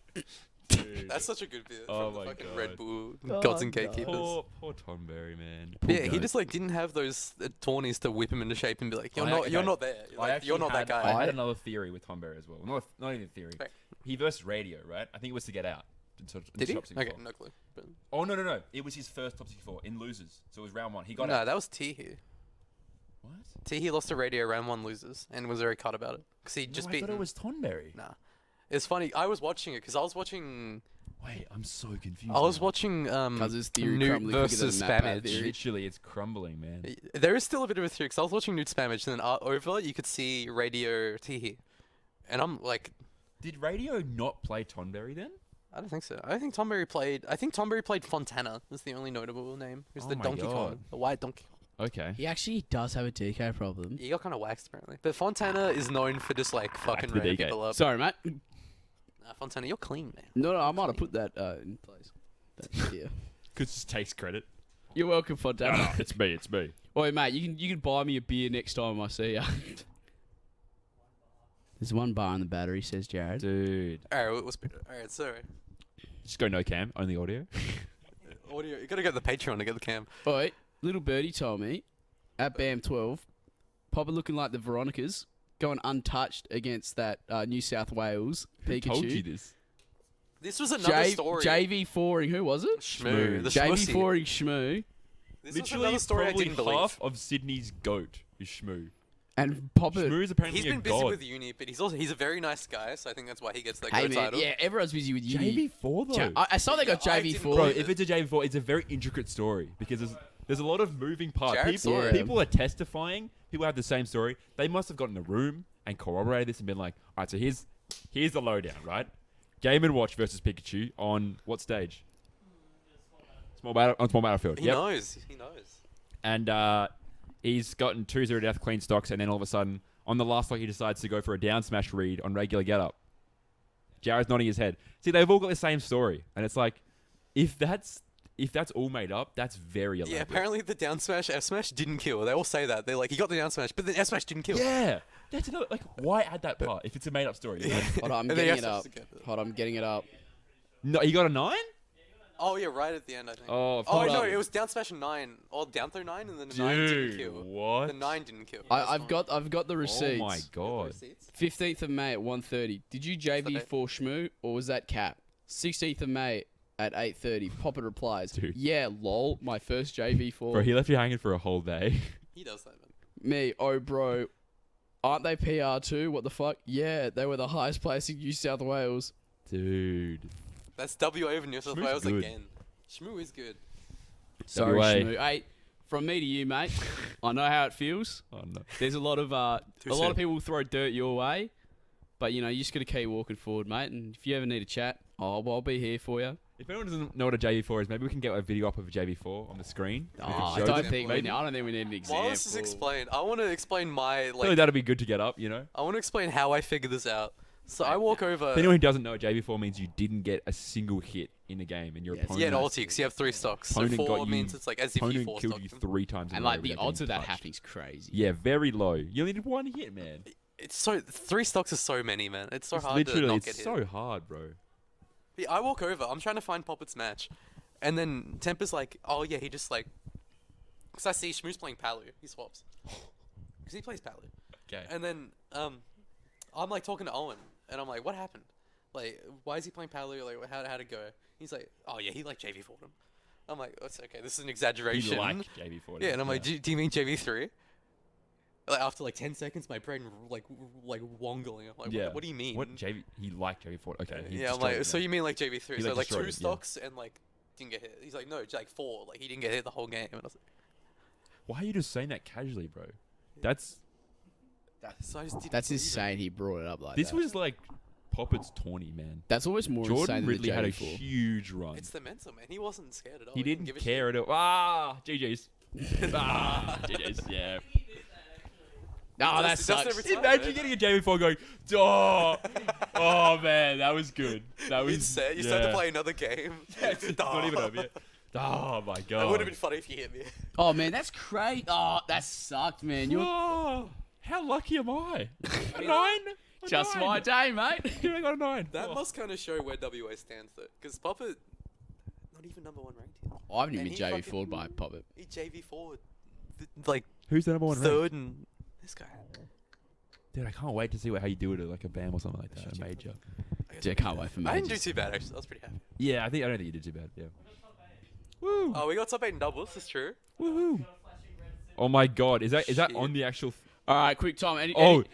Dude. That's such a good bit Oh from the my fucking God. Red Bull Oh Gods and God. Gatekeepers. Poor Tonberry, man. Yeah, he just like didn't have those tawnies to whip him into shape and be like, "You're not there. You're not that guy." I had another theory with Tonberry as well. Not even a theory. Right. He versed radio, right? I think it was to get out. Did he? top 64. Okay, no clue. But Oh no! It was his first top 64 in losers, so it was round 1. He got no, it. that was T. What? T lost to Radio round 1 losers and was very cut about it because he just I beat. thought it was Tonberry. Nah, it's funny. I was watching it because I was watching. Wait, I'm so confused. I was now. watching his theory Newt crumbling quicker than versus Matt Pat Spamage. theory. Literally, it's crumbling, man. There is still a bit of a theory because I was watching Newt Spamage and then over you could see Radio T, and I'm like, Did Radio not play Tonberry then? I don't think so. I think Tomberry played Fontana. That's the only notable name. Who's Oh the my Donkey Kong, God. the white Donkey Kong. Okay. He actually does have a DK problem. He got kind of waxed apparently. But Fontana is known for just like fucking the random DK. people up. Sorry, mate. Nah, Fontana, you're clean, man. No, I might have put that in place. Yeah. Cause just takes credit. You're welcome, Fontana. It's me. Oi, mate, you can buy me a beer next time I see ya. There's one bar in the battery, says Jared. Dude. Alright, alright, sorry. Just go no cam, only audio. Audio, you gotta get the Patreon to get the cam. Oi, little birdie told me at BAM 12, Papa looking like the Veronicas, going untouched against that New South Wales Pikachu. Who told you this? This was another story. JV4ing, who was it? Shmoo. The Shmussy. JV4ing Shmoo. This was Literally, another story I probably didn't believe. half of Sydney's goat is Shmoo. And Papa. Shmoo is apparently He's a been busy god. with uni, but he's a very nice guy, so I think that's why he gets that Hey, GOAT man, title. yeah, everyone's busy with you. JV4 though. I saw they got I didn't JV4. Bro, believe if it's a JV4, it's a very intricate story because there's a lot of moving parts. Jared saw it. People are testifying. People have the same story. They must have gotten in a room and corroborated this and been like, all right, so here's the lowdown, right? Game & Watch versus Pikachu on what stage? Small battlefield. He knows. And he's gotten 2-0 death clean stocks, and then all of a sudden, on the last stock, he decides to go for a down smash read on regular getup. Jared's nodding his head. See, they've all got the same story, and it's like, if that's all made up, that's very elaborate. Yeah, apparently the down smash, F smash didn't kill. They all say that. They're like, he got the down smash, but the F smash didn't kill. Yeah, that's another, like, why add that part if it's a made up story? You know? Hold on, I'm And then getting F it smash up. together. Hold on, I'm getting it up. No, he got a 9? Oh yeah, right at the end, I think. Oh, Oh hold no, up. it was down smash 9, or down throw 9, and then the 9 didn't kill. What? The 9 didn't kill. I've got the Oh receipts. my god. 15th of May at 1:30. Did you JV4 Shmoo or was that Cap? 16th of May at 8:30. Papa replies, Dude. "Yeah, lol, my first JV4." Bro, he left you hanging for a whole day. He does that, man. Me, oh bro, aren't they PR too? What the fuck? Yeah, they were the highest place in New South Wales. Dude. That's WA over New South Shmoo's Wales good. again. Shmoo is good. Sorry, WA. Shmoo. Hey, from me to you, mate. I know how it feels. Oh no. There's a lot of lot soon. of people throw dirt your way, but you know you just gotta keep walking forward, mate. And if you ever need a chat, I'll be here for you. If anyone doesn't know what a JV4 is, maybe we can get a video up of a JV4 on the screen. Oh, We can I show don't them. think Maybe. I don't think we need an example. While this is explained, I want to explain my I feel like. like that'd be good to get up, you know? I want to explain how I figured this out. So I walk over. For anyone who doesn't know, JV4 means you didn't get a single hit in the game, and your opponent, Yeah, an ulti, because you have 3 stocks. So Opponent 4 got means you- it's like as if you opponent 4 killed stocked you them. 3 times. in And a like row the without odds of getting that touched. happening's crazy. Yeah, very low. You only needed 1 hit, man. It's so 3 stocks is so many, man. It's so It's hard to literally, not it's get hit. so hard, bro. Yeah, I walk over. I'm trying to find Poppet's match, and then Temper's like, "Oh yeah, he just like," because I see Shmoo's playing Palu. He swaps because he plays Palu. Okay. And then I'm like talking to Owen, and I'm like, "What happened? Like, why is he playing Palu? Like, how'd it go?" He's like, "Oh yeah, he like JV4'd him." I'm like, "That's okay. This is an exaggeration." You like JV4. yeah, and I'm like, do you mean JV3? Like after like 10 seconds, my brain like wongling. I'm like, yeah. what do you mean? What JV? He liked JV4. Okay. he Yeah, I'm destroyed like, it, so man. you mean like JV3? He, So like, like destroyed 2 it, yeah. stocks and like didn't get hit. He's like, no, like 4. Like he didn't get hit the whole game. And I was like, Why are you just saying that casually, bro? That's so I just didn't That's believe it. insane. He brought it up like this that. was like Poppet's tourney, man. That's almost more Jordan insane Ridley than had the a JV4. huge run. It's the mental, man. He wasn't scared at all. He didn't give a care at all. Ah, GG's. Ah, GG's. Yeah. Oh, that He does it sucks. every time, Imagine man. getting a JV4 going, oh, oh man, that was good. That was. You'd set. You start to play another game. It's not even over yet. Oh my god. It would have been funny if you hit me. Oh man, that's crazy. Oh, that sucked, man. You're Oh, how lucky am I? A 9? A just 9. my day, mate. Yeah, I got a 9. That Oh. must kind of show where WA stands, though, because Poppet, not even number 1 ranked here. I haven't even And he JV4'd fucking- by Poppet. He JV4, like Who's the number 1 ranked? 3rd, and this guy. Dude, I can't wait to see how you do it at like a BAM or something like that. A Shut your major. Yeah, can't wait for I didn't do majors. too bad actually. I was pretty happy. Yeah, I don't think you did too bad. Yeah. Woo! Oh, we got top 8 in doubles. That's true. Woohoo! Oh my God, is that Shit. on the actual? All right, quick, Tom. Quick, Tom.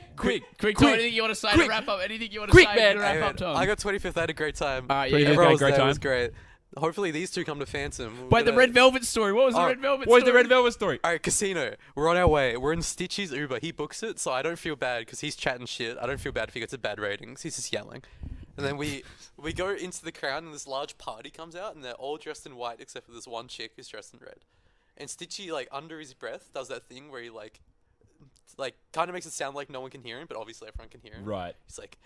quick, Anything you want to say quick, to wrap up? Anything you want to quick, say man. to wrap Hey, up, Tom? I got 25th. I had a great time. All right, Pretty yeah. good. Everyone was great there. It time. was great. Hopefully these two come to Phantom. We're Wait, the gonna- Red Velvet story. What was the Oh, Red Velvet What's story? the Red Velvet story? All right, casino. We're on our way. We're in Stitchy's Uber. He books it, so I don't feel bad because he's chatting shit. I don't feel bad if he gets a bad ratings. He's just yelling. And then we go into the crowd, and this large party comes out, and they're all dressed in white except for this one chick who's dressed in red. And Stitchy, like under his breath, does that thing where he like kind of makes it sound like no one can hear him, but obviously everyone can hear him. Right. He's like,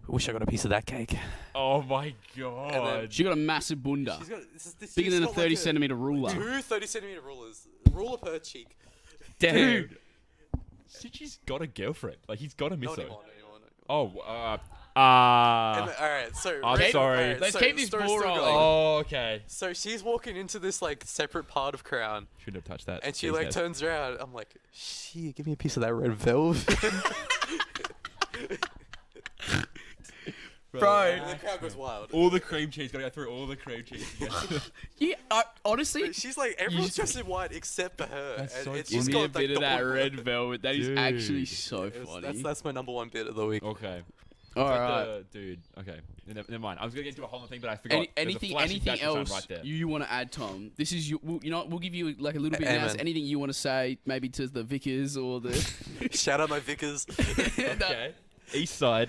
"Wish I got a piece of that cake." Oh my God. She got a massive bunda. She's got this Bigger chick's than a got 30 like centimeter ruler. Two 30-centimeter rulers. Ruler per cheek. Dude. Stitchy's got a girlfriend. Like he's got a miss Not her. anymore, not anymore. Oh. And then- alright, so I'm Ray- sorry. alright, Let's so keep this story's ball still rolling. going. Oh, okay. So she's walking into this like separate part of Crown, Shouldn't have touched that. and she Jeez, like guys. turns around. I'm like, "Shit, give me a piece of that red velvet." Bro. And the crowd goes wild. All the cream cheese. Gotta go through all the cream cheese. Yeah, honestly, She's like, everyone's dressed in white except for her. That's and so it's give just me a got like bit of the that blue- red velvet. That is Dude. actually so It was- funny. That's my number one bit of the week. Okay. All But right. dude. Okay. Never mind. I was gonna get into a whole other thing, but I forgot. There's a Anything flashing dash sign else right there. you want to add, Tom? This is we'll give you like a little bit now. Amen. So anything you want to say, maybe to the Vickers or the Shout out my Vickers. Okay. East side.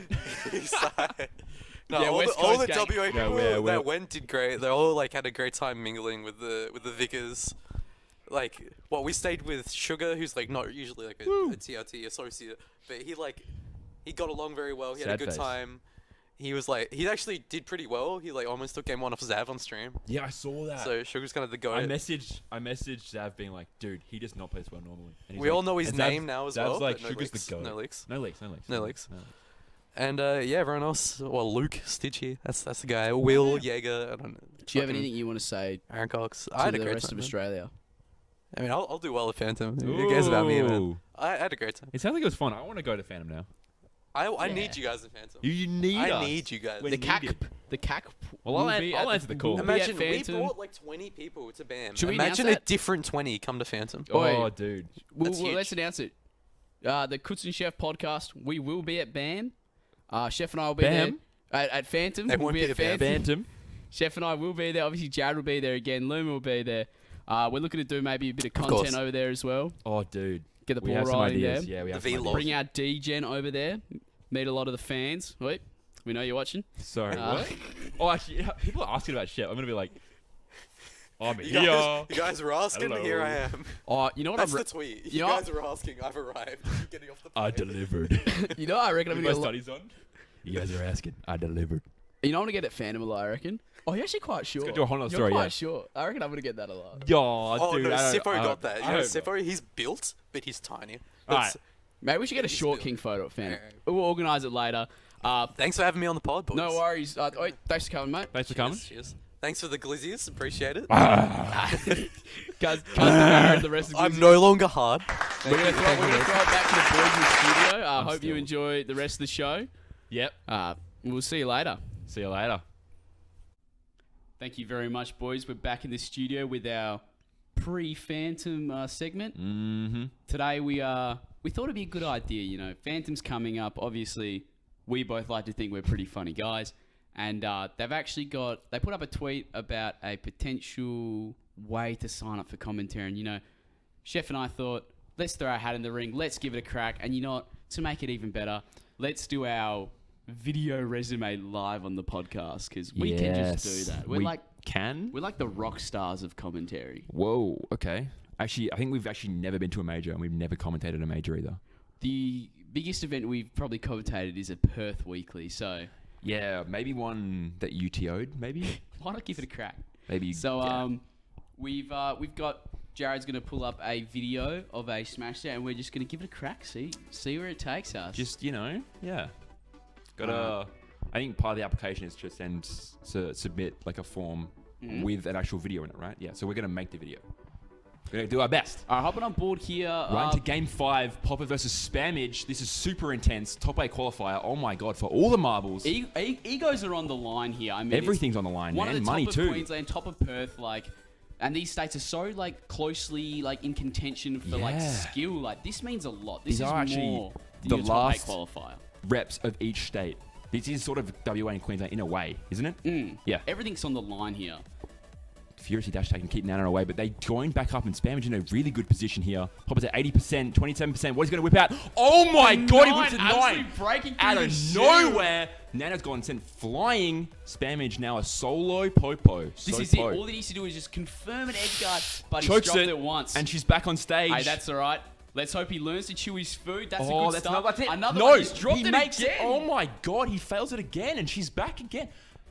No, Yeah, all West the, all Coast the gang. WA Yeah, people we're- that went did great. They all like had a great time mingling with the Vickers. Like, we stayed with Sugar, who's like not usually like a TRT associate, but he got along very well. He had a Sad good face. time. He was like, he actually did pretty well. He like almost took game 1 off Zav on stream. Yeah, I saw that. So Sugar's kind of the goat. I messaged Zav being like, dude, he does not play this well normally. And he's We like- all know his and name now as Zav's well, like, but no Sugar's leaks. the goat. No leaks. No leaks. No leaks. And yeah, everyone else. Well, Luke, Stitchy, that's the guy. Will, Jaeger, I don't know. Do you have fucking anything you want to say Aaron Cox. to I had a the great rest time. of man. Australia? I mean, I'll do well at Phantom. Who cares about me, man? Ooh. I had a great time. It sounds like it was fun. I want to go to Phantom now. I Yeah. need you guys at Phantom. You need I us. need you guys. We The need CAC, it. the CAC. Well, will I'll be answer at- the call. will be at Imagine we Phantom. brought like 20 people to BAM. Should we announce Imagine a that? different 20 come to Phantom. Oh, Oi. dude. That's huge. Let's announce it. The Keutz Chef Podcast. We will be at BAM. Chef and I will be BAM? there at Phantom. They We'll won't be be at at BAM. Phantom. Chef and I will be there. Obviously, Jared will be there again. Luma will be there. We're looking to do maybe a bit of course. content over there as well. Oh, dude. Get the We ball have some rolling there. ideas. Yeah, we have The some vlog. ideas. Bring our D-Gen over there. Meet a lot of the fans. Wait, we know you're watching. Sorry, Uh, what? Oh, actually, people are asking about Chef. I'm going to be like, I'm You here. guys were asking, Hello. here I am. Oh, you know what? That's I'm the tweet. you You know guys were asking, I've arrived. Getting off the plane. I delivered. you know, I reckon I'm With gonna my get. studies on. You guys are asking. I delivered. You know, I'm gonna get at Phantom a lot. I reckon. Oh, you're actually quite sure. go do a whole nother You're story, quite yeah. sure. I reckon I'm gonna get that a lot. Yo, Oh, dude. no, I don't- Sippo I got that. You know, hope Sippo, he's built, but he's tiny. Alright. Maybe we should get a He's short built. king photo at Phantom. Alright. We'll organise it later. Thanks for having me on the pod, boys. No worries. Wait, thanks for coming, mate. Thanks for coming. Cheers. Thanks for the glizzies. Appreciate it. Guys, the rest of the I'm no longer hard. We're gonna throw it back to the boys in the studio. Hope you still- enjoy the rest of the show. Yep. We'll see you later. See you later. Thank you very much, boys. We're back in the studio with our pre-Phantom segment. Mm-hmm. Today we thought it'd be a good idea. You know, Phantom's coming up. Obviously, we both like to think we're pretty funny guys, and they put up a tweet about a potential way to sign up for commentary. And you know, Chef and I thought, let's throw our hat in the ring. Let's give it a crack. And you know what? To make it even better, let's do our video resume live on the podcast because we can just do that. We're like the rock stars of commentary. Whoa. Okay. Actually, I think we've actually never been to a major, and we've never commentated a major either. The biggest event we've probably commentated is a Perth Weekly. So Yeah, maybe one that you TO'd, maybe. why not give it a crack? Maybe. So yeah. we've got Jared's gonna pull up a video of a smash set, and we're just gonna give it a crack. See where it takes us. Just, yeah. Gotta. I think part of the application is to submit like a form with an actual video in it, right? Yeah. So we're gonna make the video. We're going to do our best. All right, hopping on board here. Right into game 5, Popper versus Spammage. This is super intense. Top 8 qualifier. Oh my god, for all the marbles. Egos are on the line here. I mean, Everything's on the line, one man. of the Money top too. of Queensland, top of Perth, like, and these states are so like closely like in contention for like Yeah. skill. Like this means a lot. These This is are actually more than the your top 8 last qualifier. Reps of each state. This is sort of WA and Queensland in a way, isn't it? Yeah. Everything's on the line here. Furiously dash taking, keep Nana away, but they joined back up and Spammage in a really good position here. Popper's at 80%, 27%. What he's going to whip out? Oh my god, he whips a 9! Absolutely breaking through Out the of shield. nowhere, Nana's gone sent flying. Spammage now a solo popo. This is it. All he needs to do is just confirm an edge guard, but he's Chokes dropped it, it once. and she's back on stage. Hey, that's all right. Let's hope he learns to chew his food. That's a Oh, good that's start. not, that's it. Another No, one. He's dropped he it makes again. it. Oh my god, he fails it again, and she's back again.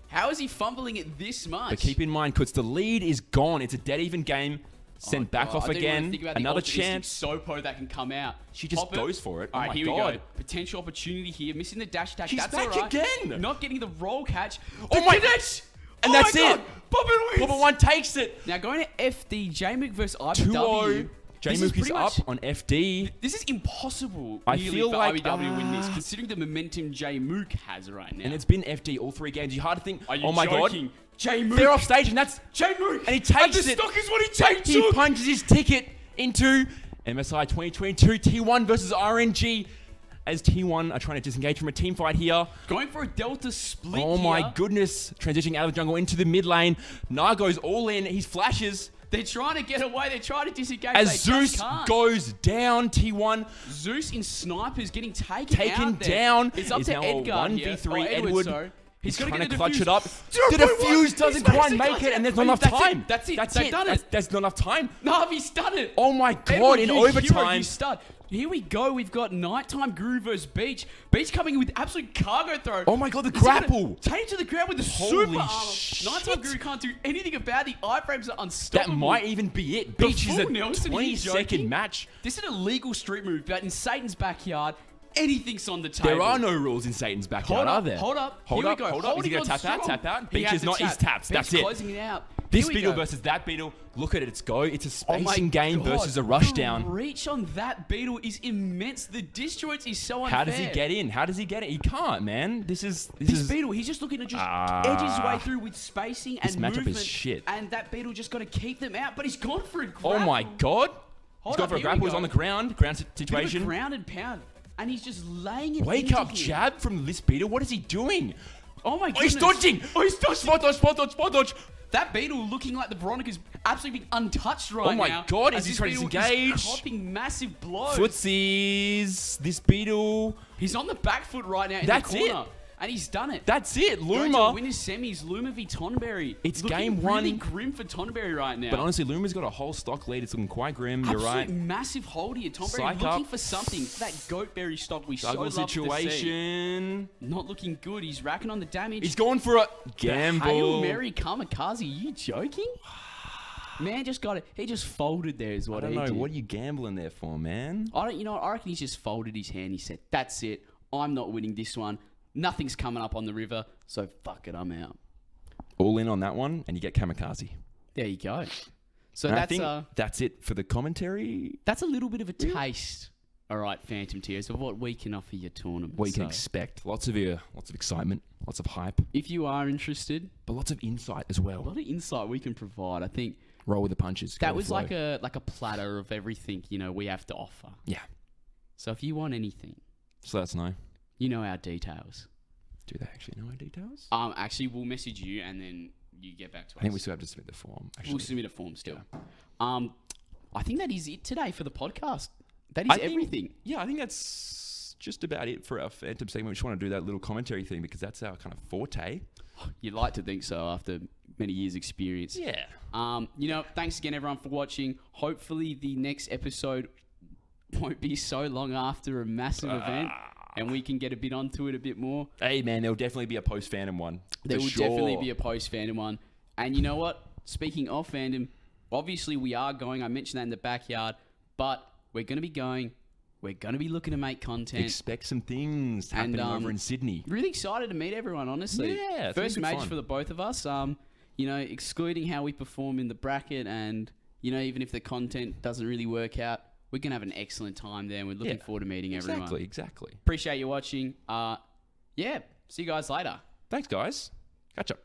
How is he fumbling it this much? But keep in mind, Kutz, the lead is gone. It's a dead even game. Sent back God, off I didn't even again. think about the Another opportunistic chance. Sopo that can come out. She just Pop it. goes for it. All Oh right, my here we god. go. Potential opportunity here. Missing the dash attack. She's That's back all right. again. Not getting the roll catch. Oh The my- connect! And Oh that's my it. God. Pop it wins. Popper 1 takes it. Now going to FD, J-Mook versus 2-0. IBW. This J-Mook is pretty up much- on FD. This is impossible. I nearly feel for like, IBW to win this, considering the momentum J-Mook has right now. And it's been FD all 3 games. You hard to think, Are you oh my joking? god. J-Mook. They're off stage and that's... J-Mook. And he takes the it. stock is what he takes. He punches his ticket into MSI 2022 T1 versus RNG. As T1 are trying to disengage from a team fight here. Going for a Delta split Oh my here. goodness. Transitioning out of the jungle into the mid lane. Nar goes all in. He flashes. They're trying to get away. They're trying to disengage. As they Zeus just can't. goes down, T1 Zeus in snipers getting taken taken out there. down. It's up Is to now a Edgar 1v3 here. Edward. Sorry. He's gotta trying get to a clutch defuse. it up. 0.1. The defuse He's doesn't quite basically make it, and there's not enough That's it. time. That's it. That's They've it. done it. There's not enough time. Navi's done it. Oh my god, Edward, in you hero, overtime. you stud. Here we go. We've got Nighttime Guru versus Beach. Beach coming in with absolute cargo throw. Oh my god, the Is he gonna grapple. Take it to the ground with the Holy super armor. shit. Nighttime Guru can't do anything about it. The iframes are That unstoppable. might even be it. The Beach is full a Nelson, he's 20-second joking. match. This is an illegal street move, but in Satan's backyard, anything's on the table. There are no rules in Satan's backyard, Hold up, are there? hold up. Hold Here up, we go. hold up. Is he going Holding to tap on out? strong. Tap out? He Beach has is the not his tap. taps. Beach That's it. closing it out. This Here we beetle go. versus that beetle. Look at it. It's go. It's a Oh my spacing game God. versus a rush The down. reach on that beetle is immense. The disjoints is so unfair. How does he get in? How does he get it? He can't, man. This This is beetle, he's just looking to just edge his way through with spacing and This matchup is movement. shit. And that beetle just got to keep them out, but he's gone for a grapple. Oh my god. Hold He's gone up, for a here we grapple. He's go. on the ground. Ground Bit of a situation. ground and pound. And he's just laying it Wake into up, him. jab from this beetle. What is he doing? Oh my Oh, goodness. he's dodging. Oh, he's dodging. Spot dodge, spot dodge, spot dodge. That beetle looking like the Veronica's absolutely being untouched right now. Oh my God, as is he this trying to beetle disengage? is copping massive blows. Footsies. This beetle. He's on the back foot right now in That's the corner. it. And he's done it. That's it. Going to Luma. win his semis, Luma v Tonberry. It's Looking game really one. grim for Tonberry right now. But honestly, Luma's got a whole stock lead. It's looking quite grim. You're Absolute right. massive hold here. Tonberry Psych looking up. for something. For that goatberry stock we Juggle so love to see. situation. Not looking good. He's racking on the damage. He's going for a Hail gamble. Mary kamikaze. Are you joking? Man just got it. He just folded there is I what don't he know. did. What are you gambling there for, man? I don't, you know what? I reckon he's just folded his hand. He said, that's it. I'm not winning this one. Nothing's coming up on the river. So fuck it. I'm out. All in on that one, and you get kamikaze. There you go. So And I that's think that's it for the commentary. a little bit of a taste. All right, Phantom Tears, of what we can offer your tournament. What you can So, expect. Lots of excitement, lots of hype, if you are interested, but lots of insight as a well. lot of insight we can provide. I think Roll with the punches. go that with was the like flow. a platter of everything, we have to offer. Yeah. So if you want anything, So let us know. you know our details. Do they actually know our details? Actually, we'll message you and then you get back to us. I think we still have to submit the form. Actually, We'll submit a form still. I think that is it today for the podcast. That is I think- everything. Yeah, I think that's just about it for our Phantom segment. We just want to do that little commentary thing because that's our kind of forte. You'd like to think so after many years' experience. Yeah. Thanks again, everyone, for watching. Hopefully, the next episode won't be so long after a massive event, and we can get a bit onto it a bit more. Hey, man, there'll definitely be a post-Phantom one. There for will sure. definitely be a post-fandom one. And you know what? Speaking of fandom, obviously we are going. I mentioned that in the backyard, but we're going to be going. We're going to be looking to make content. Expect some things And, happening over in Sydney. Really excited to meet everyone, honestly. Yeah, it's gonna be First good major fun. for the both of us. Excluding how we perform in the bracket and, You know, even if the content doesn't really work out, we're going to have an excellent time there. And we're looking forward to meeting everyone. Exactly. Appreciate you watching. Yeah, see you guys later. Thanks, guys. Catch up.